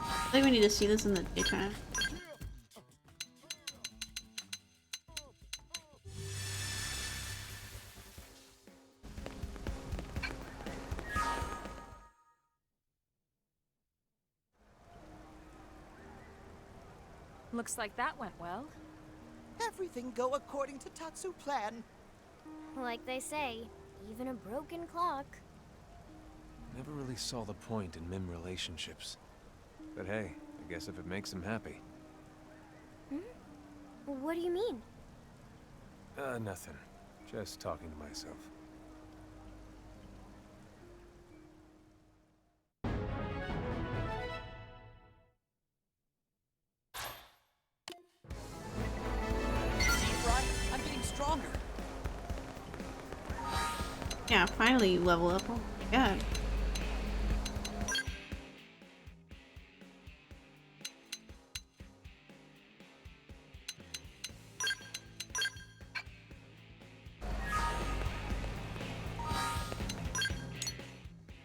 I think we need to see this in the daytime. Looks like that went well. Everything go according to Tatsu plan. Like they say, even a broken clock. Never really saw the point in Mim relationships. But hey, I guess if it makes him happy. What do you mean? Nothing. Just talking to myself. See, Fry? I'm getting stronger. Yeah, finally you level up. Oh my god.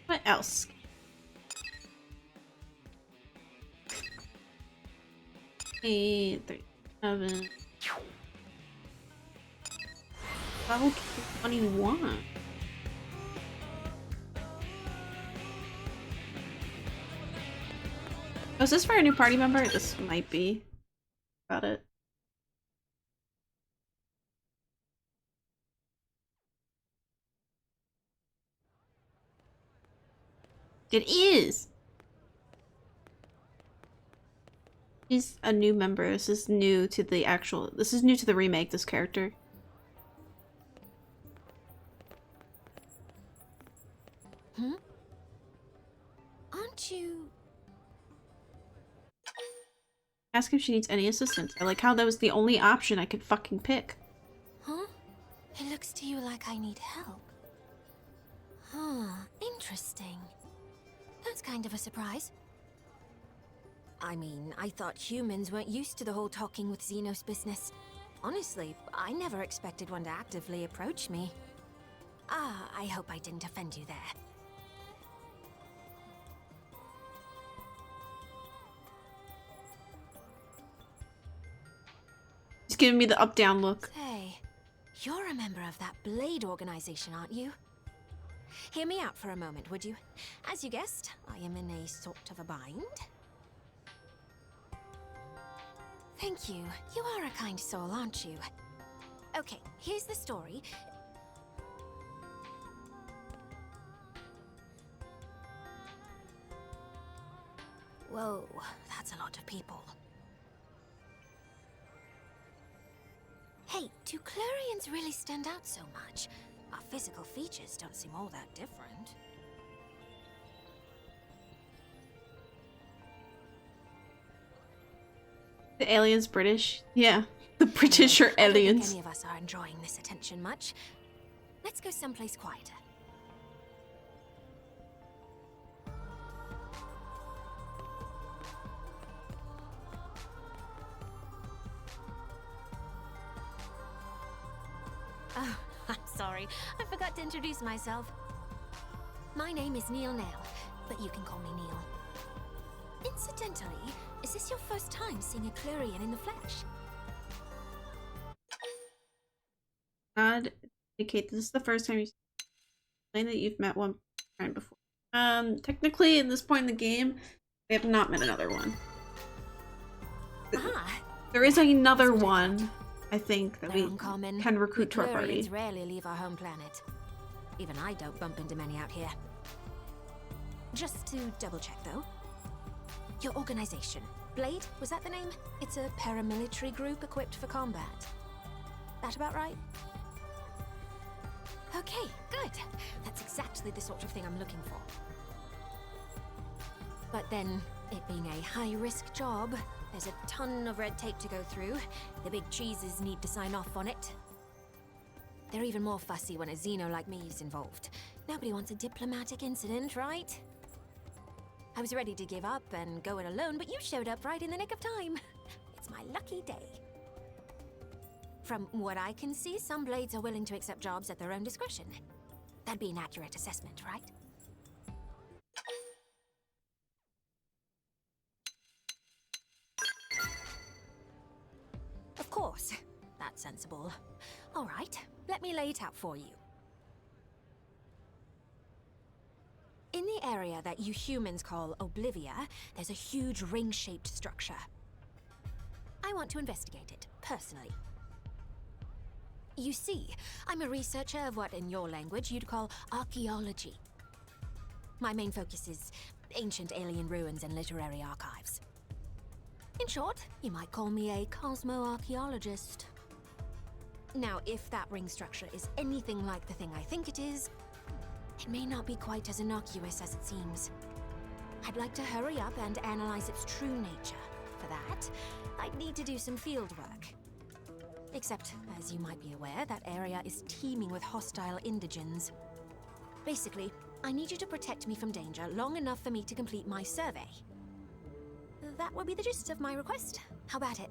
What else? Eight, 37. Level 21. Oh, is this for a new party member? This might be. Got it. It is! She's a new member. This is new to the actual... This is new to the remake, this character. Hmm? Aren't you... Ask if she needs any assistance. I like how that was the only option I could fucking pick. Huh? It looks to you like I need help. Huh, interesting. That's kind of a surprise. I mean, I thought humans weren't used to the whole talking with Xenos business. Honestly, I never expected one to actively approach me. Ah, I hope I didn't offend you there. He's giving me the up-down look. Hey, you're a member of that Blade organization, aren't you? Hear me out for a moment, would you? As you guessed, I am in a sort of a bind. Thank you. You are a kind soul, aren't you? Okay, here's the story. Whoa, that's a lot of people. Hey, do Clarions really stand out so much? Our physical features don't seem all that different. The alien's British? Yeah. The British are I don't think aliens. any of us are enjoying this attention much. Let's go someplace quieter. Oh, I'm sorry. I forgot to introduce myself. My name is Neil Nail, but you can call me Neil. Incidentally, is this your first time seeing a Clarion in the flesh? God, indicate this is the first time you explain that you've met one friend before. Technically, at this point in the game, we have not met another one. Ah, There is another one, I think, that they're we uncommon. can recruit to our Clarions party. rarely leave our home planet. Even I don't bump into many out here. Just to double check, though. Your organization, Blade, was that the name? It's a paramilitary group equipped for combat. That about right? Okay, good. That's exactly the sort of thing I'm looking for. But then, it being a high-risk job, there's a ton of red tape to go through. The big cheeses need to sign off on it. They're even more fussy when a Xeno like me is involved. Nobody wants a diplomatic incident, right? I was ready to give up and go it alone, but you showed up right in the nick of time. It's my lucky day. From what I can see, some Blades are willing to accept jobs at their own discretion. That'd be an accurate assessment, right? Of course. That's sensible. All right, let me lay it out for you. In the area that you humans call Oblivia, there's a huge ring-shaped structure. I want to investigate it, personally. You see, I'm a researcher of what, in your language, you'd call archaeology. My main focus is ancient alien ruins and literary archives. In short, you might call me a cosmo-archaeologist. Now, if that ring structure is anything like the thing I think it is, it may not be quite as innocuous as it seems. I'd like to hurry up and analyze its true nature. For that, I'd need to do some field work. Except, as you might be aware, that area is teeming with hostile indigens. Basically, I need you to protect me from danger long enough for me to complete my survey. That would be the gist of my request. How about it?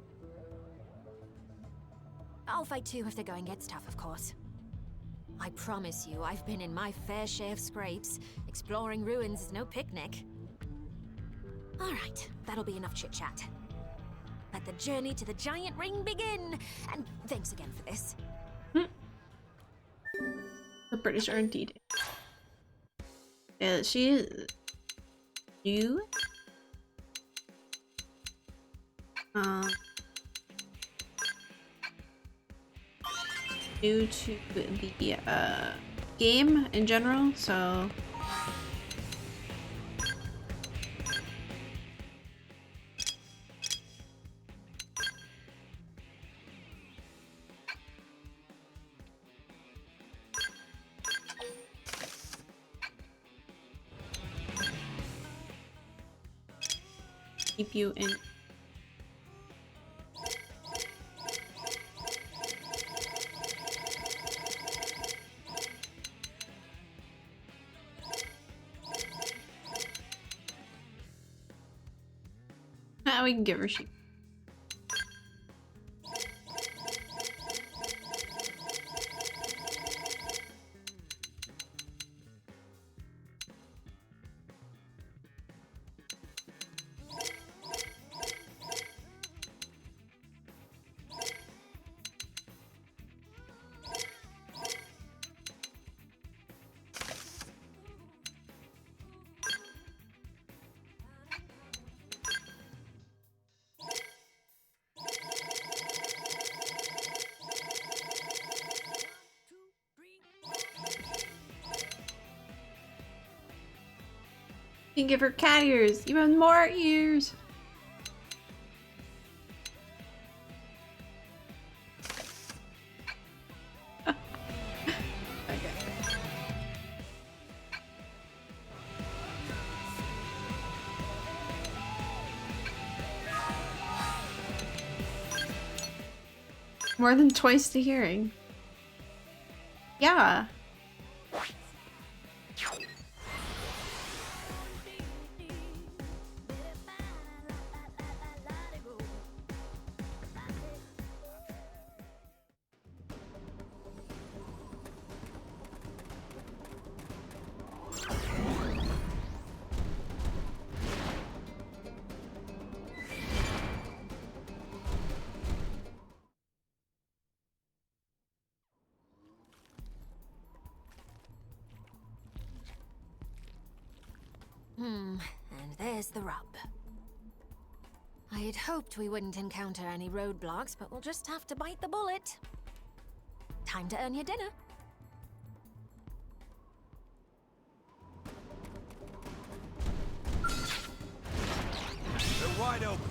I'll fight too if the going gets tough, of course. I promise you, I've been in my fair share of scrapes. Exploring ruins is no picnic. All right, that'll be enough chit-chat. Let the journey to the giant ring begin! And thanks again for this. The British are indeed. Yeah, she is new. Due to the game in general, so keep you in. Now we can give her sheep. You can give her cat ears, even more ears. More than twice the hearing. Yeah. And there's the rub. I had hoped we wouldn't encounter any roadblocks, but we'll just have to bite the bullet. Time to earn your dinner. They're wide open.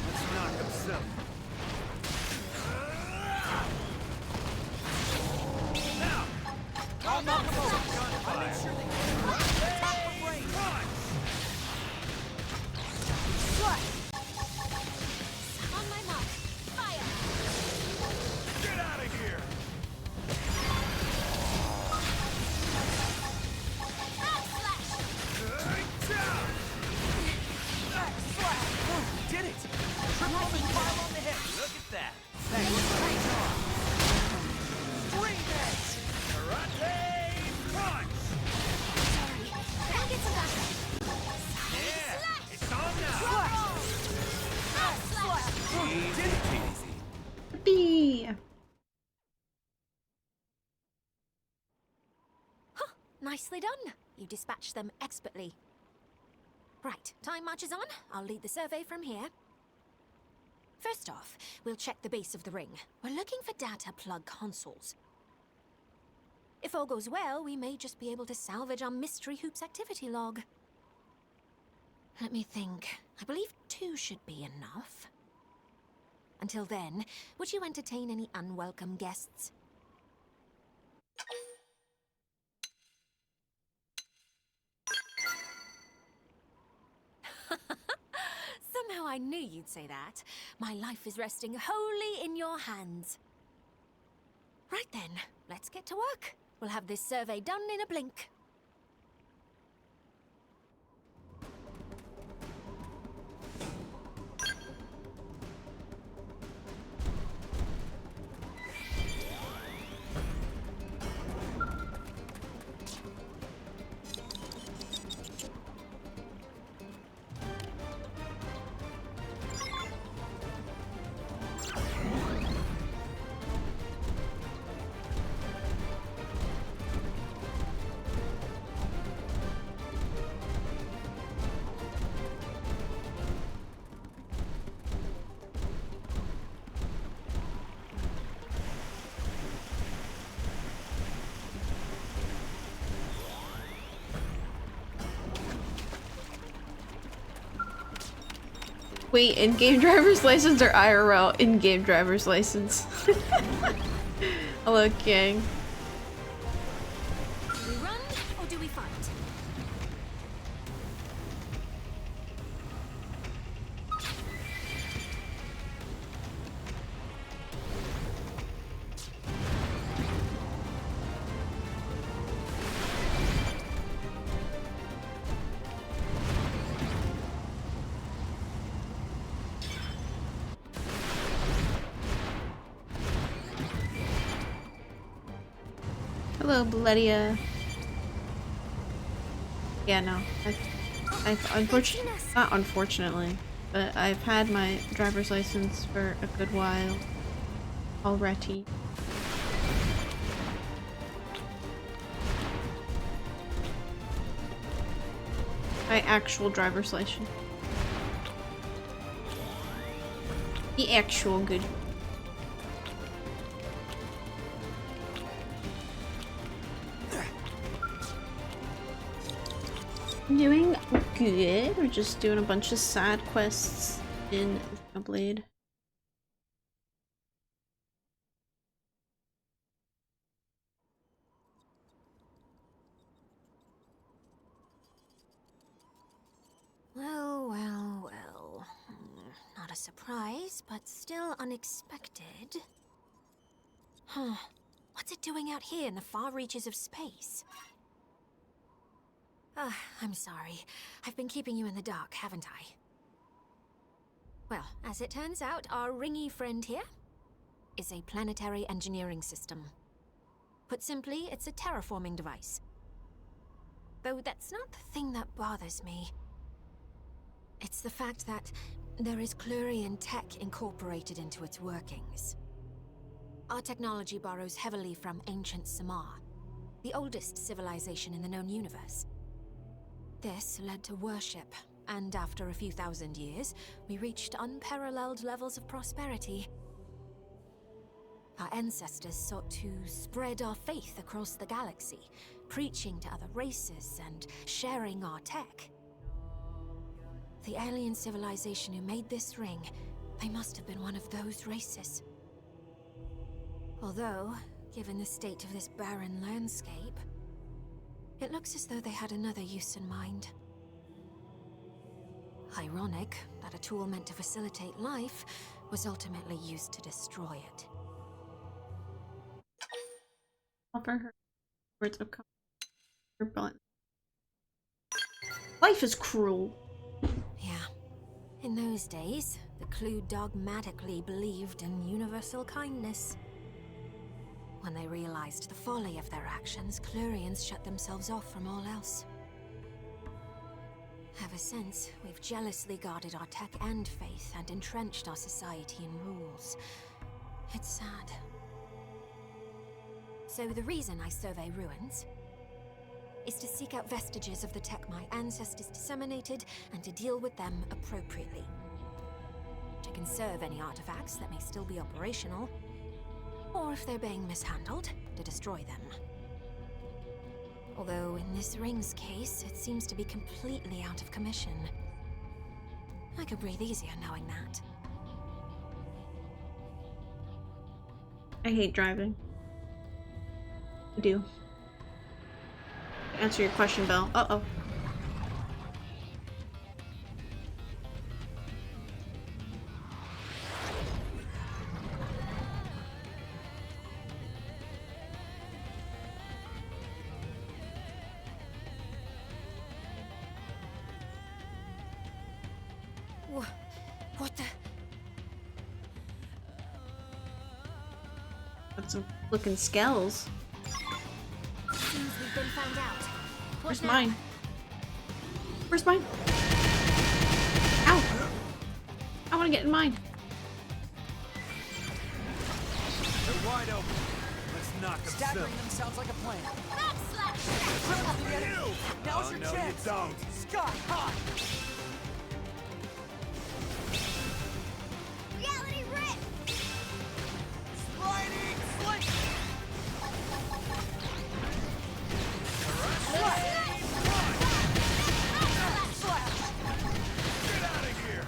Let's knock them silly. Now! I'll knock them over. I'll make sure they get top of range. On my mark. Fire! Get out of here! Did it! Triple pile on the hip. Look at that. Thanks. Green edge! Karate punch! Can I get some backup? Yeah! It's on now! Did it, Casey? Yippee! Huh, nicely done. You dispatched them expertly. Right, time marches on. I'll lead the survey from here. First off, we'll check the base of the ring. We're looking for data plug consoles. If all goes well, we may just be able to salvage our Mystery Hoops activity log. Let me think. I believe 2 should be enough. Until then, would you entertain any unwelcome guests? Somehow I knew you'd say that. My life is resting wholly in your hands. Right then, let's get to work. We'll have this survey done in a blink. Wait, in-game driver's license or IRL in-game driver's license? Hello, King. Do we run or do we fight? Hello, Bledia. Yeah, no. Not unfortunately, but I've had my driver's license for a good while already. My actual driver's license. The actual good. I'm doing good. We're just doing a bunch of side quests in Xenoblade. Well, well, well. Not a surprise, but still unexpected. Huh. What's it doing out here in the far reaches of space? I'm sorry. I've been keeping you in the dark, haven't I? Well, as it turns out, our ringy friend here is a planetary engineering system. Put simply, it's a terraforming device. Though that's not the thing that bothers me. It's the fact that there is Clurian tech incorporated into its workings. Our technology borrows heavily from ancient Samar, the oldest civilization in the known universe. This led to worship, and after a few thousand years, we reached unparalleled levels of prosperity. Our ancestors sought to spread our faith across the galaxy, preaching to other races and sharing our tech. The alien civilization who made this ring, they must have been one of those races. Although, given the state of this barren landscape, it looks as though they had another use in mind. Ironic that a tool meant to facilitate life was ultimately used to destroy it. Offer her words of comfort. Life is cruel. Yeah. In those days, the Clue dogmatically believed in universal kindness. When they realized the folly of their actions, Clurians shut themselves off from all else. Ever since, we've jealously guarded our tech and faith and entrenched our society in rules. It's sad. So the reason I survey ruins is to seek out vestiges of the tech my ancestors disseminated and to deal with them appropriately. To conserve any artifacts that may still be operational, or if they're being mishandled, to destroy them. Although in this ring's case, it seems to be completely out of commission. I could breathe easier knowing that. I hate driving. I do. To answer your question, Belle. Uh-oh. What the? Got some looking skells. Seems we've been found out. Where's mine? Where's mine? Ow! I want to get in mine. They're wide open. Let's knock them Staggering silly. them sounds like a plan. You! Now's Oh, your no, chance. you don't. Sky high. Reality rip! Sliding slick. Get out of here!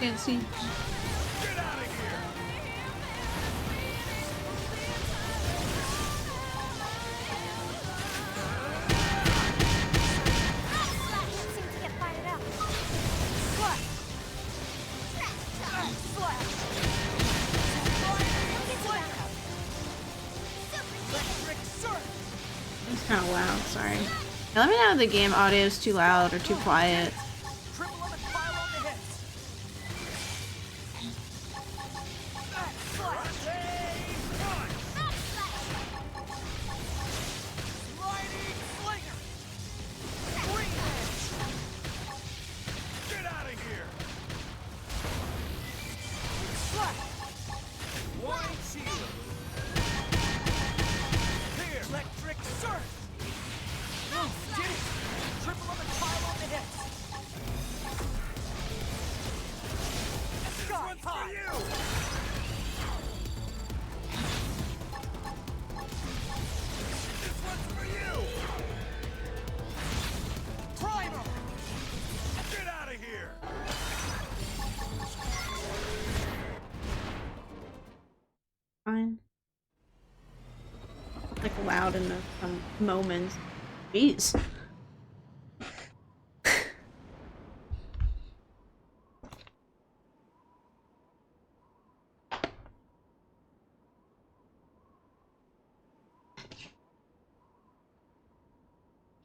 Can't see. Get out of here! Seem to get fired up. It's kind of loud, sorry. Now, let me know if the game audio is too loud or too quiet. Triple them and pile on the hits. Sliding slinger. Green edge. Get out of here! Slap. Wide shield! Here! Electric surge. Get it. Triple them and pile on the hits. This one's for you! This one's for you! Primer. Get out of here! Fine. Like loud in the some moments. Jeez.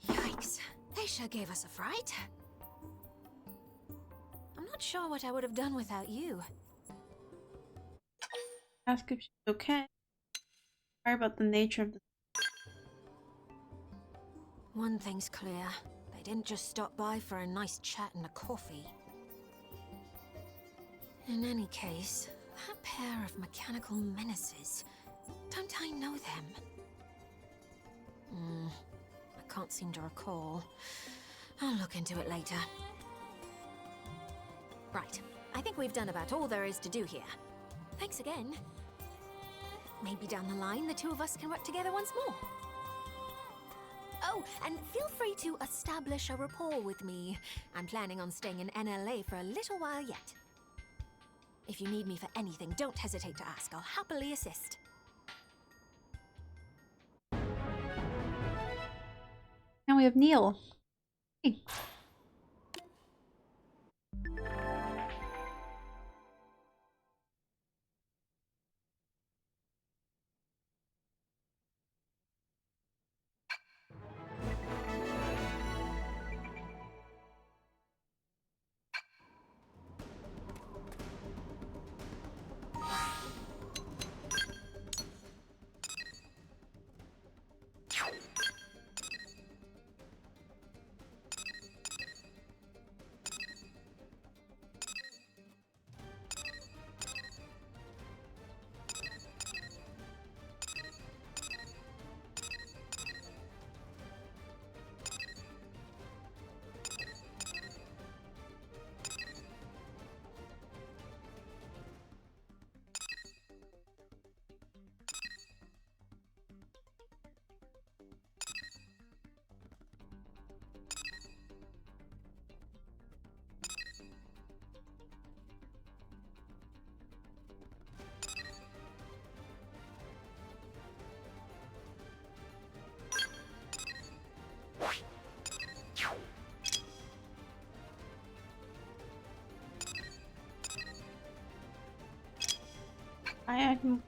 Yikes. They sure gave us a fright. I'm not sure what I would have done without you. Ask if she's okay. Sorry about the nature of the. One thing's clear. They didn't just stop by for a nice chat and a coffee. In any case, that pair of mechanical menaces. Don't I know them? I can't seem to recall. I'll look into it later. Right. I think we've done about all there is to do here. Thanks again. Maybe down the line, the two of us can work together once more. Oh, and feel free to establish a rapport with me. I'm planning on staying in NLA for a little while yet. If you need me for anything, don't hesitate to ask. I'll happily assist. Now we have Neil. Hey. I can.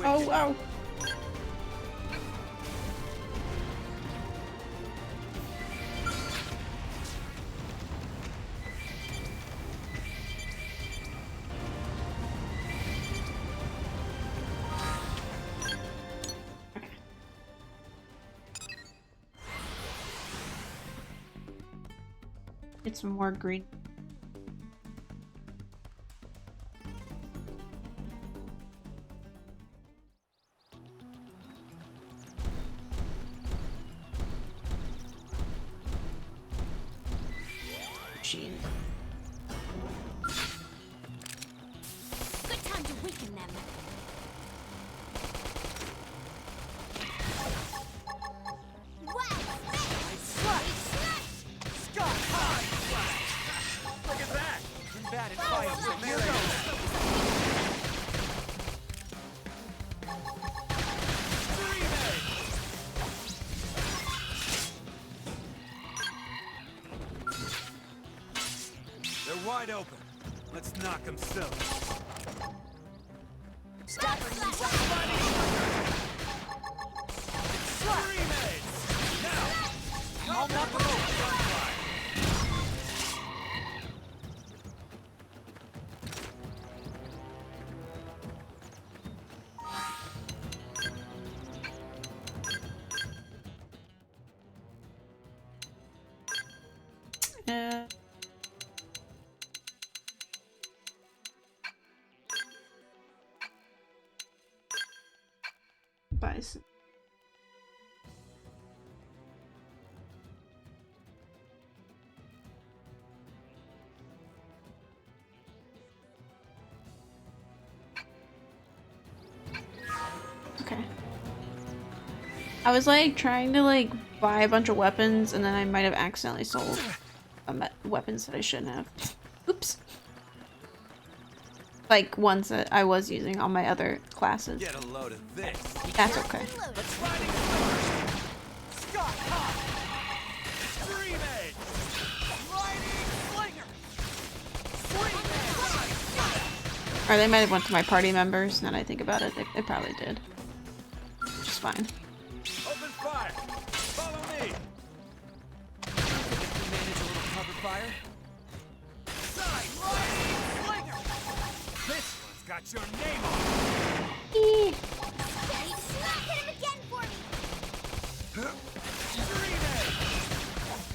Oh, wow. Get some more green. Machine. Good time to weaken them. Look at that! Combated fire with melee. They're wide open. Let's knock them silly. Staggering inside. Now! I'll knock them over. Bison. Okay. I was like trying to like buy a bunch of weapons and then I might have accidentally sold weapons that I shouldn't have. Oops. Like ones that I was using on my other classes. Get a load of this. That's okay. Let's riding stars. Scott Hawk. Scream Edge. Riding Slinger. Or they might have went to my party members, now that I think about it. They probably did. Which is fine. Open fire. Follow me. Manage a little cover fire. Side riding Slinger. This one's got your name on it. Hit him again for me. Scream Edge.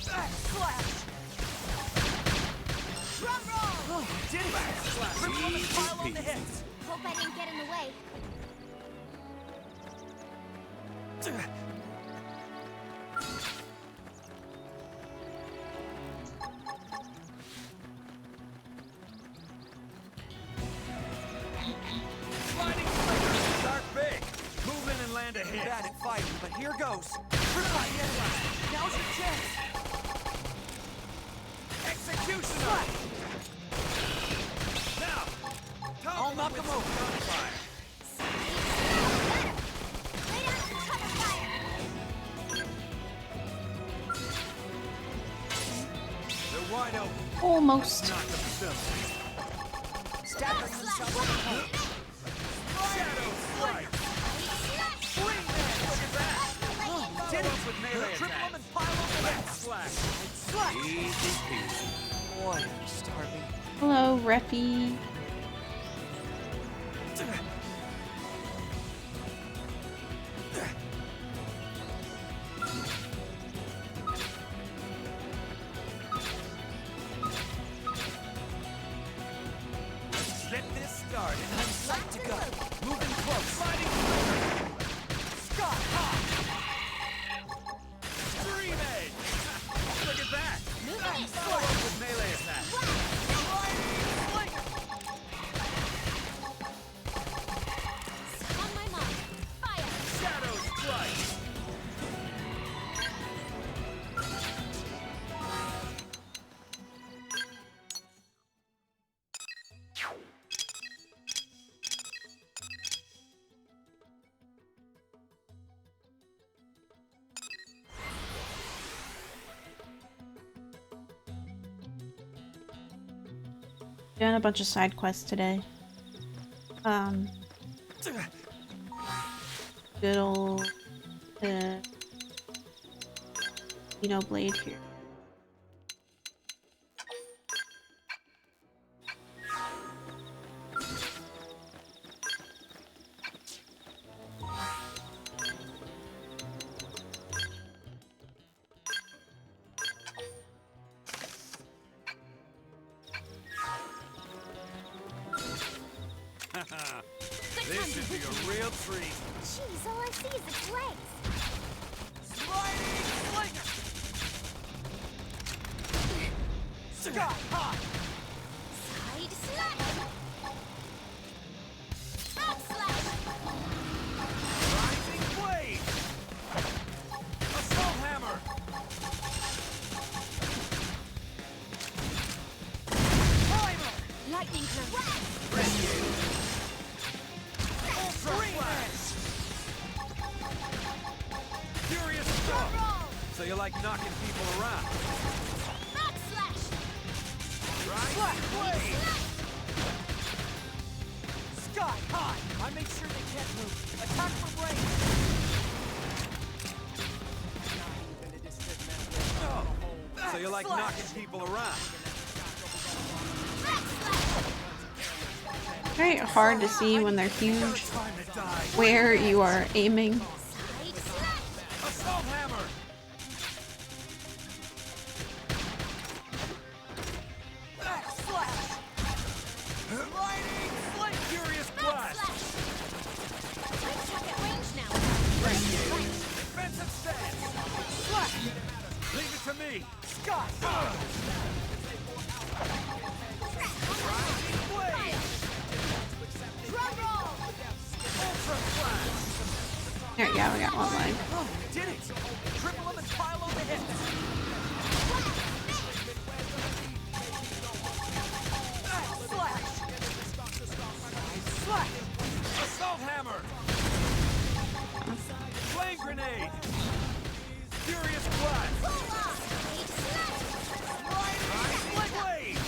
Backslash. Drum roll. Oh, did it? Backslash. Triple on the pile on the Easy hits. Hope I didn't get in the way. Sliding Slinger. Start big. Move in and land a hit. Bad at fighting, but here goes. Triple hit. Now's your chance. Executioner. Now. I'll knock him over. Gunfire. Lay down some cover fire. They're wide open. Almost. Knock them silly. Staggering himself with a point. Shadow Strike. Swing man. Look at that. Did Follow up with melee Triple him attack. and pile on the hits. Slash. Slash. Easy peasy. Boy, I'm starving. Hello, Reppy. Get this started. I'm psyched to go. Moving close. Fighting Slinger. Scott Hawk. Scream Edge. Look at that. Moving Follow up with melee attack. On my mark. Fire. Shadow Strike. Doing a bunch of side quests today. Good old Xenoblade here. This should be a real treat. Jeez, all I see is its legs. Sliding slinger! Sky high! Side slash! Back slash! Rising blade! Assault hammer! Primer! Lightning cloak. Ultra flash! Furious stomp! So you like knocking people around? Back slash! Right? Blade! Sky high! I make sure they can't move. Attack from range! Oh, so you like knocking people around? Very hard to see when they're huge where you are aiming. Side slash! Assault hammer! Back slash! Lightning slinger! Furious Back blast! slash! I'm stuck at range now. Defensive stance! Slash! Leave it to me! Sky high! Rising blade! Drum roll! Ultra flash! There we go, we got one line. Oh, did it! Triple them and pile on the hits! Back slash! Slash! Assault hammer! Flame grenade! Furious blast! Rising blade!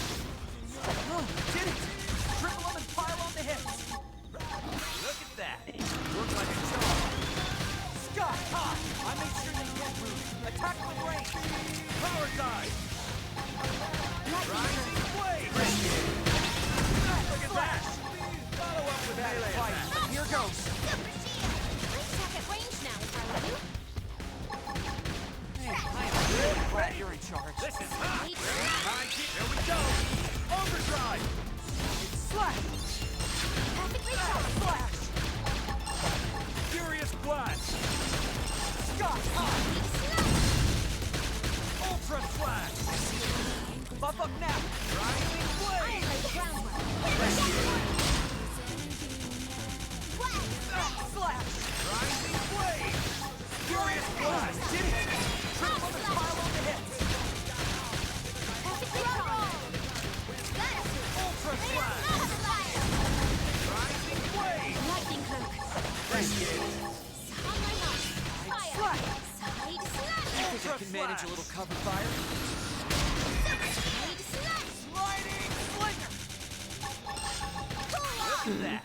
Oh, did it! Triple them and pile on the hits! Look at that! Looks like a charm! Sky high! I make sure they can't move. Attack from range! Power dive! Rising blade! Look at that! Follow up with melee attack! Here goes! I'm stuck at range now if I were you. I am really glad you're in charge. This is hot! Here we go! Overdrive! Slash! Perfectly Slash! Furious blast! Sky high! Ultra flash! Buff up now! Rising blade! Slash! Rising blade! Furious blast! Did it! Triple them and pile on the hits! Ultra flash! Rising blade! Lightning cloak. On my mark. Fire. Slash! Side slash. Ultra flash! cover fire? Side slash. Sliding slinger! Pull Look off. at that!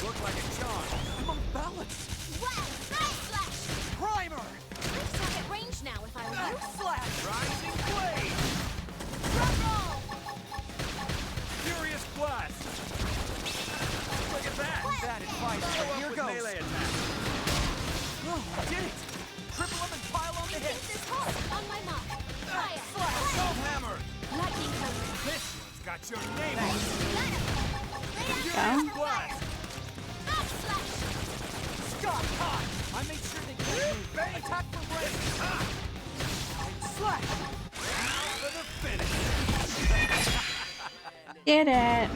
Look like a charm! I'm unbalanced! Well, side slash. Primer! I'm stuck at range now if I were you. Slash! Rising blade! Drum roll. Furious blast! Look at that! That is fine. Follow up Here with goes. melee attack! Oh, did it! Triple them and pile on the Take hits! this horse. On my mark. Fire. Assault hammer! Lightning cloak. This one's got your name on it! Got him. Lay down Furious for blast! back slash. Sky high! I made sure they couldn't move. Attack from range! Slash! Now for the finish! Get it.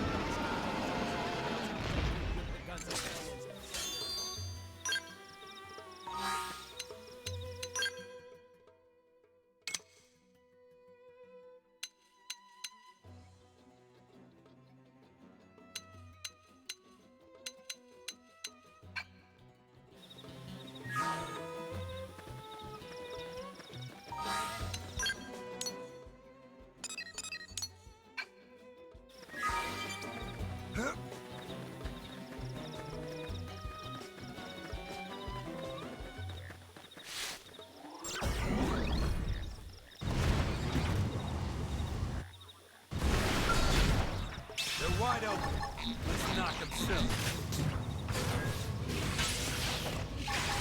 They're wide open. Let's knock them silly.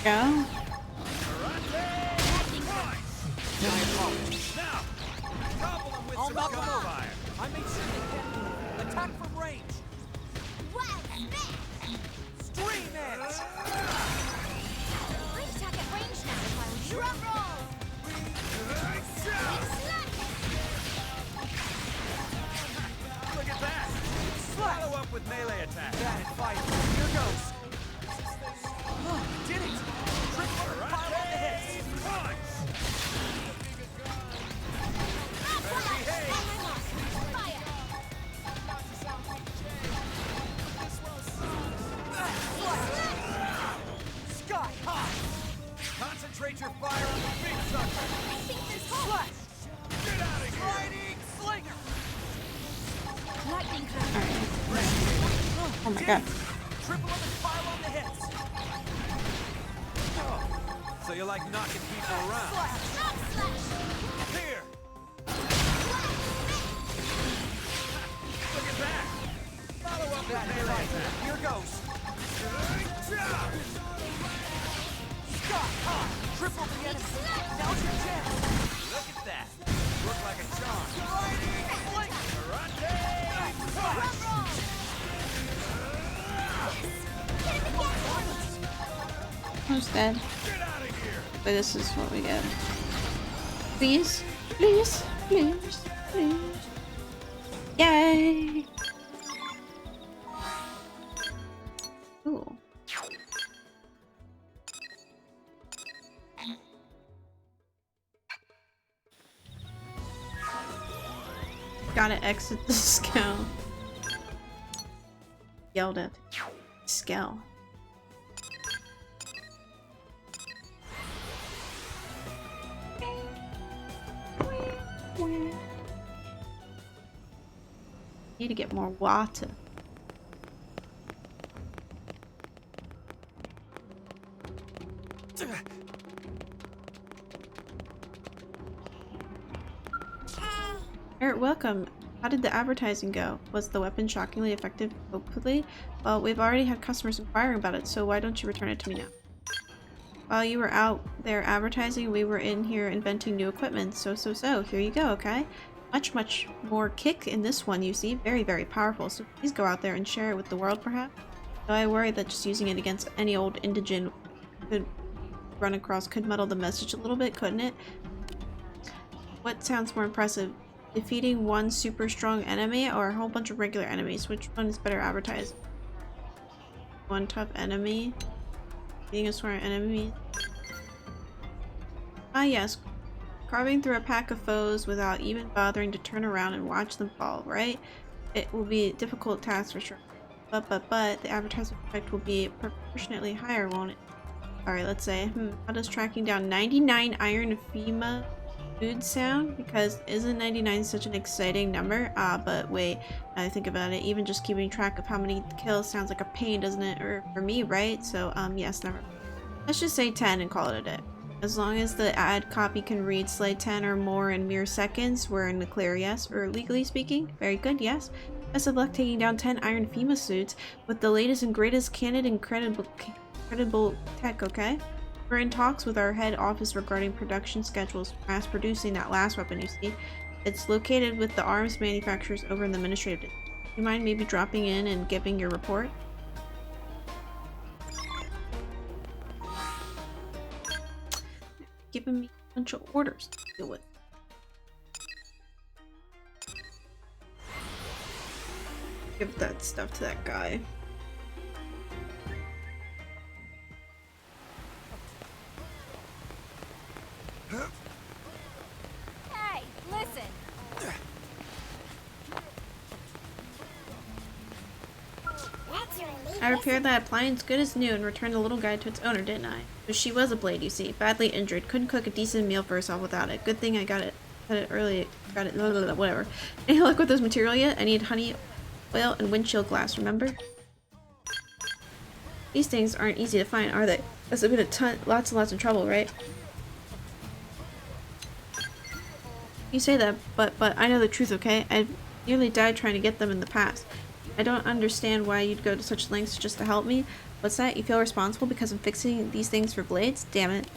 Go. Now, topple them with I'll some knock 'em gunfire. over. I made sure they can't move. Attack from range! Well, Stream it! I'd attack at range now if I were you. Drum roll! Look at that! Follow up with melee attack. Bad at fighting. Here goes. Oh, did it! Triple pile on the hits. Punch! Sky high! Concentrate your fire on the big sucker! I think this holds. Get out of here! Sliding slinger! Lightning Oh my god. Triple up and pile on the hits! Oh, so you like knocking people around? Here! Look at that! Follow up with melee attack. Here goes! Sky high! Triple the enemy! Now's your chance! Look at that! Look like a charm! Sliding slinger! Karate! Punch! Who's dead? Get out of here! But this is what we get. Please, please, please, please. Yay! Ooh. Gotta exit the Skell. Yelled at. Skell. Need to get more water. Eric, welcome. How did the advertising go? Was the weapon shockingly effective? Hopefully? Well, we've already had customers inquiring about it, so why don't you return it to me now? While you were out there advertising, we were in here inventing new equipment. So, here you go, okay? Much more kick in this one, you see. Very, very powerful. So please go out there and share it with the world, perhaps. Though I worry that just using it against any old indigent could run across could muddle the message a little bit, couldn't it? What sounds more impressive? Defeating one super strong enemy or a whole bunch of regular enemies? Which one is better advertised? One tough enemy? Beating a sworn enemy? Ah yes. Carving through a pack of foes without even bothering to turn around and watch them fall, right? It will be a difficult task for sure. But the advertising effect will be proportionately higher, won't it? Alright, let's say, how does tracking down 99 iron FEMA food sound? Because isn't 99 such an exciting number? But wait, now I think about it, even just keeping track of how many kills sounds like a pain, doesn't it? Or for me, right? So, yes, never. Let's just say 10 and call it a day. As long as the ad copy can read slide 10 or more in mere seconds, we're in the clear, yes? Or legally speaking? Very good, yes? Best of luck taking down 10 iron FEMA suits with the latest and greatest candid and credible tech, okay? We're in talks with our head office regarding production schedules for mass producing that last weapon, you see. It's located with the arms manufacturers over in the administrative district. Do you mind maybe dropping in and giving your report? Giving me a bunch of orders to deal with. Give that stuff to that guy. Hey, listen! I repaired that appliance good as new and returned the little guy to its owner, didn't I? But she was a blade, you see. Badly injured. Couldn't cook a decent meal for herself without it. Good thing I got it early. Got it, whatever. Any luck with this material yet? I need honey, oil, and windshield glass, remember? These things aren't easy to find, are they? Must have been lots and lots of trouble, right? You say that, but I know the truth, okay? I've nearly died trying to get them in the past. I don't understand why you'd go to such lengths just to help me. What's that? You feel responsible because I'm fixing these things for blades? Damn it.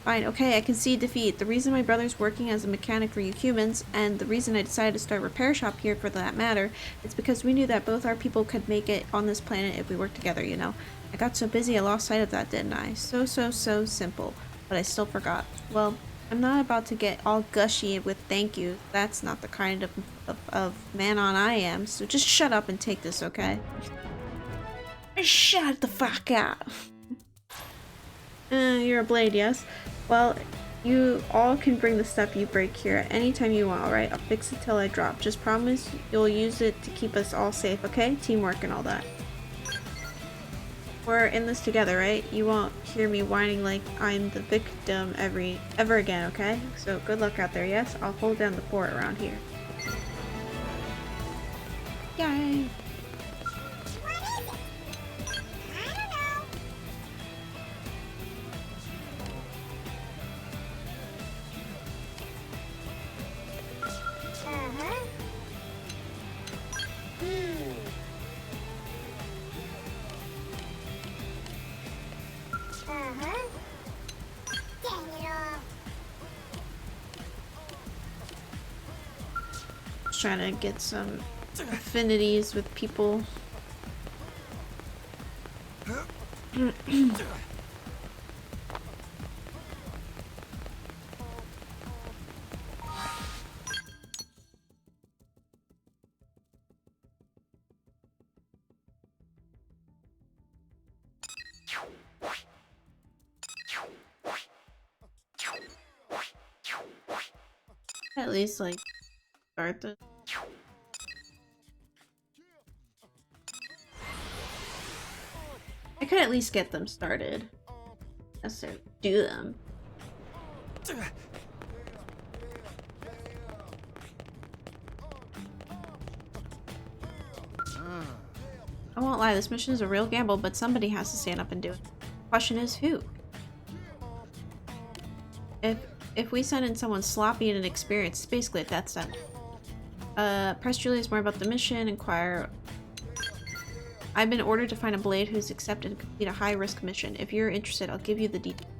Fine, okay, I concede defeat. The reason my brother's working as a mechanic for you humans, and the reason I decided to start a repair shop here for that matter, is because we knew that both our people could make it on this planet if we worked together, you know. I got so busy I lost sight of that, didn't I? So simple. But I still forgot. Well, I'm not about to get all gushy with thank you. That's not the kind of man-on I am, so just shut up and take this, okay? Shut the fuck up! You're a blade, yes? Well, you all can bring the stuff you break here anytime you want, alright? I'll fix it till I drop. Just promise you'll use it to keep us all safe, okay? Teamwork and all that. We're in this together, right? You won't hear me whining like I'm the victim ever again, okay? So good luck out there, yes? I'll hold down the fort around here. Yay! Trying to get some affinities with people. At least like start this. I could at least get them started. Necessarily do them. I won't lie, this mission is a real gamble, but somebody has to stand up and do it. The question is who? If we send in someone sloppy and inexperienced, it's basically a death sentence. Press Julius more about the mission, inquire. I've been ordered to find a blade who's accepted and complete a high-risk mission. If you're interested, I'll give you the details.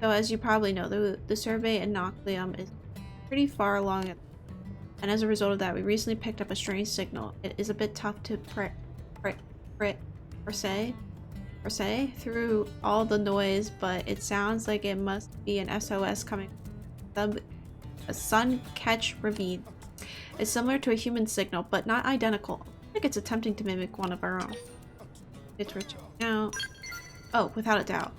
So as you probably know, the survey in Nocleum is pretty far along, and as a result of that, we recently picked up a strange signal. It is a bit tough to say through all the noise, but it sounds like it must be an SOS coming from a sun catch ravine. It's similar to a human signal, but not identical. I think it's attempting to mimic one of our own. It's Richard now. Oh, without a doubt.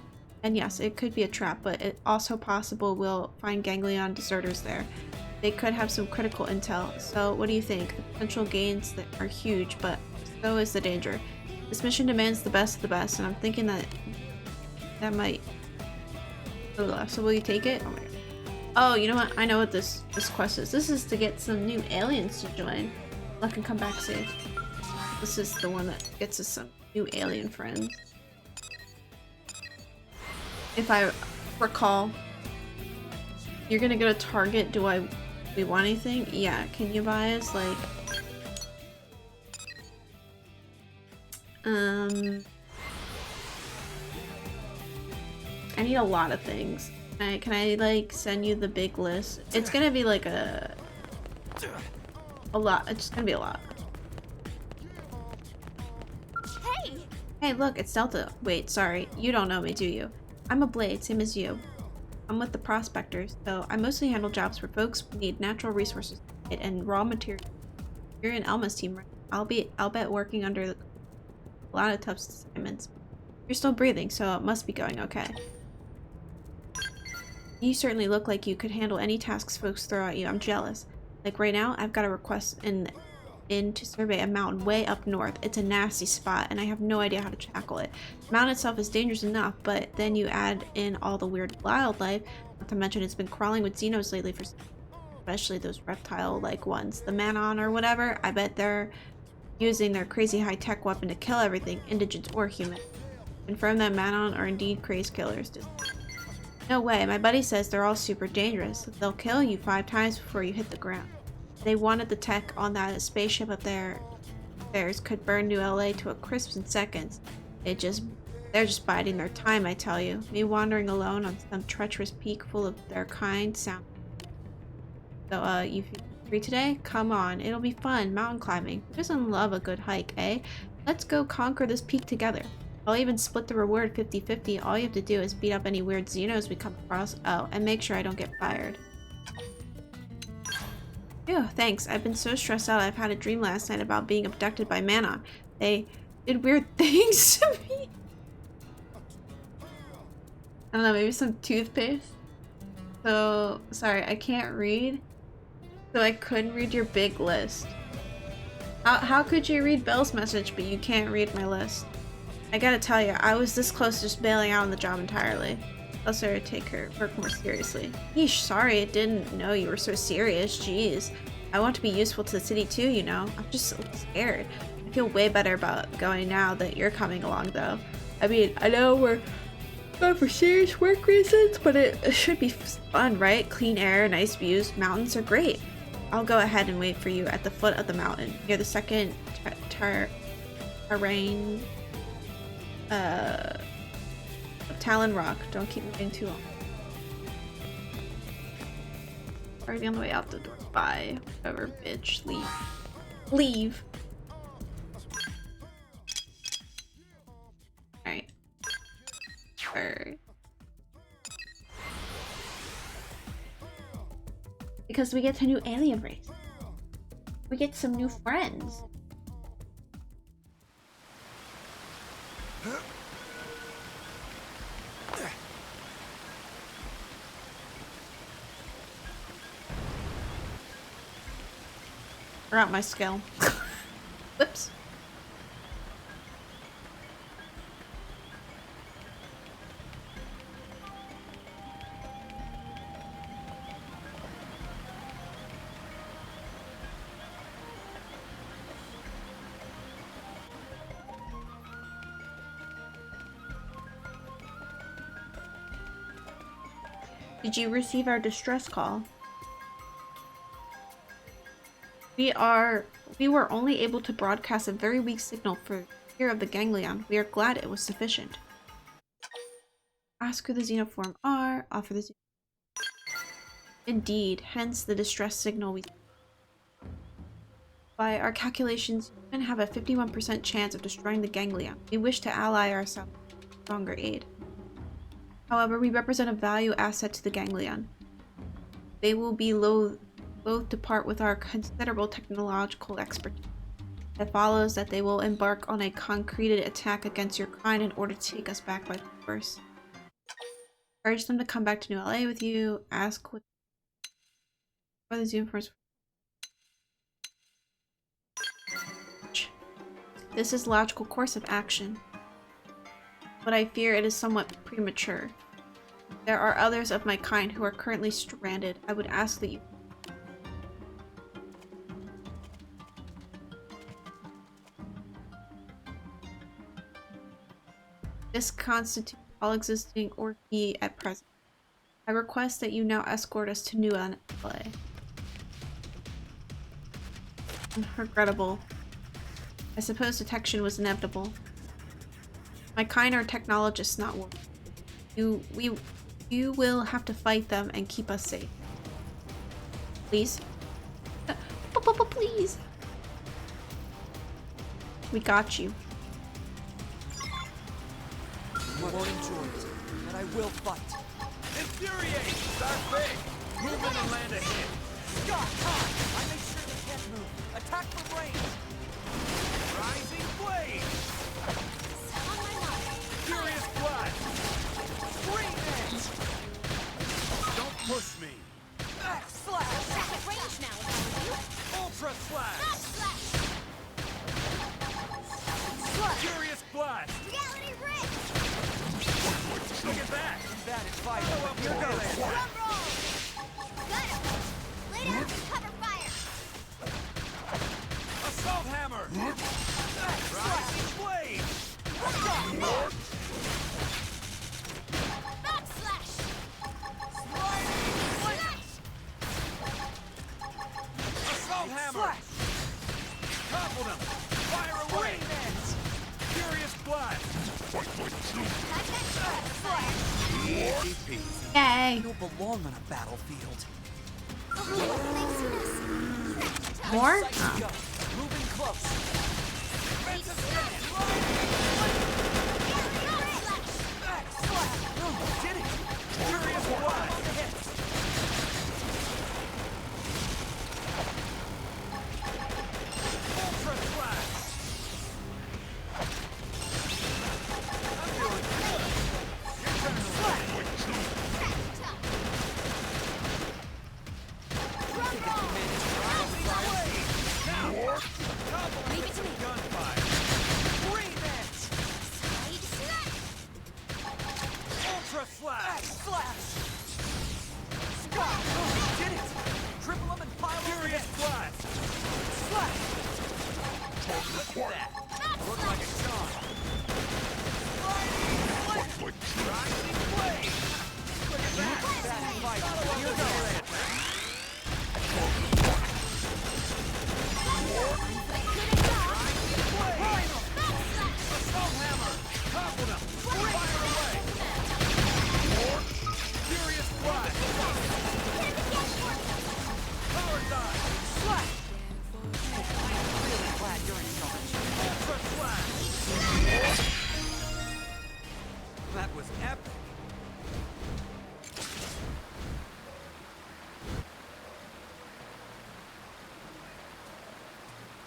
And yes, it could be a trap, but it's also possible we'll find Ganglion deserters there. They could have some critical intel. So what do you think? The potential gains that are huge, but so is the danger. This mission demands the best of the best, and I'm thinking that might go left. So will you take it? Oh my god. Oh, you know what? I know what this quest is. This is to get some new aliens to join. Luck and come back safe. This is the one that gets us some new alien friends. If I recall, you're gonna go to Target. Do we want anything? Yeah. Can you buy us like I need a lot of things. Can I like send you the big list? It's gonna be like a lot. It's just gonna be a lot. Hey, look, it's Delta. Wait, sorry. You don't know me, do you? I'm a blade, same as you. I'm with the prospectors, so I mostly handle jobs where folks need natural resources and raw material. You're in Elma's team, right? I'll bet working under a lot of tough assignments. You're still breathing, so it must be going okay. You certainly look like you could handle any tasks folks throw at you. I'm jealous. Like right now, I've got a request in to survey a mountain way up north. It's a nasty spot, and I have no idea how to tackle it. The mountain itself is dangerous enough, but then you add in all the weird wildlife, not to mention it's been crawling with Xenos lately, especially those reptile-like ones. The Manon or whatever, I bet they're using their crazy high-tech weapon to kill everything, indigents or human. Confirm that Manon are indeed craze killers. No way, my buddy says they're all super dangerous. They'll kill you 5 times before you hit the ground. They wanted the tech on that spaceship up there. Theirs could burn New LA to a crisp in seconds. It just They're just biding their time, I tell you. Me wandering alone on some treacherous peak full of their kind sound. So, you feel free today? Come on, it'll be fun. Mountain climbing. Who doesn't love a good hike, eh? Let's go conquer this peak together. I'll even split the reward 50-50. All you have to do is beat up any weird Xenos we come across. Oh, and make sure I don't get fired. Phew, thanks. I've been so stressed out. I've had a dream last night about being abducted by Manon. They did weird things to me. I don't know, maybe some toothpaste? So, sorry, I can't read. So I couldn't read your big list. How could you read Belle's message, but you can't read my list? I gotta tell you, I was this close to just bailing out on the job entirely. I'll start to take her work more seriously. Yeesh, sorry, I didn't know you were so serious. Jeez. I want to be useful to the city too, you know? I'm just so scared. I feel way better about going now that you're coming along, though. I mean, I know we're not for serious work reasons, but it should be fun, right? Clean air, nice views. Mountains are great. I'll go ahead and wait for you at the foot of the mountain, near the second terrain, Talon Rock. Don't keep moving too long. Already on the way out the door. Bye. Whatever, bitch. Leave. Leave. Alright. Because we get a new alien race. We get some new friends. Forgot my skill. Whoops. Did you receive our distress call? We were only able to broadcast a very weak signal for fear of the ganglion. We are glad it was sufficient. Ask who the xenoform are. Offer the Indeed, hence the distress signal we. By our calculations, humans have a 51% chance of destroying the ganglion. We wish to ally ourselves with stronger aid. However, we represent a value asset to the ganglion. They will be loath to part with our considerable technological expertise. It follows that they will embark on a concreted attack against your kind in order to take us back by force. Urge them to come back to New LA with you. Ask what the xenoforms. This is logical course of action, but I fear it is somewhat premature. There are others of my kind who are currently stranded. I would ask that you. This constitutes all existing Orki at present. I request that you now escort us to New LA. Regrettable. I suppose detection was inevitable. My kind are technologists, not war. You will have to fight them and keep us safe. Please? Please! We got you. You won't enjoy it, but I will fight. Infuriate! Start big! Move in and land a hit! Scott, time! I make sure they can't move. Attack from range! Rising blade! Furious blast! Scream edge! Don't push me! Back slash! Back at range now, Ultra slash! Back slash! Furious blast! Reality ring! Look at that! That is fire! Here Drum goes! roll! Got him! Later, cover fire! Assault hammer! Rising blade! Backslash! Assault hammer! Toppled him! Fire away! Furious blast! Yay! You belong on a battlefield. More? Sights Oh. go. Moving close. Did it! Furious blast! Ultra flash! I'm doing good. Your turn to flash! Leave it to me. Gunfire! Rematch. Ultra flash! Did it. Triple them and pile them. Furious blast! Look at that! Look like a charm! Rising blade! Look at that! Bad fight. Here goes! Assault hammer! Toppled him! Fire away! Furious blast! Power dive! Really glad you're in charge. Ultra flash! That was epic!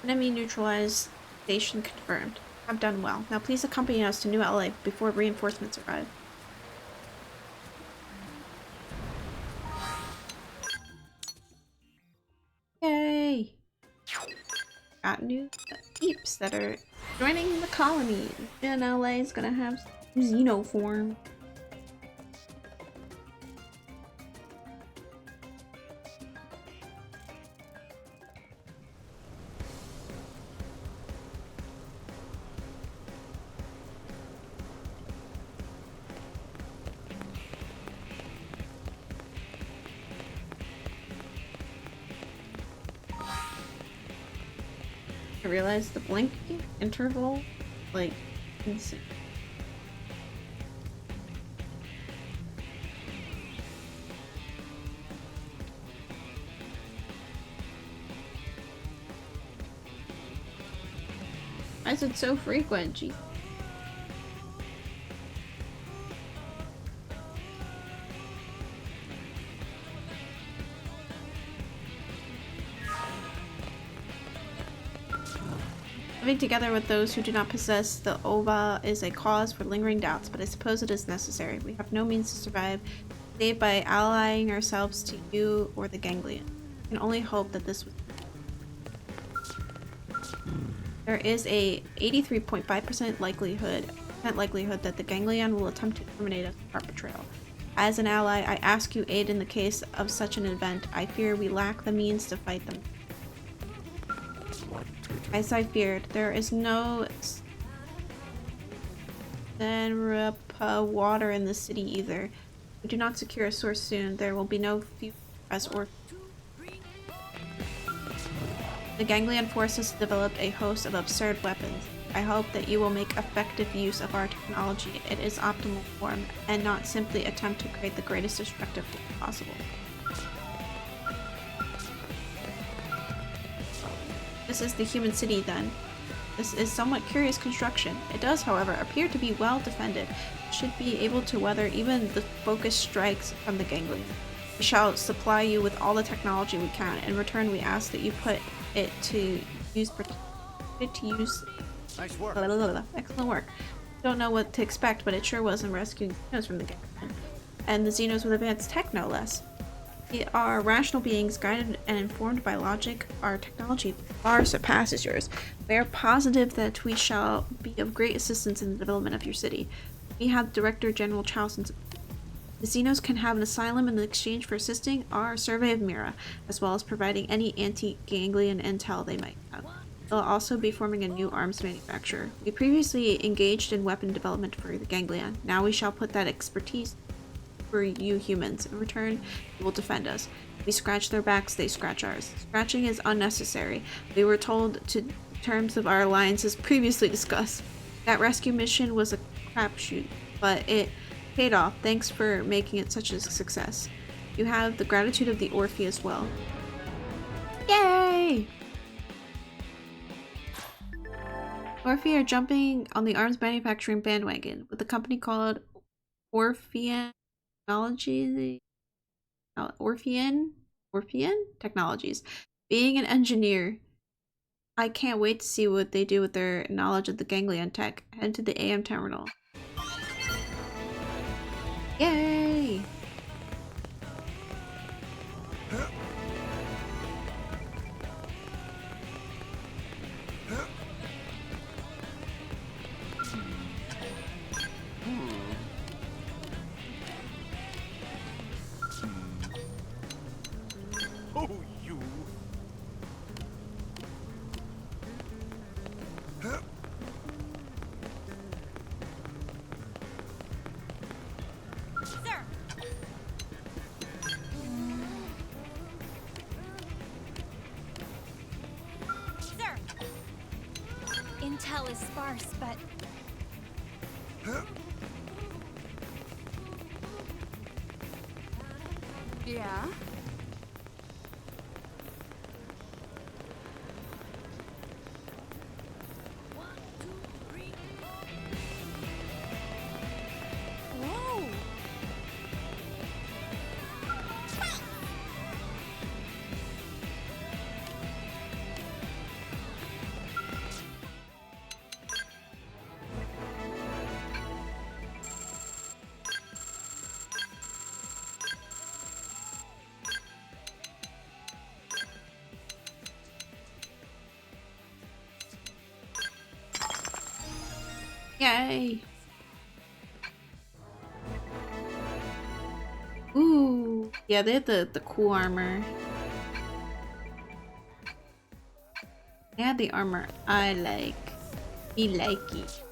Enemy neutralized. Station confirmed. Have done well. Now please accompany us to New LA before reinforcements arrive. Yay! Got new peeps that are joining the colony. And LA is gonna have Xenoform. I realized the blinking interval, like, insane. Why is it so frequent? Gee. Living together with those who do not possess the ova is a cause for lingering doubts, but I suppose it is necessary. We have no means to survive, save by allying ourselves to you or the ganglion. We can only hope that this was... There is a 83.5% likelihood that the ganglion will attempt to terminate us with our betrayal. As an ally, I ask you aid in the case of such an event. I fear we lack the means to fight them. As I feared, there is no water in the city either. If we do not secure a source soon, there will be no fuel as or. The ganglion forces developed a host of absurd weapons. I hope that you will make effective use of our technology in its optimal form and not simply attempt to create the greatest destructive force possible. This is the human city, then. This is somewhat curious construction. It does, however, appear to be well defended. It should be able to weather even the focused strikes from the ganglion. We shall supply you with all the technology we can. In return, we ask that you put it to use. Nice work. Excellent work. Don't know what to expect, but it sure was in rescuing Xenos from the ganglion. And the Xenos with advanced tech, no less. We are rational beings guided and informed by logic. Our technology far surpasses yours. We are positive that we shall be of great assistance in the development of your city. We have Director General Chowson's. The Xenos can have an asylum in exchange for assisting our survey of Mira, as well as providing any anti-ganglion intel they might have. They'll also be forming a new arms manufacturer. We previously engaged in weapon development for the ganglion. Now we shall put that expertise for you humans. In return, you will defend us. We scratch their backs, they scratch ours. Scratching is unnecessary. We were told to terms of our alliance as previously discussed. That rescue mission was a crapshoot, but it paid off. Thanks for making it such a success. You have the gratitude of the Orphe as well. Yay! Orphe are jumping on the arms manufacturing bandwagon with a company called Orphean Technology. Orphean Technologies. Being an engineer, I can't wait to see what they do with their knowledge of the ganglion tech. Head to the AM terminal. Yay! Oh, you. Sir! Sir! Intel is sparse, but Yeah? whoa! Yay! Ooh, yeah, they had the cool armor. They had the armor I like. Me like it.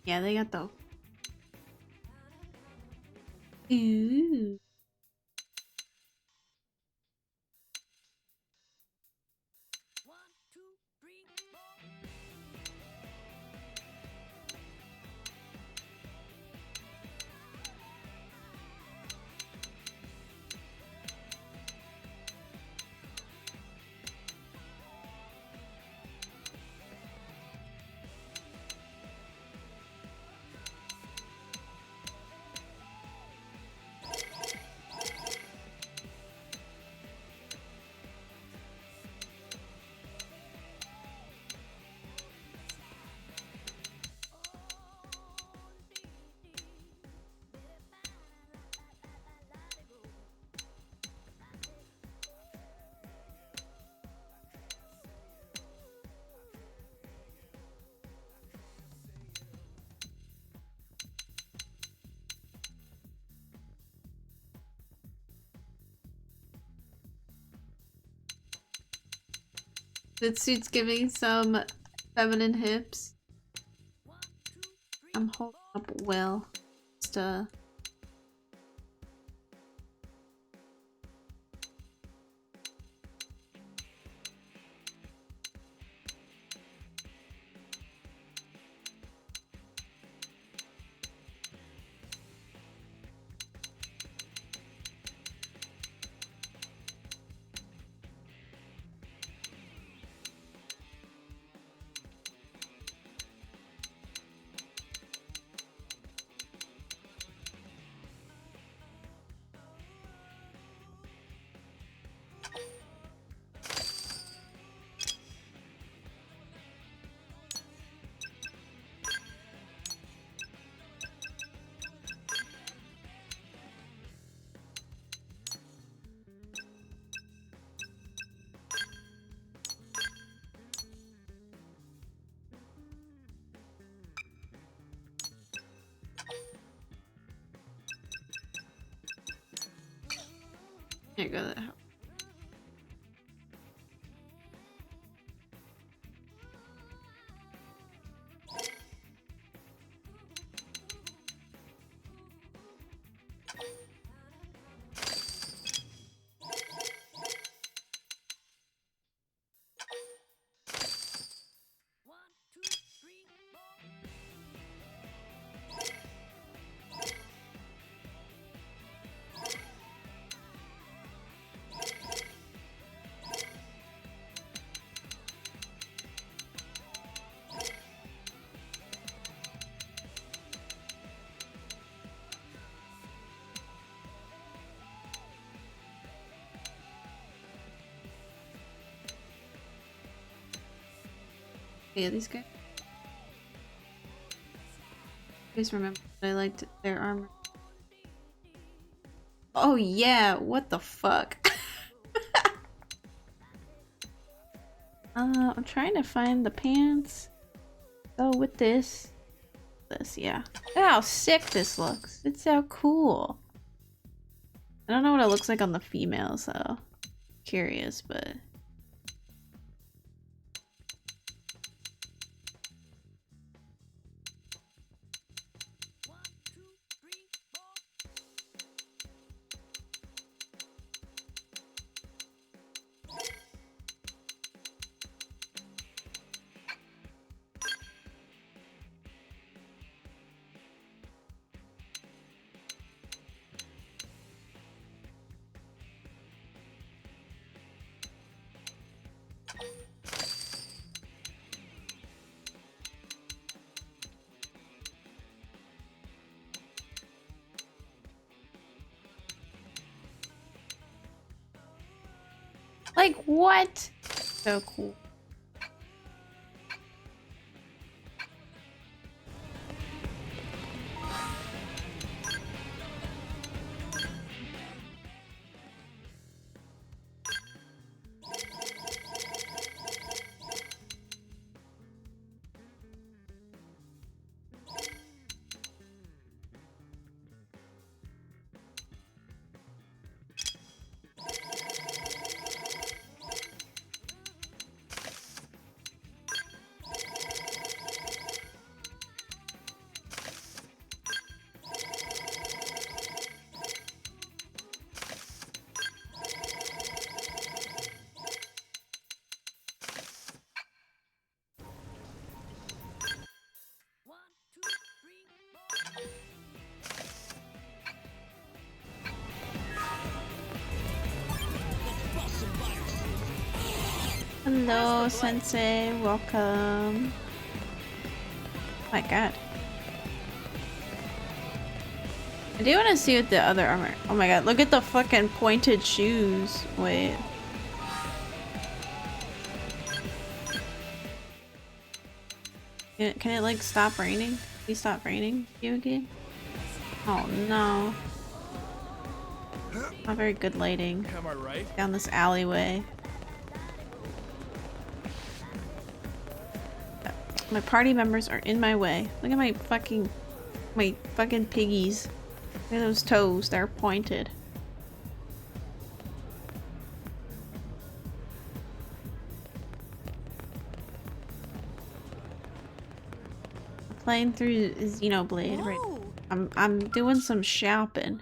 Yeah, they got the. Ooh. That suit's giving some feminine hips. I'm holding up well. Just here you go. Yeah, these guys. Please remember that I liked their armor. Oh yeah, what the fuck? I'm trying to find the pants. Oh, with this. Yeah. Look how sick this looks. It's so cool. I don't know what it looks like on the females though. Curious, but... Like, what? So cool. Hello, Sensei. Welcome. Oh my god. I do want to see what the other armor... Oh my god, look at the fucking pointed shoes. Wait. Can it like stop raining? Please stop raining, you again? Oh no. Not very good lighting. Am I right? Down this alleyway. My party members are in my way. Look at my fucking piggies. Look at those toes, they're pointed. playing through Xenoblade right now. I'm doing some shopping.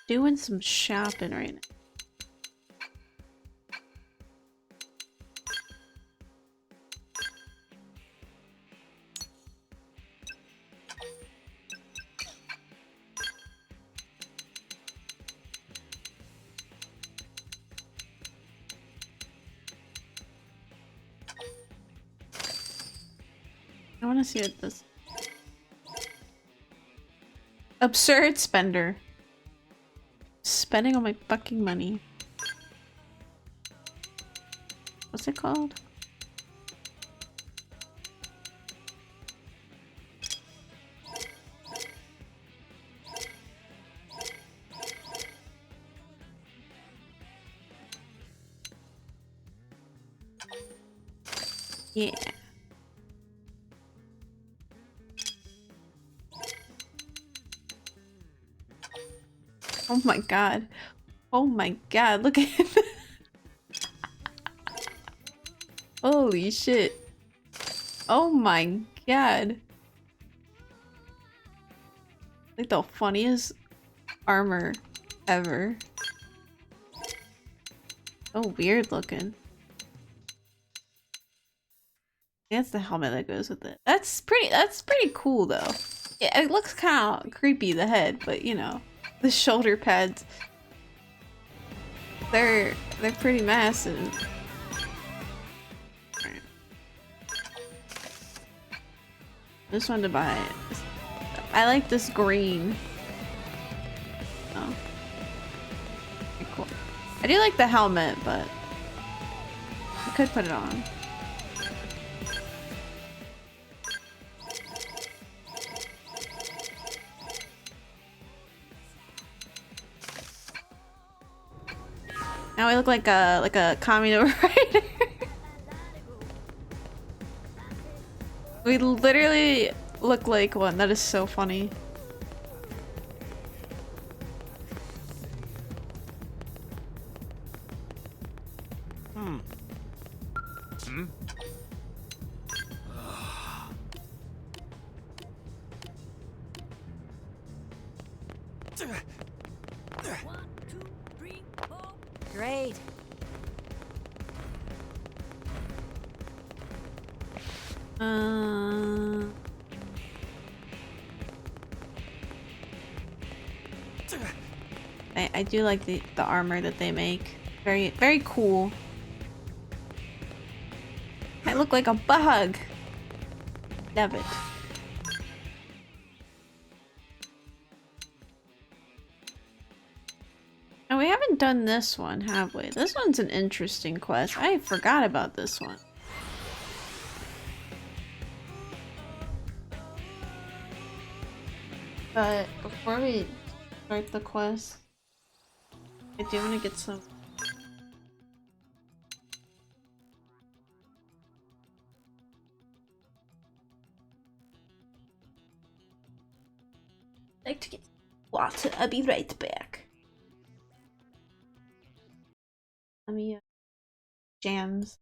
Doing some shopping right now. I want to see what this absurd spender. Spending all my fucking money. What's it called? Yeah. Oh my god. Oh my god, look at him. Holy shit. Oh my god. Like the funniest armor ever. So weird looking. That's the helmet that goes with it. That's pretty cool though. Yeah, it looks kind of creepy, the head, but you know, the shoulder pads. They're pretty massive. Right. Just wanted to buy it. I like this green. Oh. Okay, cool. I do like the helmet, but I could put it on. Now we look like a communal writer. We literally look like one. That is so funny. Great. I do like the armor that they make. Very cool. I look like a bug. Love it. Oh, we haven't done this one, have we? This one's an interesting quest. I forgot about this one. But before we start the quest, I do want to get some. I'd like to get water. I'll be right back. Let me jams.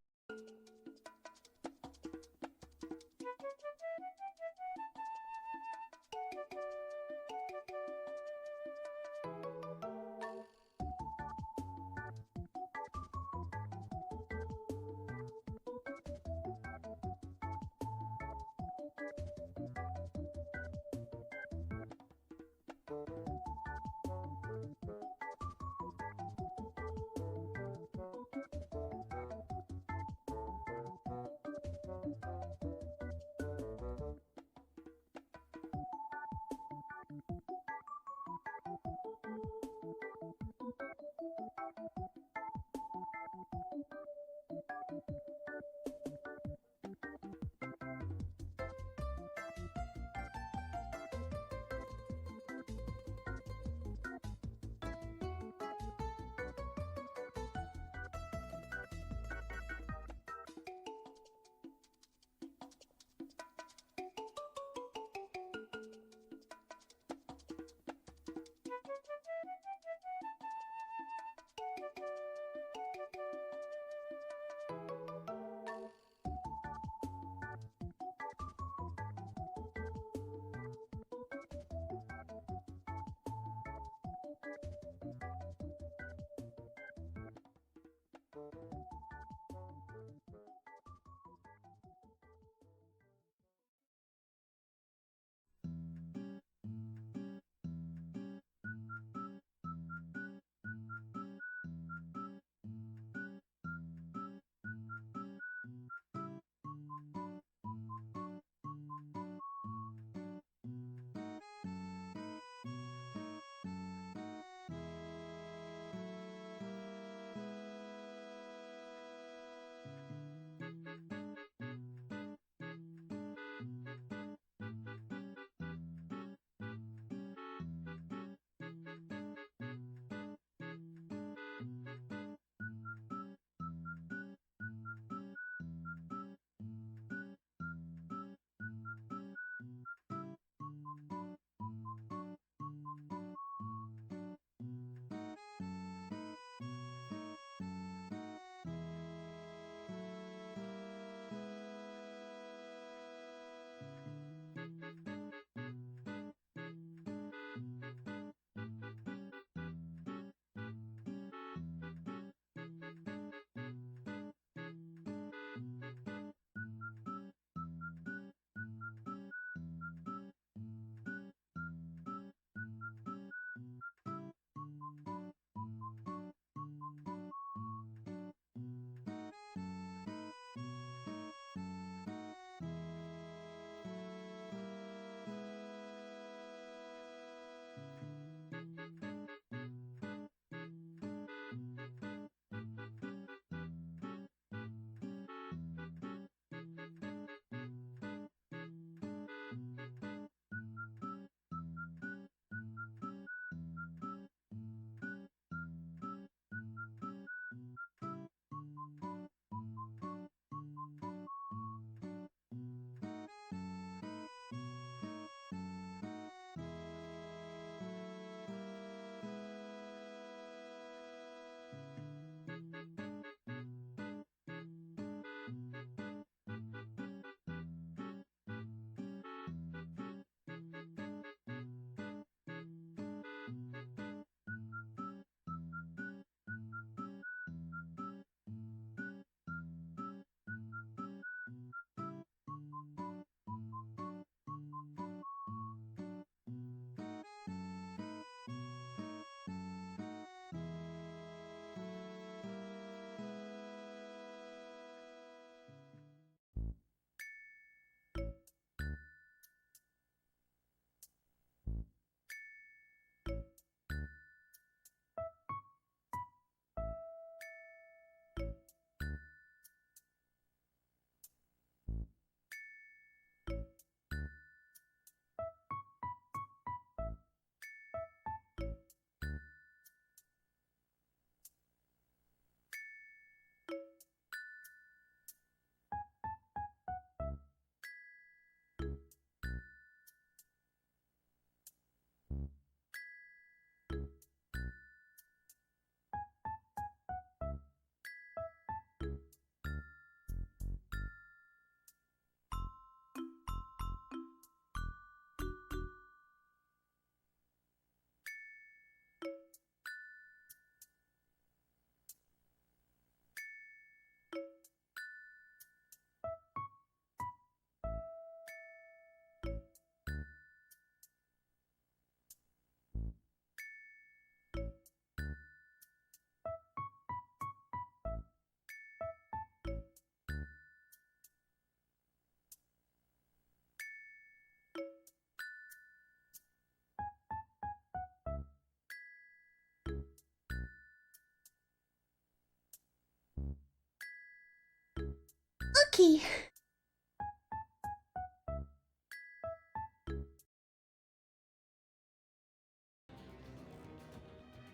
key.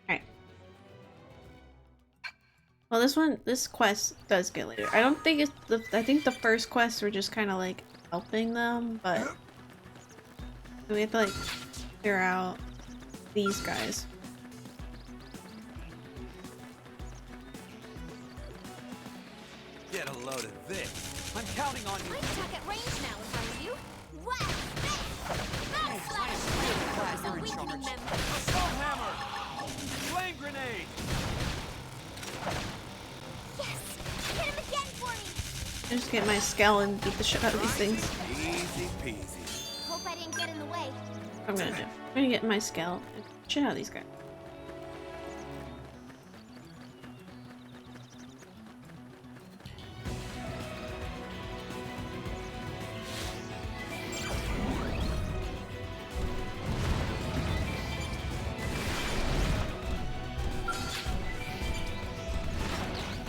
Alright. Well, this quest does get later. I don't think I think the first quests were just kind of like helping them, but we have to like clear out these guys. Get a load of this. I'm counting on you. I'd attack at range now if I were you. Wow! You're in charge. Assault hammer! Flame grenade! Yes! Hit him again for me! I just get my skull and beat the shit out of these things. Easy peasy. Hope I didn't get in the way. I'm gonna do. I'm gonna get my skull and beat the shit out of these guys.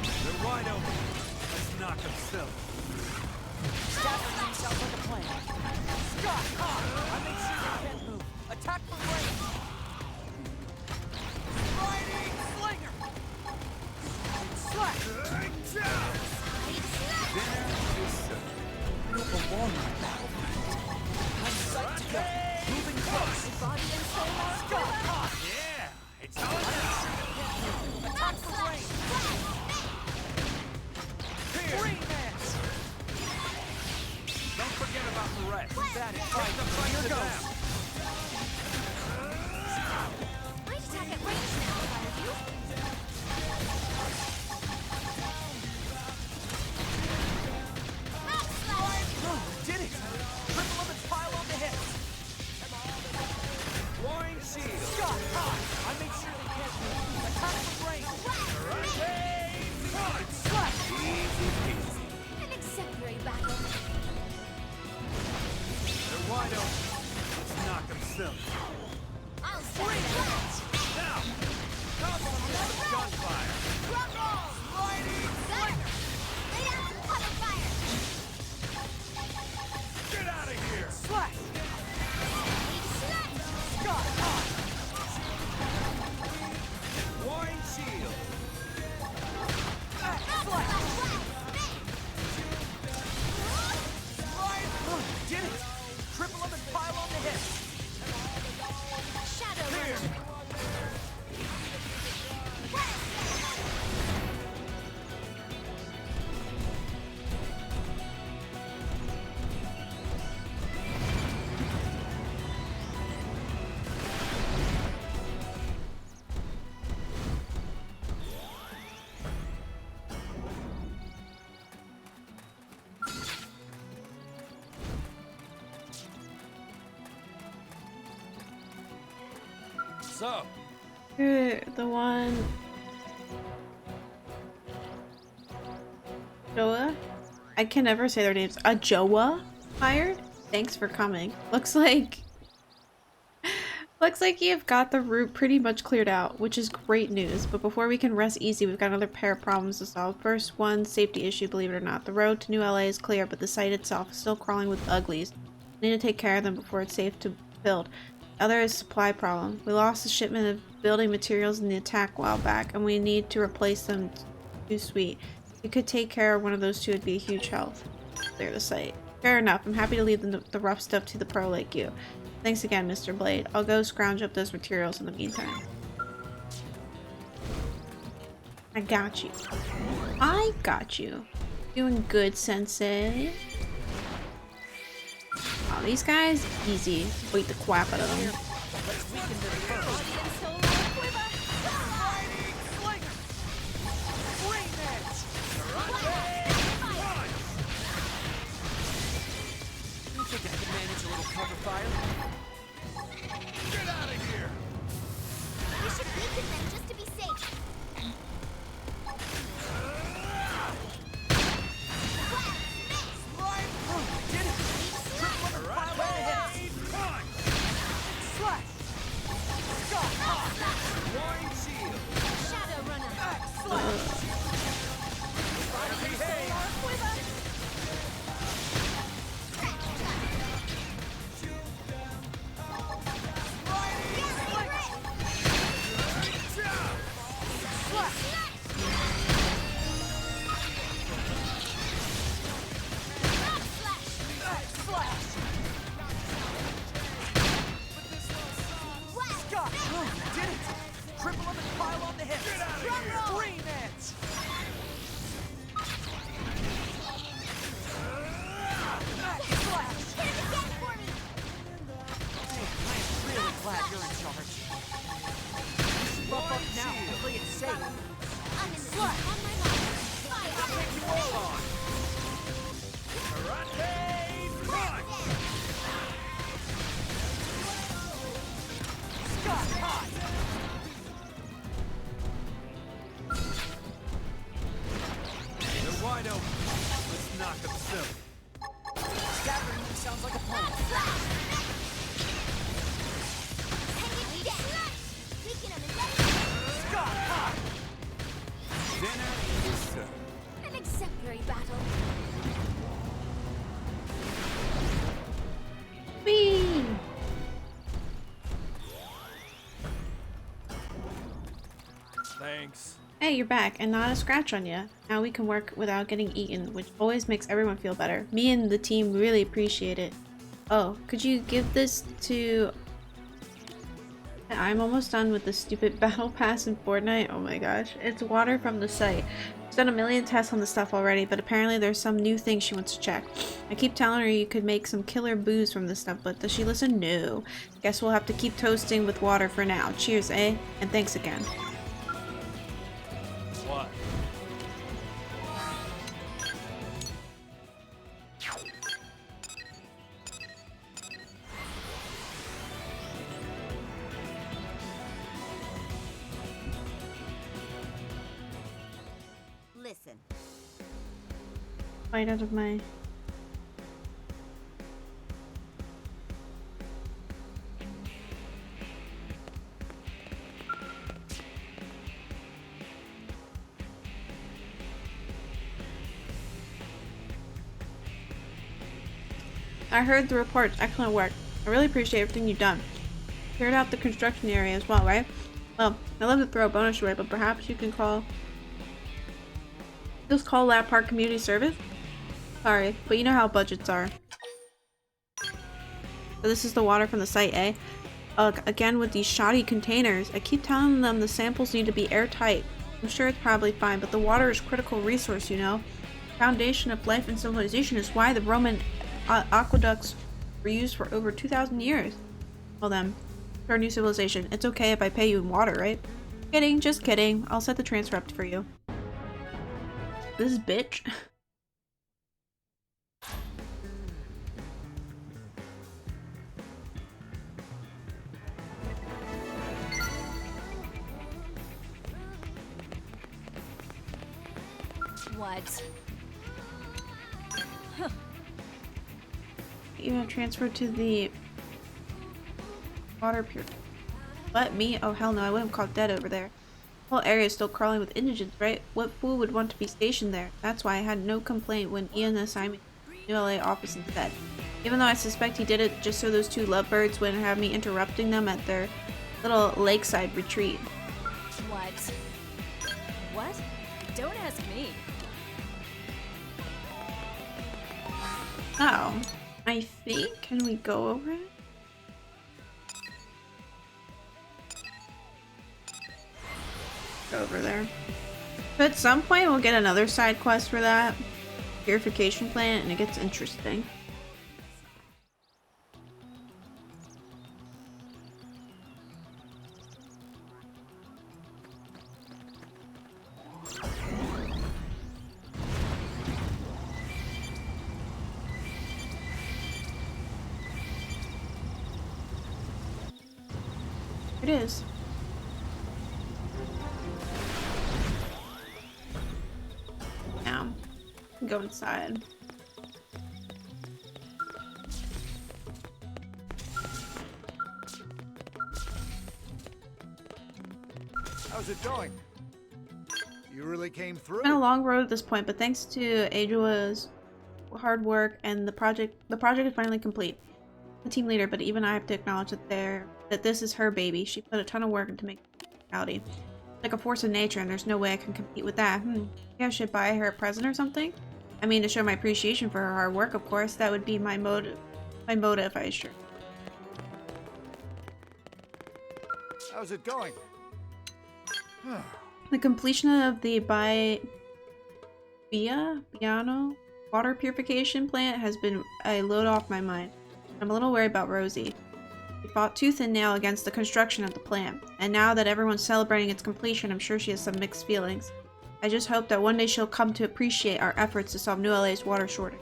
They're wide open. Let's knock them silly. Establish himself like a plan. Scott, I make sure you can't move. Attack from range. Riding slinger. Slash. Dinner is served. You belong on the battlefield. I'm psyched to go. Moving close. Body and soul are Scott, Yeah, it's on now. attack from range. Here. Green man. Don't forget about the rest. That is Fight the fight Here to goes. them. I'd attack at range now if I were you. Rock slide! Oh, did it. Triple up and pile on the hits. Warring shield. Scott, I make sure they can't move. Attack from range. Slash. Easy peasy. An exemplary battle. They're wide open. Let's knock them silly. I'll start that. Now, come on, gunfire. Rock roll! Sliding dagger! Lay down some cover fire! Get out of here. Slash. Need snipe! Scott, Warring shield. Rock slash. slide! Slide. Oh, did it. Triple up and pile on the hits. Shadow Here. runner! So, The one. Joa? I can never say their names. Joa hired? Thanks for coming. Looks like you've got the route pretty much cleared out, which is great news. But before we can rest easy, we've got another pair of problems to solve. First one, safety issue, believe it or not. The road to New LA is clear, but the site itself is still crawling with uglies. We need to take care of them before it's safe to build. The other is supply problem. We lost a shipment of building materials in the attack a while back, and we need to replace them. Too sweet. If we could take care of one of those two, it'd be a huge help. Clear the site. Fair enough. I'm happy to leave the rough stuff to the pro like you. Thanks again, Mr. Blade. I'll go scrounge up those materials in the meantime. I got you. I got you. Doing good, Sensei. Oh, these guys, easy. Beat the crap out of them. Let's weaken them first. body and soul are quiver. Riding slinger. Green man. You think I can manage a little cover fire? get out of here. We should weaken them just to be safe. Slide. Oh, did it. Triple up and pile on the hits. Punch. Slash. hips. Get out of here! Remix. Hit him again for me! I'm really glad you're in charge. Buff up now and play it safe. I'm in the slut! On my mark! Hold on! Karate punch! Scott high. They're wide open. Let's knock them silly. Scattering them sounds like a plan. Hang it down! Weaken him and let him Scott high. Dinner is served. An exemplary battle. Whee! Thanks. Hey, you're back, and not a scratch on you. Now we can work without getting eaten, which always makes everyone feel better. Me and the team really appreciate it. Oh, could you give this to... I'm almost done with the stupid battle pass in Fortnite. Oh my gosh. It's water from the site. She's done a million tests on the stuff already, but apparently there's some new thing she wants to check. I keep telling her you could make some killer booze from this stuff, but does she listen? No. Guess we'll have to keep toasting with water for now. Cheers, eh? And thanks again. What? Listen. Bite out of my... I heard the reports. Excellent work. I really appreciate everything you've done. Cleared out the construction area as well, right? Well, I love to throw a bonus your way, but perhaps you can just call Lab Park Community Service? Sorry, but you know how budgets are. So this is the water from the site, eh? Again with these shoddy containers. I keep telling them the samples need to be airtight. I'm sure it's probably fine, but the water is a critical resource, you know? The foundation of life and civilization is why the Roman aqueducts were used for over 2,000 years. Well then, for our new civilization, it's okay if I pay you in water, right? Kidding, just kidding. I'll set the transfer up for you. This bitch. What? You have transferred to the water pure. What, me? Oh hell no, I would have caught dead over there. The whole area is still crawling with indigents, right? What fool would want to be stationed there? That's why I had no complaint when Ian assigned me to the ULA office instead. Even though I suspect he did it just so those two lovebirds wouldn't have me interrupting them at their little lakeside retreat. What? What? Don't ask me. Oh, I think, can we go over it? Go over there. So at some point we'll get another side quest for that purification plant and it gets interesting. It is. Now, go inside. How's it going? You really came through? It's been a long road at this point, but thanks to Ajua's hard work and the project is finally complete. The team leader, but even I have to acknowledge that this is her baby. She put a ton of work into making it a reality. Like a force of nature, and there's no way I can compete with that. Maybe I should buy her a present or something? I mean, to show my appreciation for her hard work, of course. That would be my motive, I assure. How's it going? The completion of the Biano water purification plant has been a load off my mind. I'm a little worried about Rosie. She fought tooth and nail against the construction of the plant, and now that everyone's celebrating its completion, I'm sure she has some mixed feelings. I just hope that one day she'll come to appreciate our efforts to solve New LA's water shortage.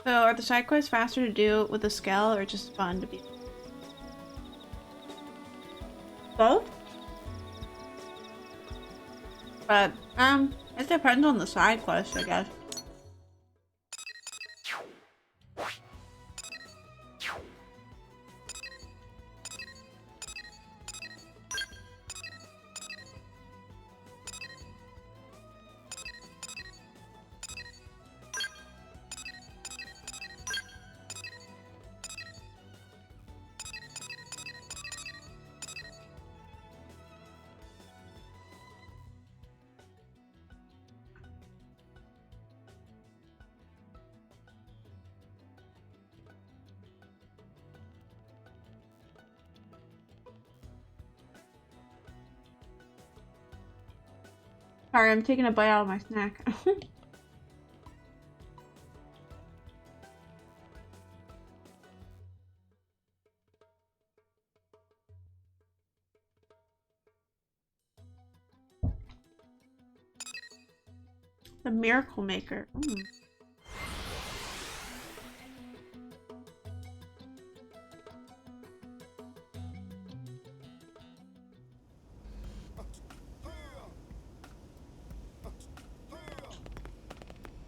So, are the side quests faster to do with a Skell or just fun to be? Both? But, it depends on the side quest, I guess. Sorry, I'm taking a bite out of my snack. The Miracle Maker.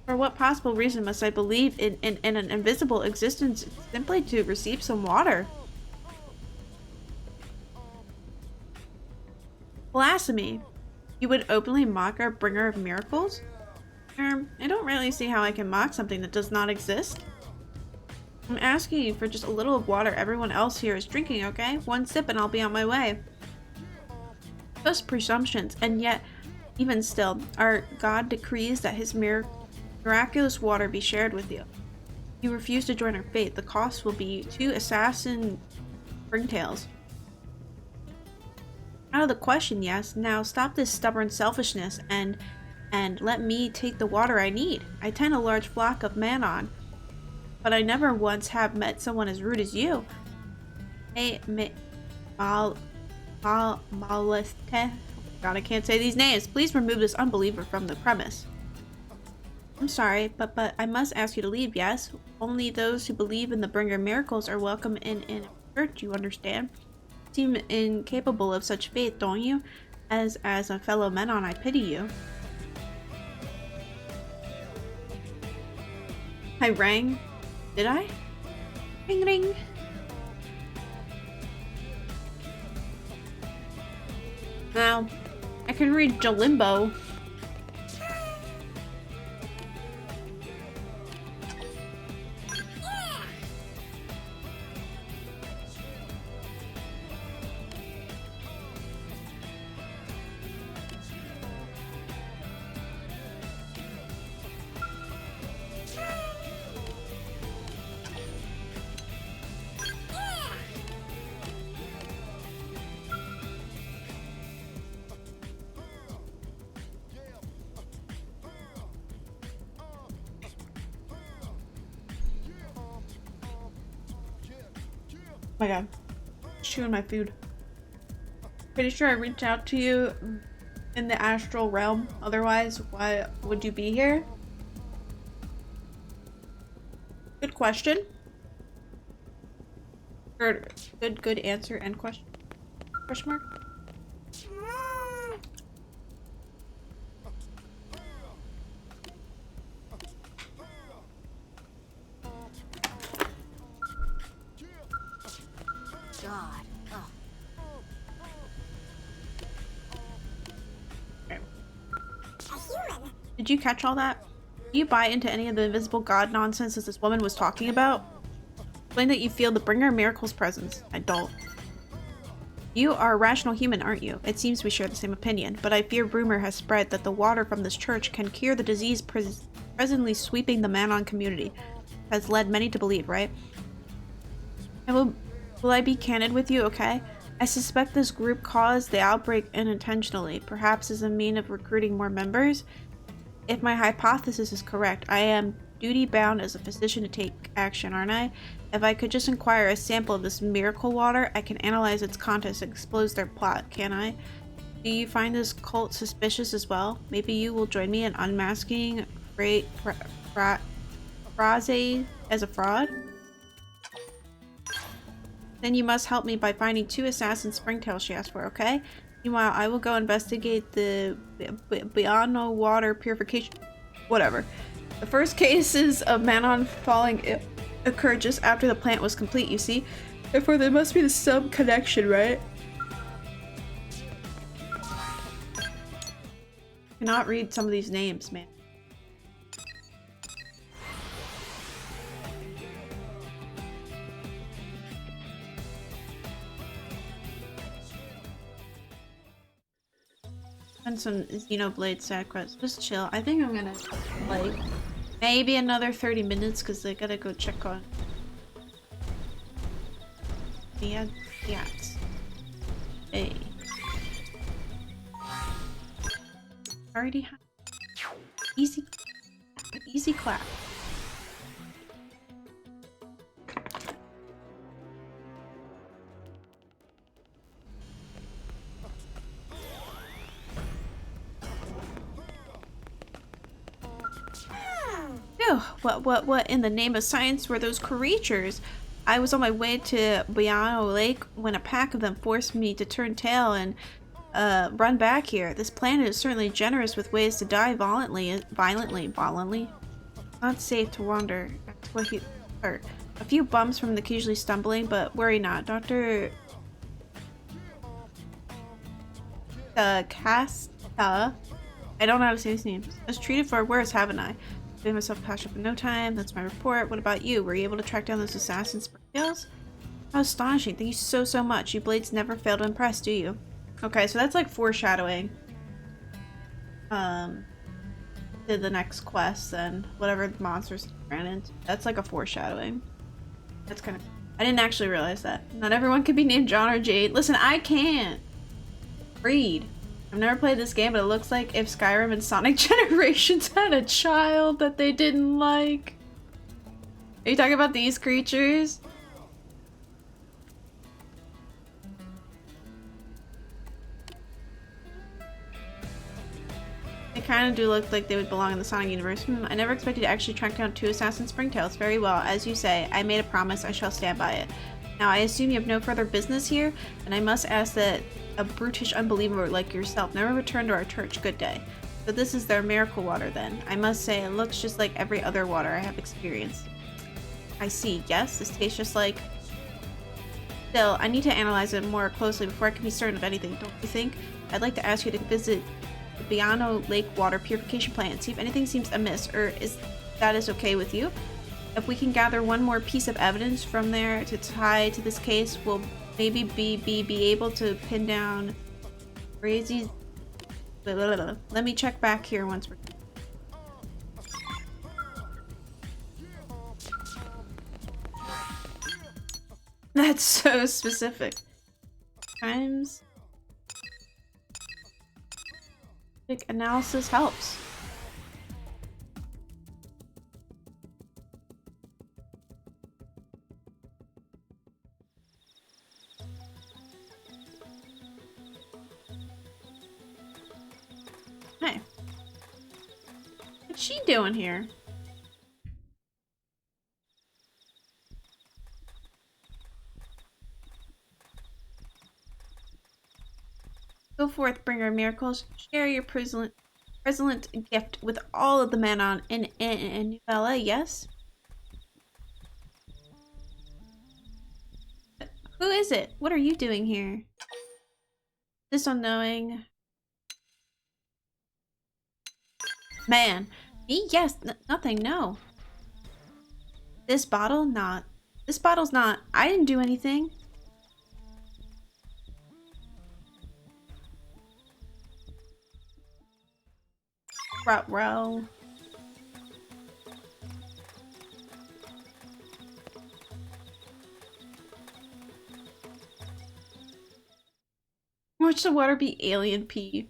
For what possible reason must I believe in an invisible existence simply to receive some water? Blasphemy! You would openly mock our bringer of miracles? I don't really see how I can mock something that does not exist. I'm asking you for just a little of water everyone else here is drinking, okay? One sip and I'll be on my way. Just presumptions, and yet, even still, our God decrees that his miraculous water be shared with you. You refuse to join our fate. The cost will be 2 assassin springtails. Out of the question, yes. Now stop this stubborn selfishness and let me take the water I need. I tend a large flock of Manon, but I never once have met someone as rude as you. Hey, Maleste. God, I can't say these names. Please remove this unbeliever from the premise. I'm sorry, but I must ask you to leave, yes? Only those who believe in the bringer of miracles are welcome in church, you understand? Seem incapable of such faith, don't you? As a fellow Manon, I pity you. I rang. Did I? Ring ring. Now, I can read Jalimbo. Oh my god. Chewing my food. Pretty sure I reached out to you in the astral realm. Otherwise, why would you be here? Good question. Or good answer and question. Question mark? God. Oh. Okay. Did you catch all that? Do you buy into any of the invisible god nonsense that this woman was talking about? Explain that you feel the bringer of miracles presence. I don't. You are a rational human, aren't you? It seems we share the same opinion, but I fear rumor has spread that the water from this church can cure the disease presently sweeping the Manon community. Has led many to believe, right? Will I be candid with you, okay? I suspect this group caused the outbreak unintentionally, perhaps as a means of recruiting more members. If my hypothesis is correct, I am duty-bound as a physician to take action, aren't I? If I could just acquire a sample of this miracle water, I can analyze its contents and expose their plot, can I? Do you find this cult suspicious as well? Maybe you will join me in unmasking Fraze as a fraud? Then you must help me by finding 2 assassin springtails she asked for, okay? Meanwhile, I will go investigate the Biano water purification. Whatever. The first cases of Manon falling ill occurred just after the plant was complete, you see? Therefore, there must be some connection, right? I cannot read some of these names, man. And some Xenoblade side quests. Just chill. I think I'm gonna, like, maybe another 30 minutes because I gotta go check on the ads. Hey. Already have easy clap. Ew, what in the name of science were those creatures? I was on my way to Biano Lake when a pack of them forced me to turn tail and run back here. This planet is certainly generous with ways to die violently. Not safe to wander. That's what he heard. A few bumps from the occasionally stumbling, but worry not. Dr. Casta, I don't know how to say his name. I was treated for worse, haven't I? Made myself patched up in no time. That's my report. What about you? Were you able to track down those assassin springtails? How astonishing. Thank you so much. You blades never fail to impress, do you? Okay, so that's like foreshadowing. To the next quest and whatever the monsters ran into. That's like a foreshadowing. That's kind of... I didn't actually realize that. Not everyone can be named John or Jade. Listen, I can't read. I've never played this game, but it looks like if Skyrim and Sonic Generations had a child that they didn't like. Are you talking about these creatures? They kind of do look like they would belong in the Sonic universe. I never expected to actually track down 2 assassin springtails. Very well, as you say, I made a promise, I shall stand by it. Now, I assume you have no further business here, and I must ask that a brutish unbeliever like yourself never return to our church. Good day. So this is their miracle water then. I must say, it looks just like every other water I have experienced. I see. Yes, this tastes just like... Still, I need to analyze it more closely before I can be certain of anything, don't you think? I'd like to ask you to visit the Biano Lake water purification plant and see if anything seems amiss, or is that is okay with you? If we can gather one more piece of evidence from there to tie to this case, we'll maybe be able to pin down crazy. Let me check back here once we're... That's so specific. Times analysis helps. Hey. What's she doing here? Go forth, bringer of miracles. Share your present gift with all of the Manon in Novella, yes? Who is it? What are you doing here? This unknowing... Man. Me? Yes. Nothing, no. This bottle? Not. This bottle's not. I didn't do anything. Row. Watch the water be alien pee.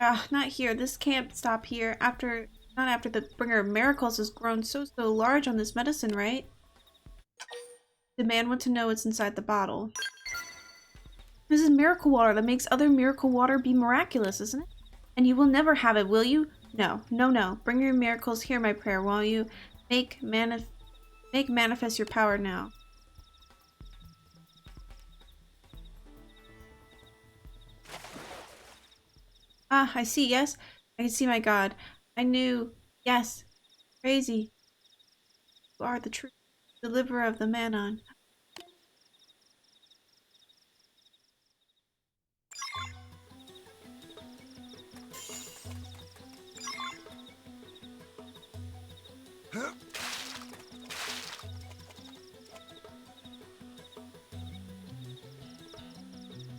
Ah, not here. This can't stop here. Not after the bringer of miracles has grown so large on this medicine, right? The man wants to know what's inside the bottle. This is miracle water that makes other miracle water be miraculous, isn't it? And you will never have it, will you? No. Bring your miracles, hear my prayer, won't you? Make manifest your power now. Ah, I see, yes. I can see my God. I knew. Yes. Crazy. You are the true deliverer of the Manon.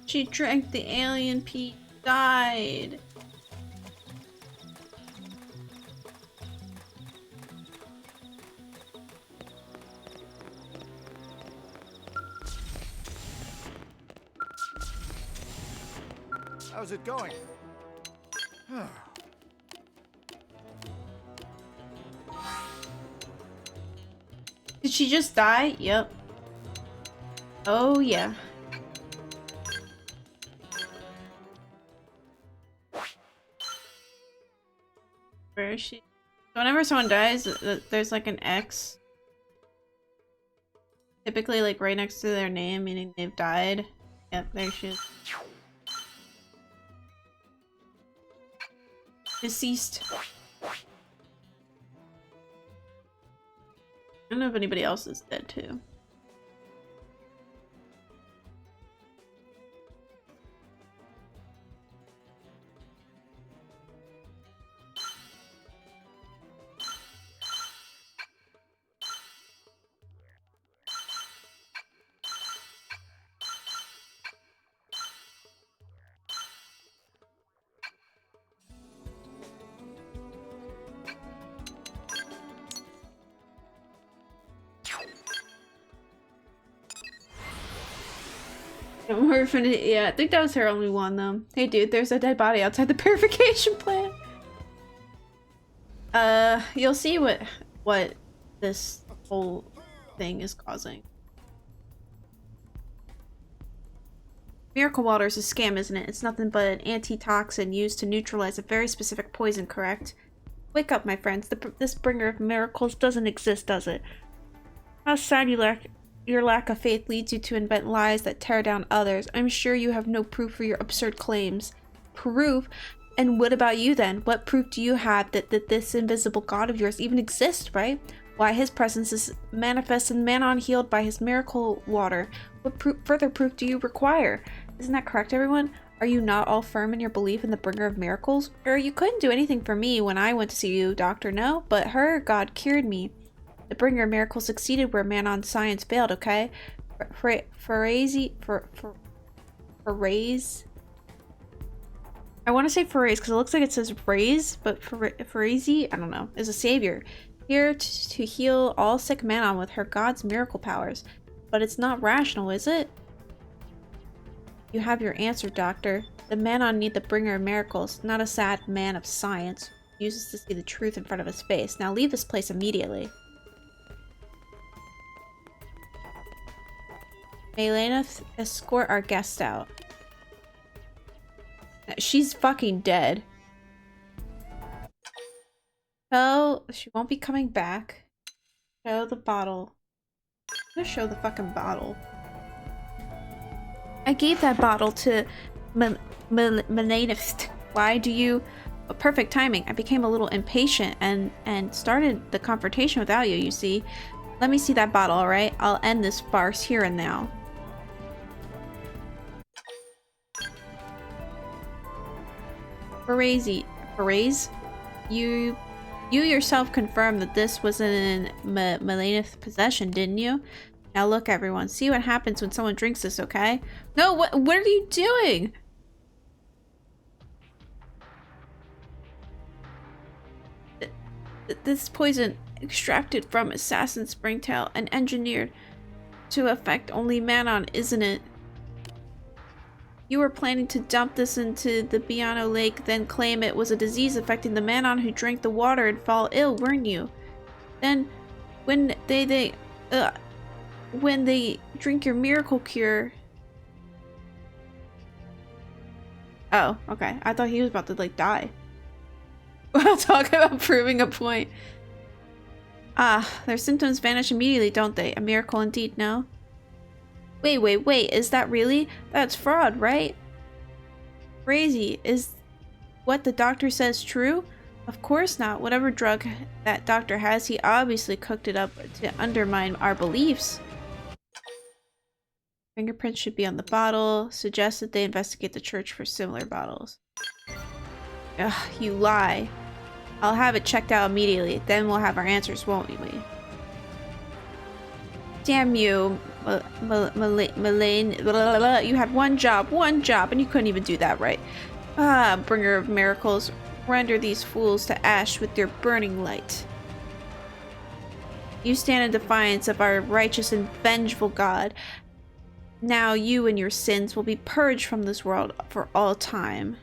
She drank the alien pee, died. How's it going? Did she just die? Yep. Oh yeah. Where is she? So whenever someone dies, there's like an X. Typically like right next to their name, meaning they've died. Yep, there she is. Deceased. I don't know if anybody else is dead too. Yeah, I think that was her only one though. Hey dude, there's a dead body outside the purification plant. You'll see what this whole thing is causing. Miracle water is a scam, isn't it? It's nothing but an antitoxin used to neutralize a very specific poison, correct? Wake up, my friends. This bringer of miracles doesn't exist, does it? How sad your lack of faith leads you to invent lies that tear down others. I'm sure you have no proof for your absurd claims. Proof? And what about you then? What proof do you have that this invisible god of yours even exists, right? Why, his presence is manifest in Manon healed by his miracle water. What further proof do you require? Isn't that correct, everyone? Are you not all firm in your belief in the bringer of miracles? Or you couldn't do anything for me when I went to see you, Doctor, no? But her God cured me. The bringer of miracles succeeded where Manon's science failed, okay? Phrase. I want to say phrase because it looks like it says phrase, but phrase, I don't know, is a savior. Here to heal all sick Manon with her God's miracle powers. But it's not rational, is it? You have your answer, Doctor. The Manon need the bringer of miracles, not a sad man of science who uses to see the truth in front of his face. Now leave this place immediately. Elena, escort our guest out. She's fucking dead. Oh, she won't be coming back. Show the bottle. I'm gonna show the fucking bottle. I gave that bottle to Melanist. Why do you... Oh, perfect timing. I became a little impatient and started the confrontation without you, you see. Let me see that bottle, alright? I'll end this farce here and now. Phrase? You You yourself confirmed that this was in Melena's possession, didn't you? Now look, everyone. See what happens when someone drinks this, okay? No, what are you doing? This poison extracted from Assassin Springtail and engineered to affect only Manon, isn't it? You were planning to dump this into the Biano Lake, then claim it was a disease affecting the Manon who drank the water and fall ill, weren't you? Then, when they drink your miracle cure... Oh, okay. I thought he was about to, like, die. While talking about proving a point. Ah, their symptoms vanish immediately, don't they? A miracle indeed, no? Wait, is that really? That's fraud, right? Crazy. Is what the doctor says true? Of course not. Whatever drug that doctor has, he obviously cooked it up to undermine our beliefs. Fingerprints should be on the bottle. Suggests that they investigate the church for similar bottles. Ugh, you lie. I'll have it checked out immediately. Then we'll have our answers, won't we? Damn you, Melaine. You had one job, and you couldn't even do that right. Ah, bringer of miracles. Render these fools to ash with your burning light. You stand in defiance of our righteous and vengeful God. Now you and your sins will be purged from this world for all time.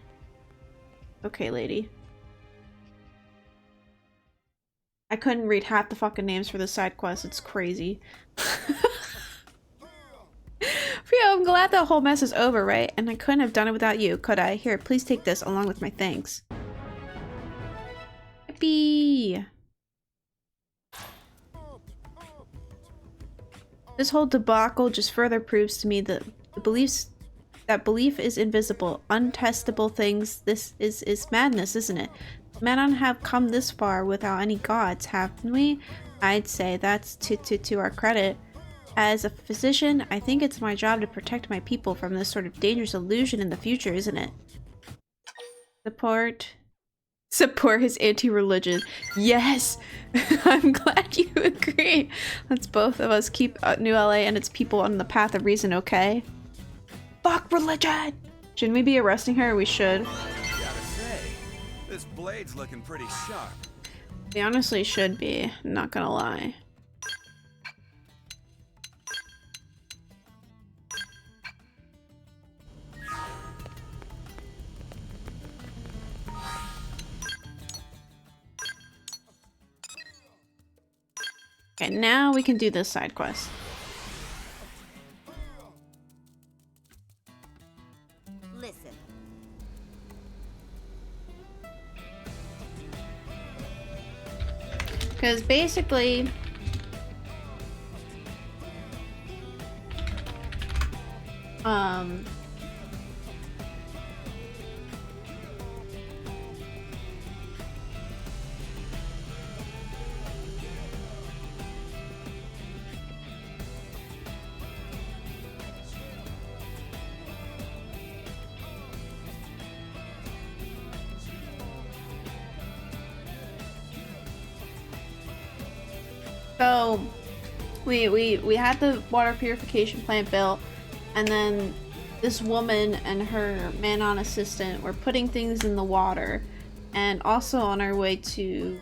Okay, lady. I couldn't read half the fucking names for the side quest. It's crazy. Frio, I'm glad that whole mess is over, right? And I couldn't have done it without you, could I? Here, please take this along with my thanks. Yippee! This whole debacle just further proves to me that belief is invisible, untestable things. This is madness, isn't it? Manon have come this far without any gods, haven't we? I'd say that's to our credit. As a physician, I think it's my job to protect my people from this sort of dangerous illusion in the future, isn't it? Support his anti-religion. Yes! I'm glad you agree. Let's both of us keep New LA and its people on the path of reason, okay? Fuck religion! Shouldn't we be arresting her? We should. Gotta say, this blade's looking pretty sharp. We honestly should be, not gonna lie. Okay, now we can do this side quest. Listen. Because basically... So, we had the water purification plant built, and then this woman and her Manon assistant were putting things in the water, and also on our way to,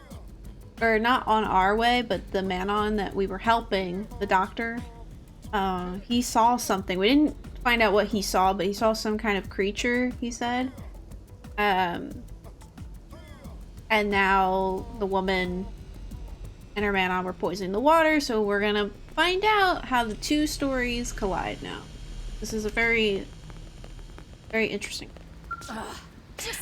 or not on our way, but the Manon that we were helping, the doctor, he saw something. We didn't find out what he saw, but he saw some kind of creature, he said. And now the woman and her Manon were poisoning the water, so we're gonna find out how the two stories collide now. This is a very interesting.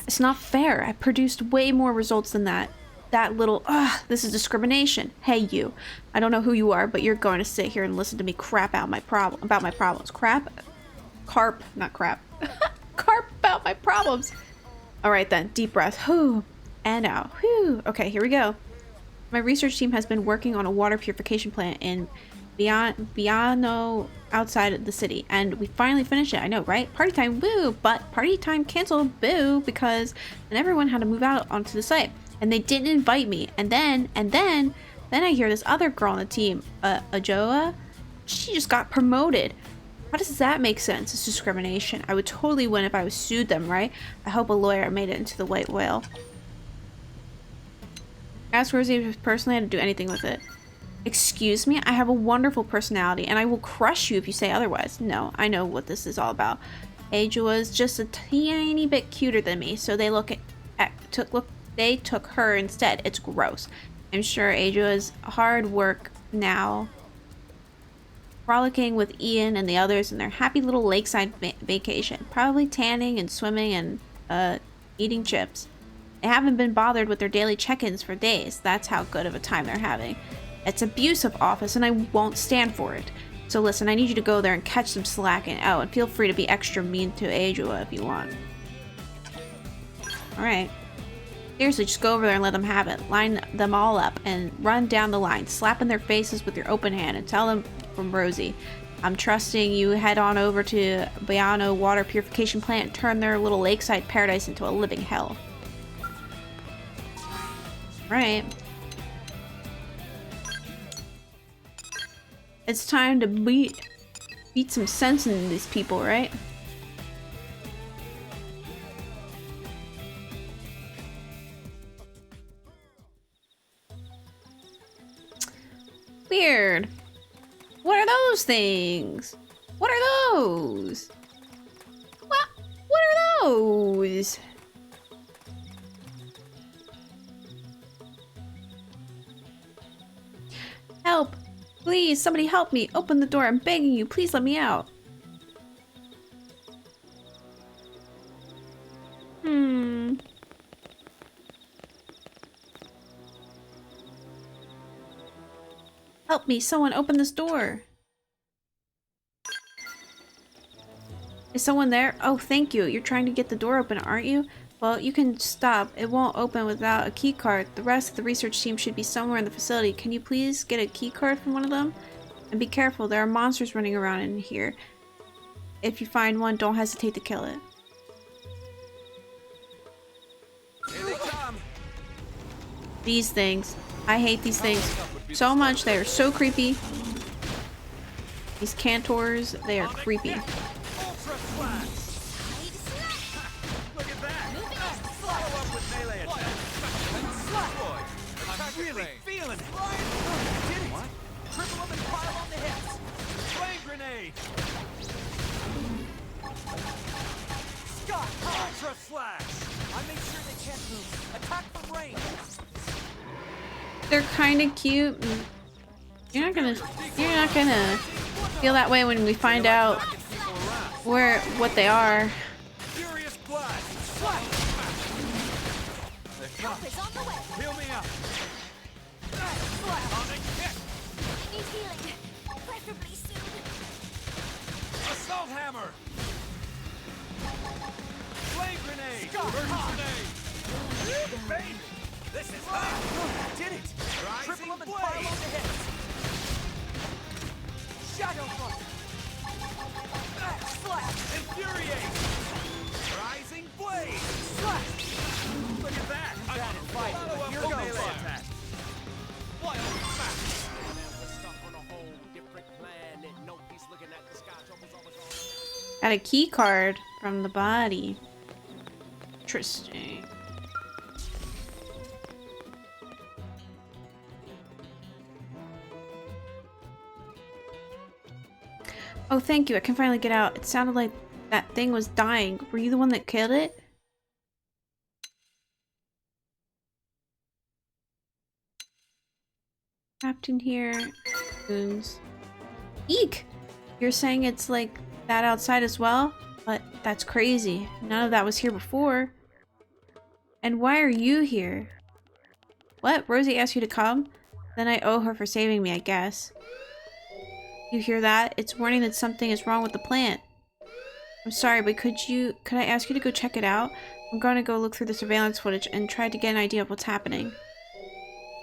It's not fair. I produced way more results than that. That little, this is discrimination. Hey you, I don't know who you are, but you're going to sit here and listen to me crap out about my problems. Carp, not crap. Carp about my problems. All right then, deep breath. Whew, and out. Whew. Okay, here we go. My research team has been working on a water purification plant in Biano outside of the city, and we finally finished it. I know, right? Party time, woo! But party time canceled, boo, because then everyone had to move out onto the site. And they didn't invite me. And then I hear this other girl on the team, Ajoa. She just got promoted. How does that make sense? It's discrimination. I would totally win if I was sued them, right? I hope a lawyer made it into the white whale. Ask Rosie if personally I had to do anything with it. Excuse me? I have a wonderful personality, and I will crush you if you say otherwise. No, I know what this is all about. Ajoa is just a tiny bit cuter than me, so they they took her instead. It's gross. I'm sure Ajoa's hard work now, frolicking with Ian and the others in their happy little lakeside vacation, probably tanning and swimming and eating chips. They haven't been bothered with their daily check-ins for days. That's how good of a time they're having. It's abusive, office, and I won't stand for it. So listen, I need you to go there and catch some slack and feel free to be extra mean to Ajoa if you want. Alright. Seriously, just go over there and let them have it. Line them all up and run down the line, slapping their faces with your open hand and tell them from Rosie. I'm trusting you head on over to Bayano Water Purification Plant and turn their little lakeside paradise into a living hell. Right. It's time to beat some sense into these people, right? Weird. What are those things? What are those? What are those? Help! Please, somebody help me! Open the door, I'm begging you, please let me out! Help me, someone open this door! Is someone there? Oh, thank you. You're trying to get the door open, aren't you? Well, you can stop. It won't open without a key card. The rest of the research team should be somewhere in the facility. Can you please get a key card from one of them? And be careful, there are monsters running around in here. If you find one, don't hesitate to kill it. Here they come. These things. I hate these things so much. They are so creepy. These cantors, they are creepy. Ultra flash. Look at that. Follow up with melee attack. I'm really feeling it. Did it? What? Triple up and pile on the hits. Flame grenade. Scott, ultra flash. I make sure they can't move. Attack from range. They're kind of cute. You're not gonna feel that way when we find out what they are. Furious blast. Heal me up. Sonic kick. I need healing, preferably soon. Assault hammer. Flame grenade. Grenade. Baby. This is hot. Did it. Triple them and pile on the hits. Shadow Fire. Slash. Infuriate. Rising Blade. Slash. Look at that. I'm on fire. Follow up with melee attack. Wild smash. Got a key card from the body. Interesting. Oh, thank you. I can finally get out. It sounded like that thing was dying. Were you the one that killed it? Captain here. Wounds. Eek! You're saying it's like that outside as well? But that's crazy. None of that was here before. And why are you here? What? Rosie asked you to come? Then I owe her for saving me, I guess. You hear that? It's warning that something is wrong with the plant. I'm sorry, but could I ask you to go check it out? I'm going to go look through the surveillance footage and try to get an idea of what's happening.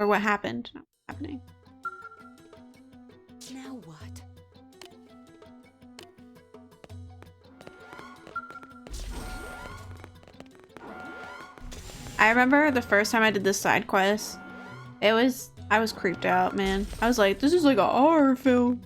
Or what happened. Not what's happening. Now what? I remember the first time I did this side quest, I was creeped out, man. I was like, this is like a horror film.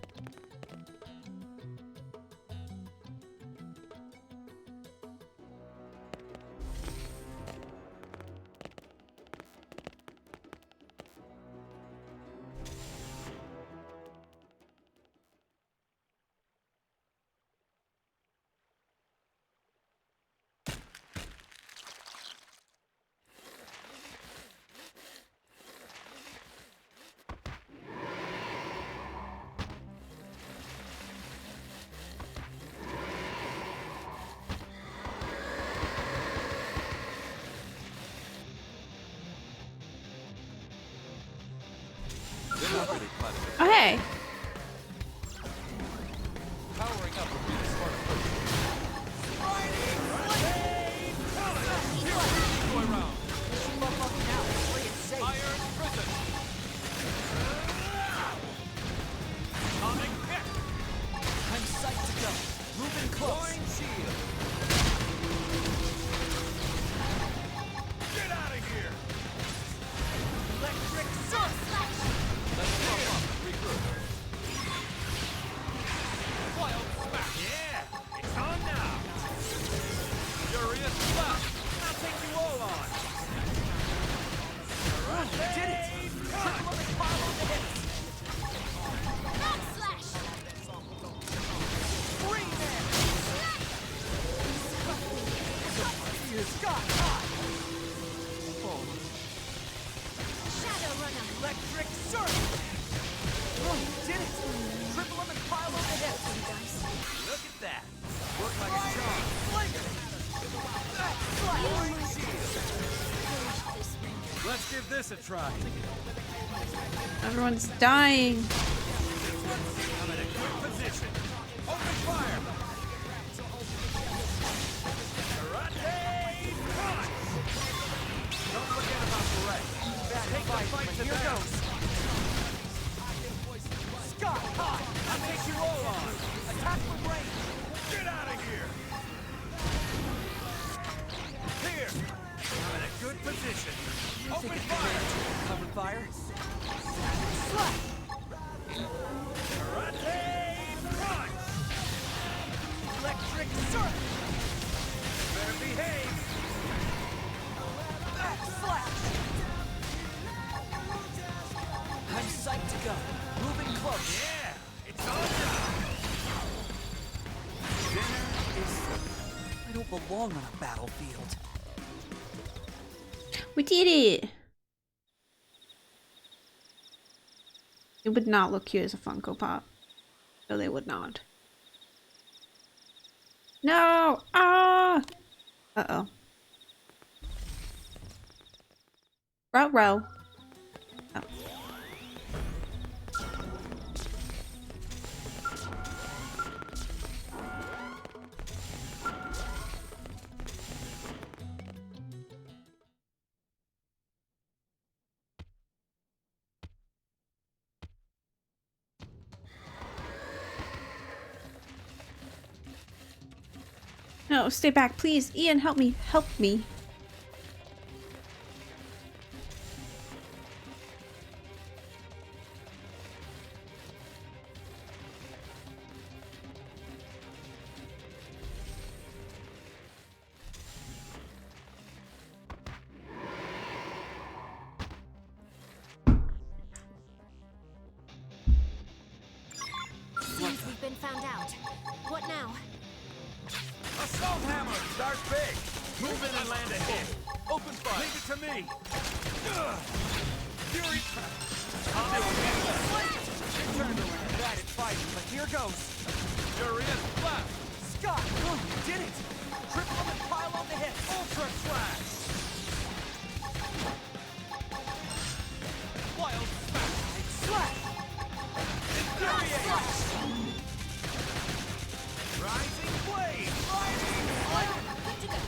Oh, hey. Powering up would be the smart approach. Iron prison. Atomic kick. I'm psyched to go. Moving close. Blind shield. Get out of here. Electric surf. Let's pump up and regroup. Wild smack. Yeah, it's on now. Furious blast. I'll take you all on. Did it! Triple of the pile on the hits. Backslash! Green man. Scott high. Oh. Shadow runner! Electric surf. Oh, did it! Triple of the pile on the hits. Look at that. Work like a charm. Flinger. Blind shield. Let's give this a try. Everyone's dying. I'm in a good position. Open fire. Karate punch. Don't forget about the red. Take the fight to Here them. goes. Scott high. I'll take you all on. Attack with range. Get out of here. Here. I'm in a good position. Open fire. Cover fire. Karate punch. Electric surf. Better behave. Slash. I'm psyched to go. Moving close. Yeah, it's on now. Dinner is I don't belong on a battlefield. We did it! It would not look cute as a Funko Pop. No, they would not. No! Ah! Uh-oh. Row. Oh. No, stay back, please. Ian, help me. Help me. Seems we've been found out. What now? assault hammer. Start big. Move in and land a hit. Open fire. Leave it to me. Fury. Turned around. Bad at fighting, but here goes. Furious blast. Scott! Did it! Triple them and pile on the hits. Ultra flash. Wild smash. Slap! Infuriate. Rising blade. Good to go.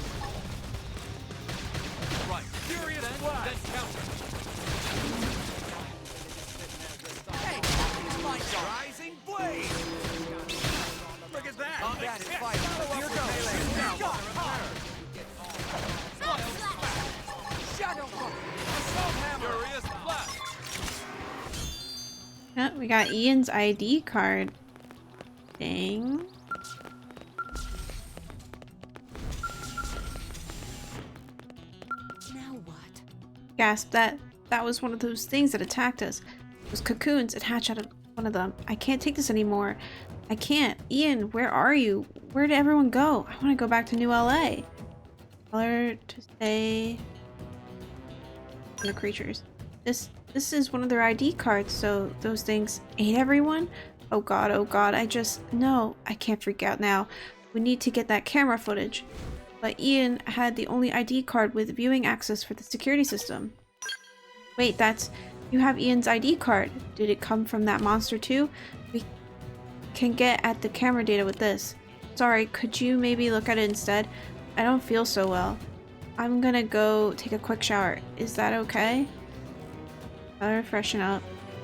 Right. Furious blast. Then counter. Hey! My job. Rising blade. Look at that. Bad at fighting, but here goes. Scott! Backslash. Yeah, we got Ian's ID card. Dang. Now what? Gasp, that was one of those things that attacked us. Those cocoons, it hatched out of one of them. I can't take this anymore. I can't. Ian, where are you? Where did everyone go? I want to go back to New LA. Tell her to stay. The creatures. This is one of their ID cards, so those things ate everyone? Oh god, no, I can't freak out now. We need to get that camera footage. But Ian had the only ID card with viewing access for the security system. Wait, you have Ian's ID card. Did it come from that monster too? We can get at the camera data with this. Sorry, could you maybe look at it instead? I don't feel so well. I'm gonna go take a quick shower. Is that okay? Let her freshen up.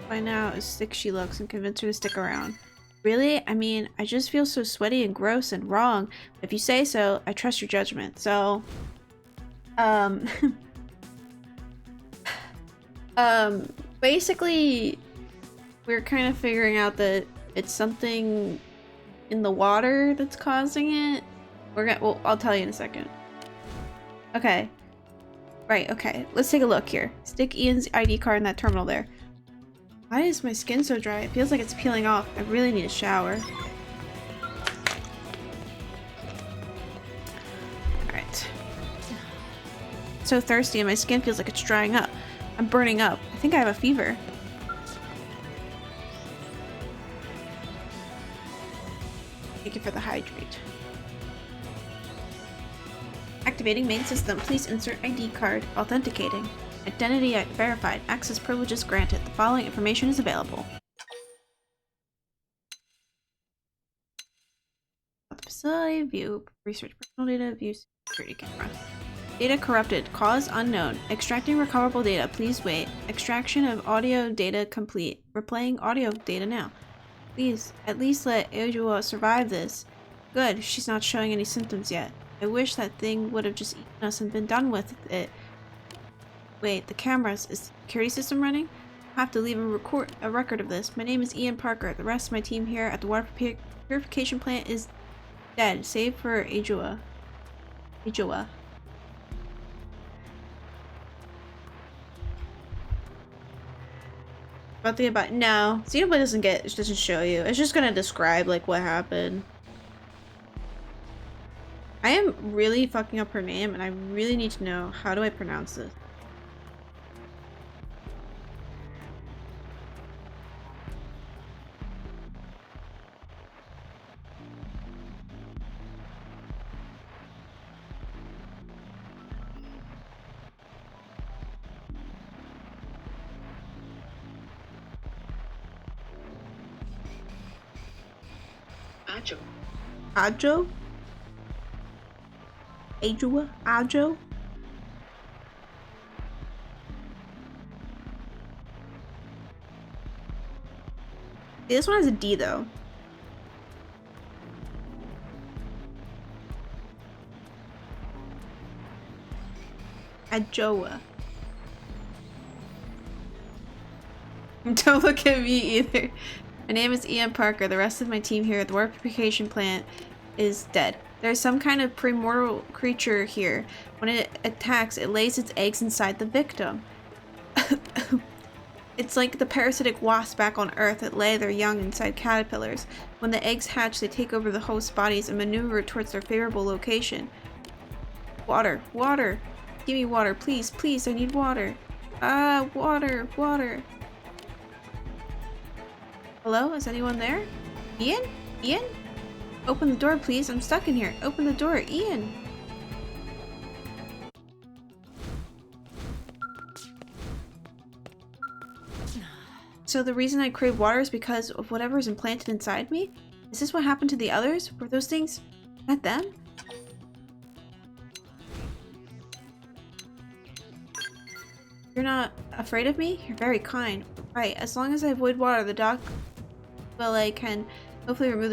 Find out how sick she looks and convince her to stick around. Really? I mean, I just feel so sweaty and gross and wrong. If you say so, I trust your judgment. So, basically, we're kind of figuring out that it's something in the water that's causing it. Well, I'll tell you in a second. Okay. Right, okay. Let's take a look here. Stick Ian's ID card in that terminal there. Why is my skin so dry? It feels like it's peeling off. I really need a shower. Alright. So thirsty and my skin feels like it's drying up. I'm burning up. I think I have a fever. Thank you for the hydrate. Activating main system. Please insert ID card. Authenticating. Identity verified. Access privileges granted. The following information is available. Facility. View. Research personal data. View security camera. Data corrupted. Cause unknown. Extracting recoverable data. Please wait. Extraction of audio data complete. Replaying audio data now. Please, at least let Ojua survive this. Good. She's not showing any symptoms yet. I wish that thing would have just eaten us and been done with it. Wait, the cameras. Is the security system running? I have to leave a record of this. My name is Ian Parker. The rest of my team here at the water purification plant is dead, save for Ojua. No, Xenoblade doesn't show you. It's just gonna describe like what happened. I am really fucking up her name, and I really need to know how do I pronounce this. Ajo? Ajo? This one has a D though. Ajoa. Don't look at me either. My name is Ian Parker. The rest of my team here at the water purification plant is dead. There's some kind of primordial creature here. When it attacks, it lays its eggs inside the victim. It's like the parasitic wasps back on Earth that lay their young inside caterpillars. When the eggs hatch, they take over the host's bodies and maneuver towards their favorable location. Water. Water. Give me water, please. Please, I need water. Water. Water. Hello? Is anyone there? Ian? Ian? Open the door, please. I'm stuck in here. Open the door. Ian! So the reason I crave water is because of whatever is implanted inside me? Is this what happened to the others? Were those things not them? You're not afraid of me? You're very kind. Right, as long as I avoid water, the doc can hopefully remove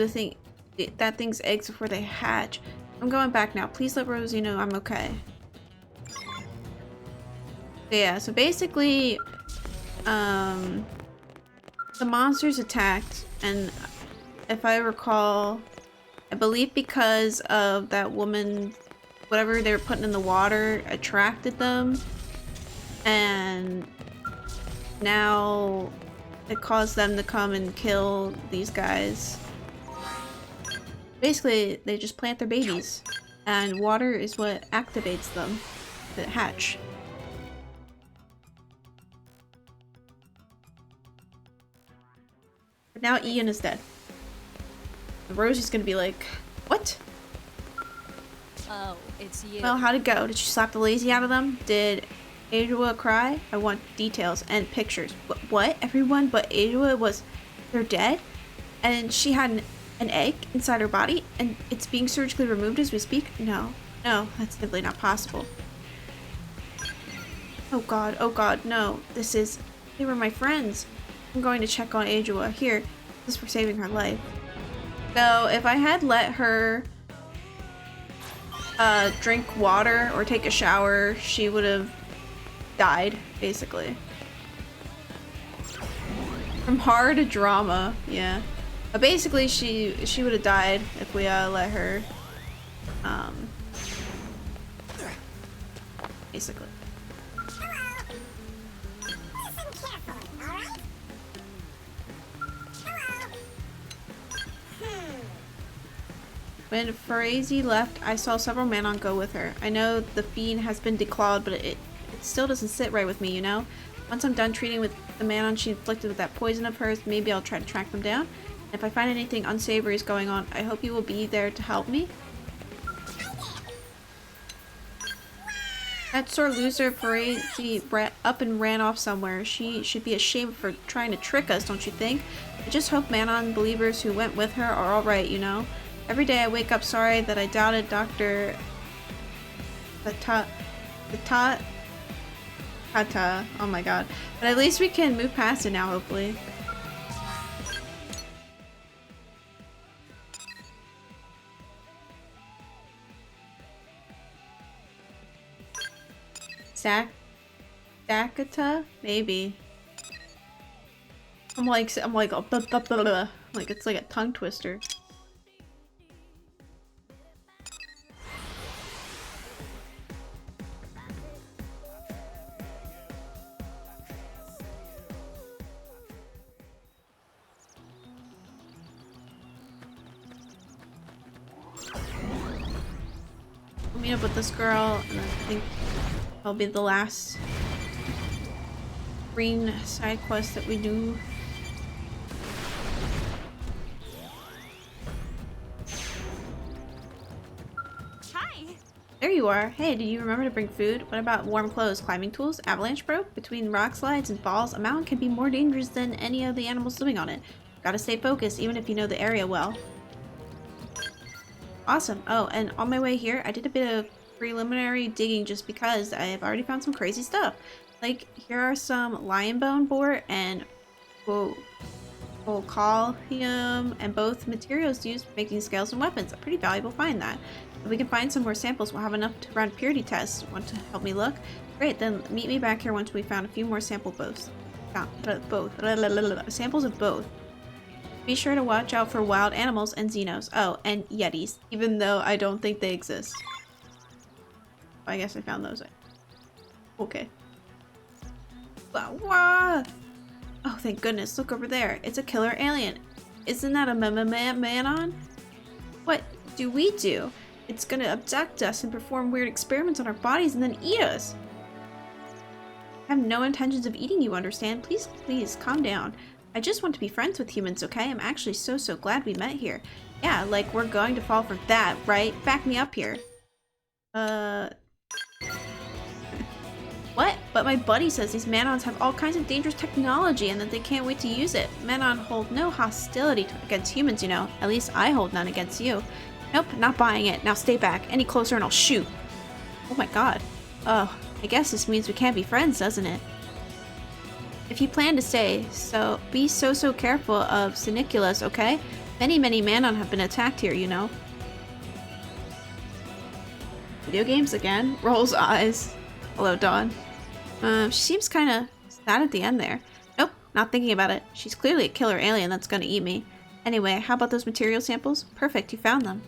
that thing's eggs before they hatch. I'm going back now. Please let Rosie know I'm okay. Yeah, so basically, the monsters attacked, and if I recall, I believe because of that woman, whatever they were putting in the water attracted them, and now it caused them to come and kill these guys. Basically, they just plant their babies, and water is what activates them to hatch. But now Ian is dead. Rosie's gonna be like, what? Oh, it's you. Well, how'd it go? Did she slap the lazy out of them? Did Adua cry? I want details and pictures. What? Everyone but Adua was... They're dead? And she had an egg inside her body? And it's being surgically removed as we speak? No. No, that's simply not possible. Oh god, no. This is... They were my friends. I'm going to check on Adua. Here, this is for saving her life. So, if I had let her drink water or take a shower, she would have died, basically. From horror to drama, yeah. But basically, she would have died if we let her, basically. When Farazi left, I saw several Manon go with her. I know the fiend has been declawed, but it still doesn't sit right with me, you know? Once I'm done treating with the Manon she inflicted with that poison of hers, maybe I'll try to track them down. And if I find anything unsavory is going on, I hope you will be there to help me. That sore loser Farazi up and ran off somewhere. She should be ashamed for trying to trick us, don't you think? I just hope Manon believers who went with her are alright, you know? Every day I wake up sorry that I doubted Dr. Hata. Oh my god. But at least we can move past it now, hopefully. Sakata? Maybe. I'm like, oh, blah, blah, blah, blah. Like it's like a tongue twister. Meet up with this girl, and I think that'll be the last green side quest that we do. Hi! There you are. Hey, did you remember to bring food? What about warm clothes, climbing tools, avalanche broke? Between rock slides and falls, a mountain can be more dangerous than any of the animals living on it. Gotta stay focused, even if you know the area well. Awesome. Oh, and on my way here, I did a bit of preliminary digging just because I have already found some crazy stuff. Like, here are some lion bone boar and colchium, and both materials used for making scales and weapons. A pretty valuable find, that. If we can find some more samples, we'll have enough to run purity tests. Want to help me look? Great, then meet me back here once we found a few more samples of both. Be sure to watch out for wild animals and Xenos. Oh, and Yetis, even though I don't think they exist. I guess I found those. Okay. Wow. Oh, thank goodness. Look over there. It's a killer alien. Isn't that a Manon? What do we do? It's gonna abduct us and perform weird experiments on our bodies and then eat us. I have no intentions of eating you, understand? Please, please, calm down. I just want to be friends with humans, okay? I'm actually so glad we met here. Yeah, like we're going to fall for that, right? Back me up here. What? But my buddy says these Manons have all kinds of dangerous technology and that they can't wait to use it. Manon hold no hostility against humans, you know. At least I hold none against you. Nope, not buying it. Now stay back. Any closer and I'll shoot. Oh my god. Oh, I guess this means we can't be friends, doesn't it? If you plan to stay, so be so careful of Siniculus, okay? Many Manon have been attacked here, you know. Video games again? Rolls eyes. Hello, Dawn. She seems kind of sad at the end there. Nope, not thinking about it. She's clearly a killer alien that's gonna eat me. Anyway, how about those material samples? Perfect, you found them.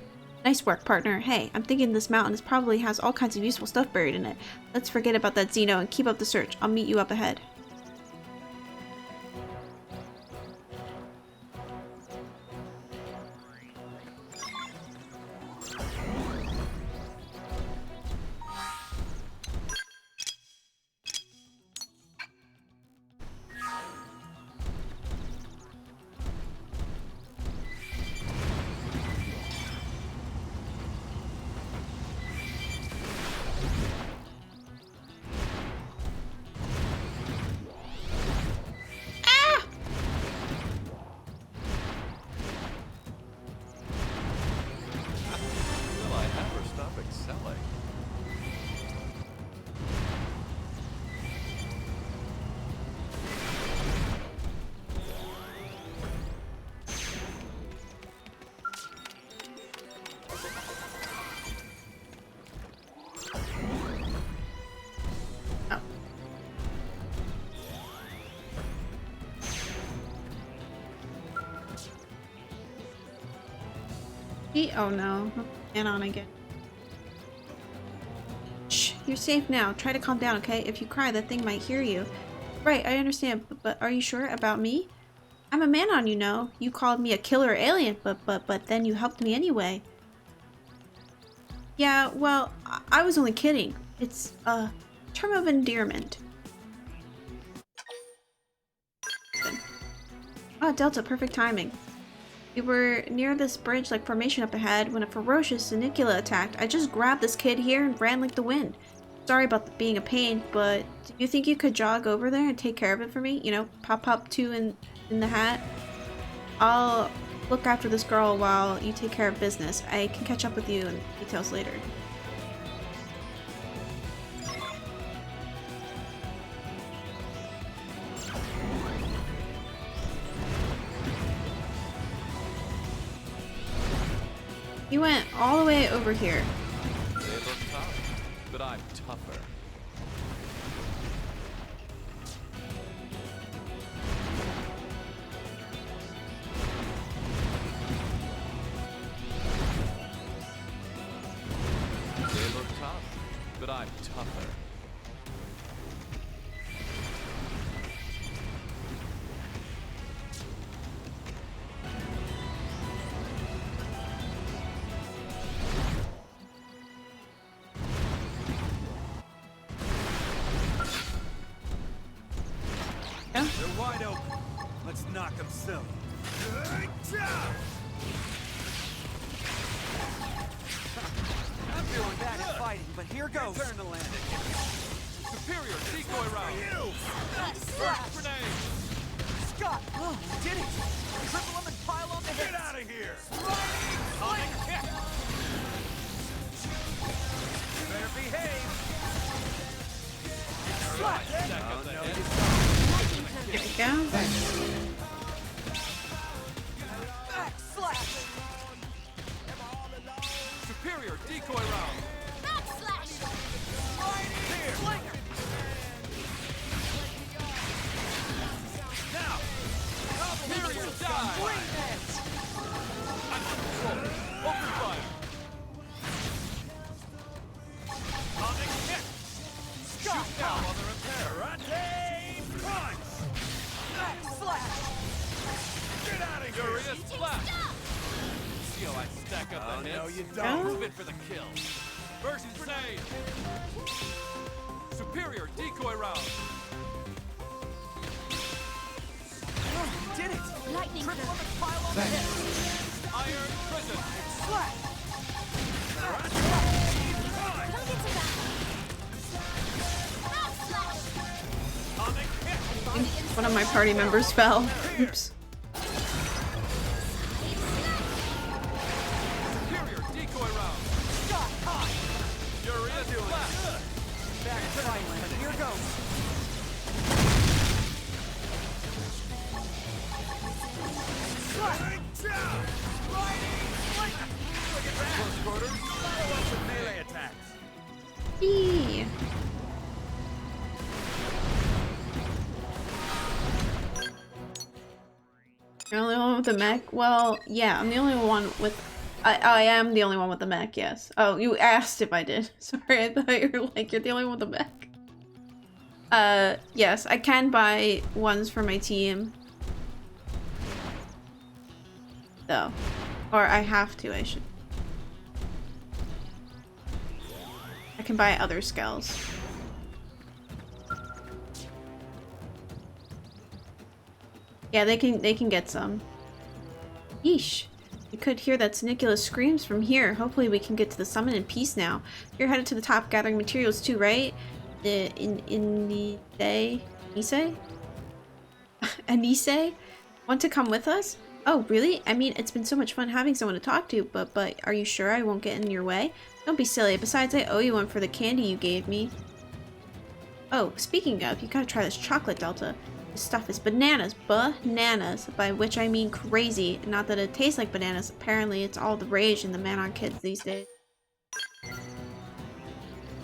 Nice work, partner. Hey, I'm thinking this mountain probably has all kinds of useful stuff buried in it. Let's forget about that Xeno and keep up the search. I'll meet you up ahead. Will I ever stop excelling? Oh. Oh no, and on again. Shh, you're safe now. Try to calm down, okay? If you cry, that thing might hear you. Right, I understand, but are you sure about me? I'm a man on, you know. You called me a killer alien, but then you helped me anyway. Yeah, well, I was only kidding. It's a term of endearment. Oh, Delta, perfect timing. We were near this bridge-like formation up ahead when a ferocious Senicula attacked. I just grabbed this kid here and ran like the wind. Sorry about being a pain, but do you think you could jog over there and take care of it for me? You know, pop two in the hat? I'll look after this girl while you take care of business. I can catch up with you in details later. You went all the way over here. They look tough, but I'm tougher. They look tough, but I'm tougher. They're wide open. Let's knock them silly. I'm feeling bad at fighting, but here goes. Turn to landing. Superior decoy round. First grenade. Scott, oh, you did it. Triple them and pile on the hits. Get out of here! Better behave. Slash. There we go. Back slash. Superior decoy round. Now! Superior dive. Under control. Open fire. Atomic hit! Scott. Shoot down on the repair. Karate punch! Back slash. Get out of here! Furious splash. See how I stack up Oh, the hits? no, you don't. Spit for the kill. Burst grenade. Superior decoy round. Oh, you did it. Lightning Triple them and pile on the hits. Iron prison. Slash. Atomic hit! One of my party members fell. Oops. Superior decoy round. Scott, high. Furious splash. Back to fight. Here goes. Slash. Close quarters. Follow up with melee attacks. Eee. with the mech? Well, yeah, I'm the only one with... I am the only one with the mech, yes. Oh, you asked if I did. Sorry, I thought you were like, you're the only one with the mech. Yes, I can buy ones for my team. Though. Or I have to, I should. I can buy other skills. Yeah, they can get some. Yeesh. We could hear that Senicula screams from here. Hopefully we can get to the summit in peace now. You're headed to the top gathering materials too, right? Anise? Anise? Want to come with us? Oh, really? I mean, it's been so much fun having someone to talk to, but are you sure I won't get in your way? Don't be silly. Besides, I owe you one for the candy you gave me. Oh, speaking of, you gotta try this chocolate, Delta. This stuff is bananas. Bananas. By which I mean crazy. Not that it tastes like bananas. Apparently, it's all the rage in the man on kids these days.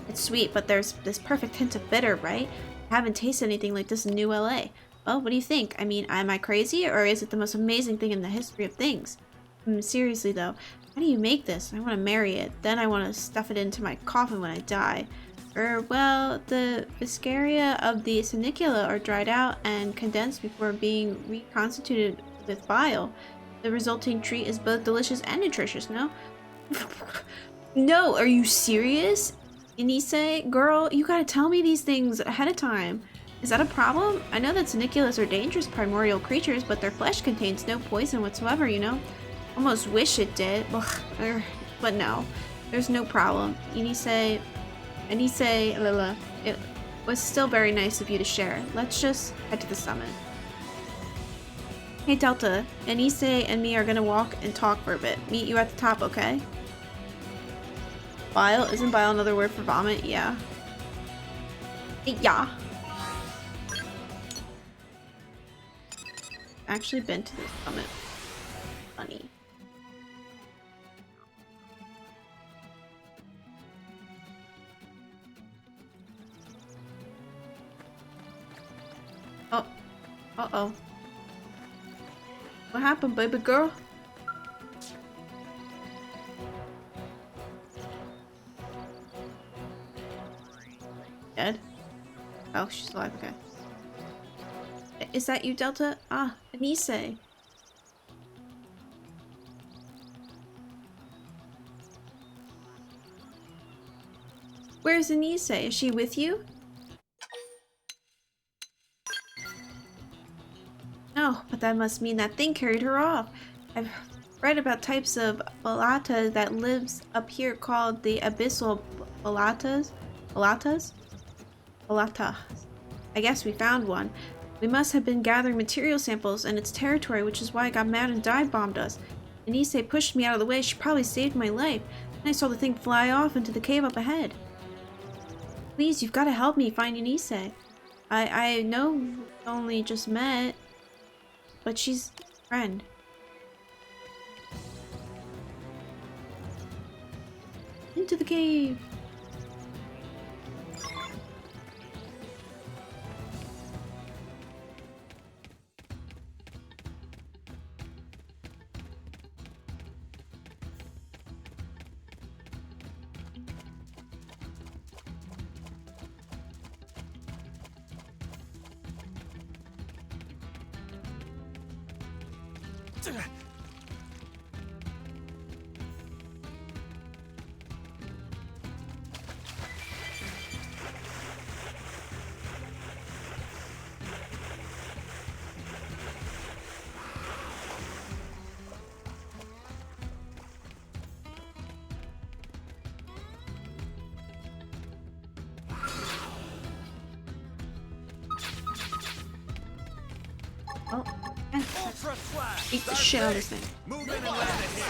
It's sweet, but there's this perfect hint of bitter, right? I haven't tasted anything like this in New LA. Well, what do you think? I mean, am I crazy, or is it the most amazing thing in the history of things? Seriously though, how do you make this? I want to marry it. Then I want to stuff it into my coffin when I die. Well, the viscaria of the Senicula are dried out and condensed before being reconstituted with bile. The resulting treat is both delicious and nutritious, no? No, are you serious? Anise? Girl, you gotta tell me these things ahead of time. Is that a problem? I know that Seniculas are dangerous primordial creatures, but their flesh contains no poison whatsoever, you know? Almost wish it did. Ugh, but no, there's no problem. Anise, Lila, it was still very nice of you to share. Let's just head to the summit. Hey Delta, Anise and me are gonna walk and talk for a bit. Meet you at the top, okay? Bile? Isn't bile another word for vomit? Yeah. Yeah. Actually been to the summit. Funny. Oh. Uh-oh. What happened, baby girl? Dead? Oh, she's alive, okay. Is that you, Delta? Ah, Anise. Where's Anise? Is she with you? No, but that must mean that thing carried her off. I've read about types of balata that lives up here called the abyssal balatas. Balatas? Balata. I guess we found one. We must have been gathering material samples in its territory, which is why I got mad and dive-bombed us. Anise pushed me out of the way. She probably saved my life. Then I saw the thing fly off into the cave up ahead. Please, you've got to help me find Anise. I know we only just met, but she's a friend. Into the cave. Oh, eat the shit out of this thing. Move in and land it here.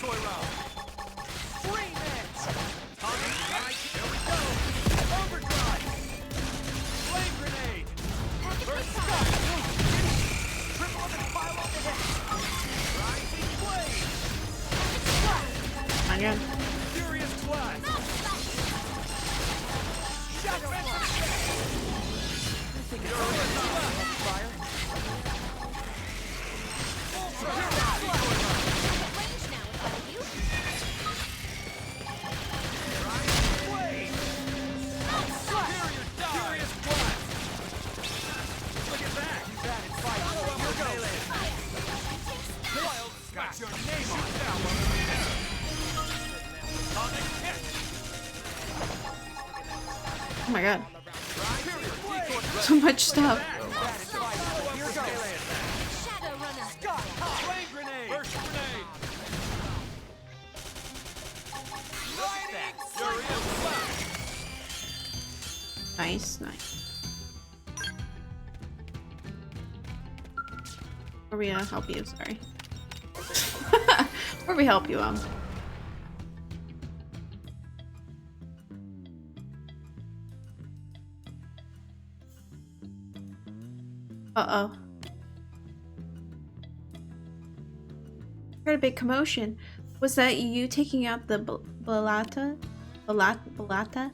Decoy round. 3 minutes. Right, here we go. Overdrive. Flame grenade. First shot. Triple up and pile on the hit. Rising flame. Again. Furious blast. Shadow blast. You're on fire. What's your name on that one? Oh my god. So much stuff. Flame grenade! Burst grenade! Furious flash! Nice, nice. Where we help you, sorry. Where we help you, Uh-oh. Heard a big commotion. Was that you taking out the balata? Balata?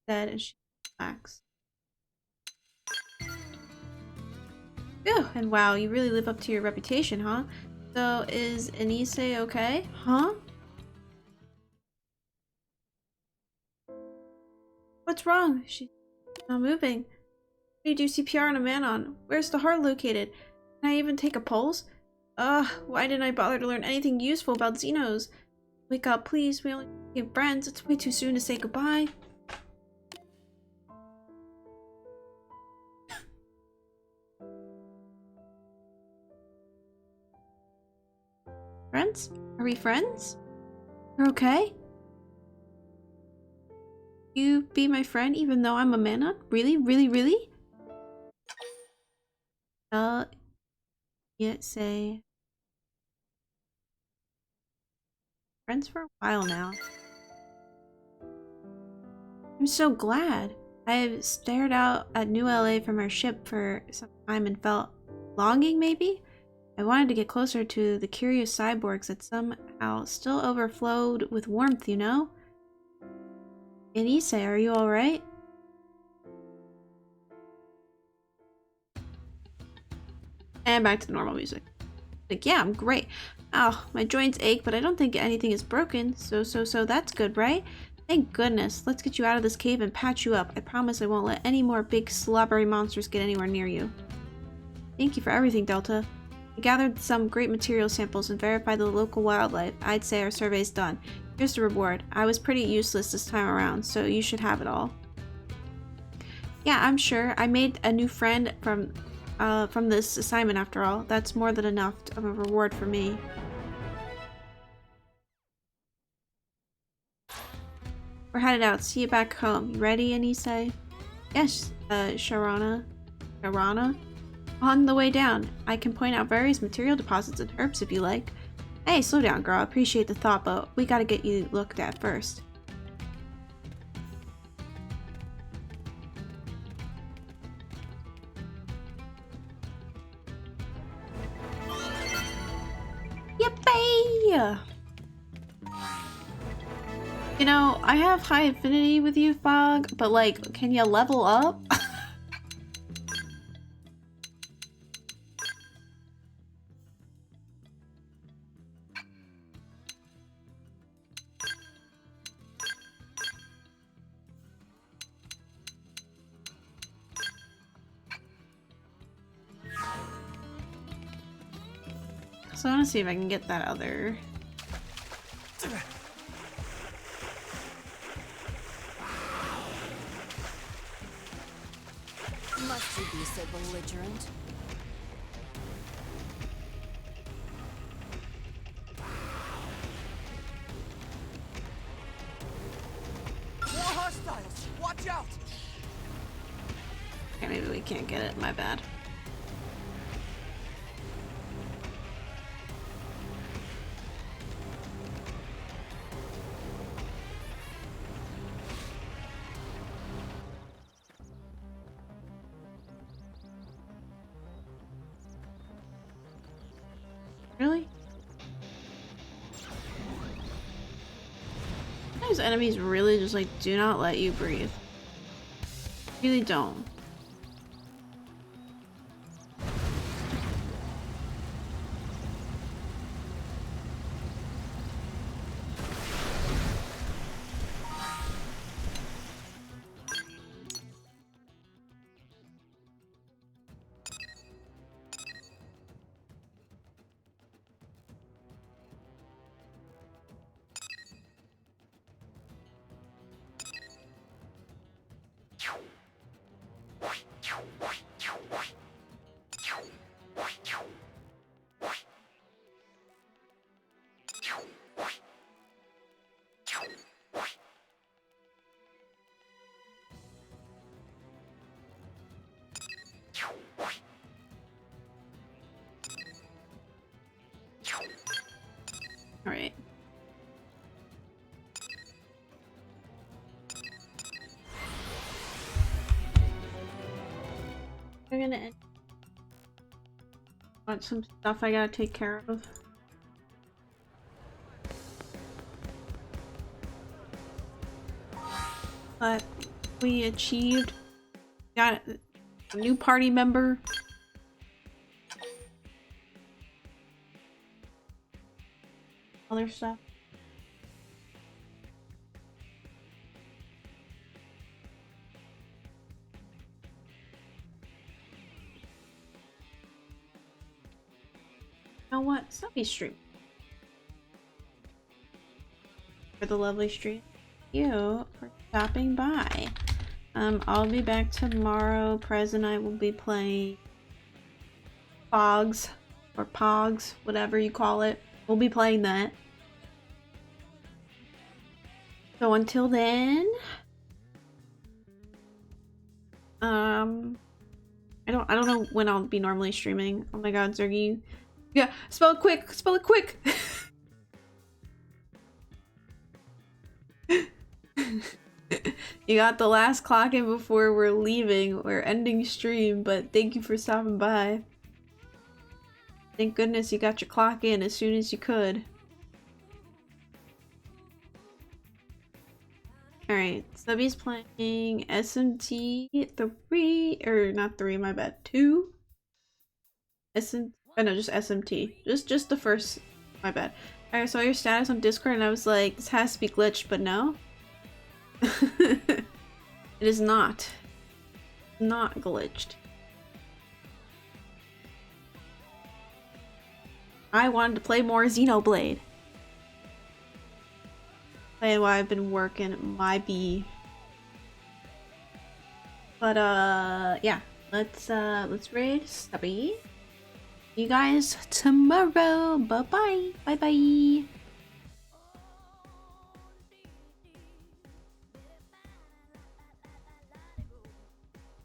Dead and she relax. Phew, and wow, you really live up to your reputation, huh? So, is Anise okay? Huh? What's wrong? She's not moving. How do you do CPR on a man on? Where's the heart located? Can I even take a pulse? Ugh, why didn't I bother to learn anything useful about Xenos? Wake up, please. We only became friends. It's way too soon to say goodbye. Friends? Are we friends? You're okay? You be my friend even though I'm a mana? Really? Really? Really? Yeah, say... Friends for a while now. I'm so glad. I've stared out at New LA from our ship for some time and felt longing, maybe? I wanted to get closer to the curious cyborgs that somehow still overflowed with warmth, you know? Anise, are you alright? And back to the normal music. Like, yeah, I'm great. Oh, my joints ache, but I don't think anything is broken. So that's good, right? Thank goodness. Let's get you out of this cave and patch you up. I promise I won't let any more big slobbery monsters get anywhere near you. Thank you for everything, Delta. I gathered some great material samples and verified the local wildlife. I'd say our survey's done. Here's the reward. I was pretty useless this time around, so you should have it all. Yeah, I'm sure. I made a new friend from this assignment after all. That's more than enough of a reward for me. We're headed out. See you back home. You ready, Anise? Yes, Sharana. Sharana? On the way down, I can point out various material deposits and herbs if you like. Hey, slow down, girl. I appreciate the thought, but we gotta get you looked at first. Yippee! You know, I have high affinity with you, Fog, but like, can you level up? So I want to see if I can get that other... Must you be so belligerent? More hostiles! Watch out! Okay, maybe we can't get it. My bad. Really? Those enemies really just like do not let you breathe. Really don't. Alright. We're gonna end. Got some stuff I gotta take care of. But we achieved. Got a new party member. Other stuff. You know what? Subby stream. For the lovely stream. Thank you for stopping by. I'll be back tomorrow. Prez and I will be playing Pogs or Pogs, whatever you call it. We'll be playing that. So until then, I don't know when I'll be normally streaming. Oh my god, Zergy. Yeah, spell it quick! Spell it quick! You got the last clock in before we're leaving. We're ending stream, but thank you for stopping by. Thank goodness you got your clock in as soon as you could. Alright, Subby's playing SMT 3, or not 3, my bad, 2? Oh no, just SMT. Just the first, my bad. I saw your status on Discord and I was like, this has to be glitched, but no. It is not. Not glitched. I wanted to play more Xenoblade. Playing while I've been working my bee. But yeah, let's raid Stubby. See you guys tomorrow. Bye bye. Bye bye.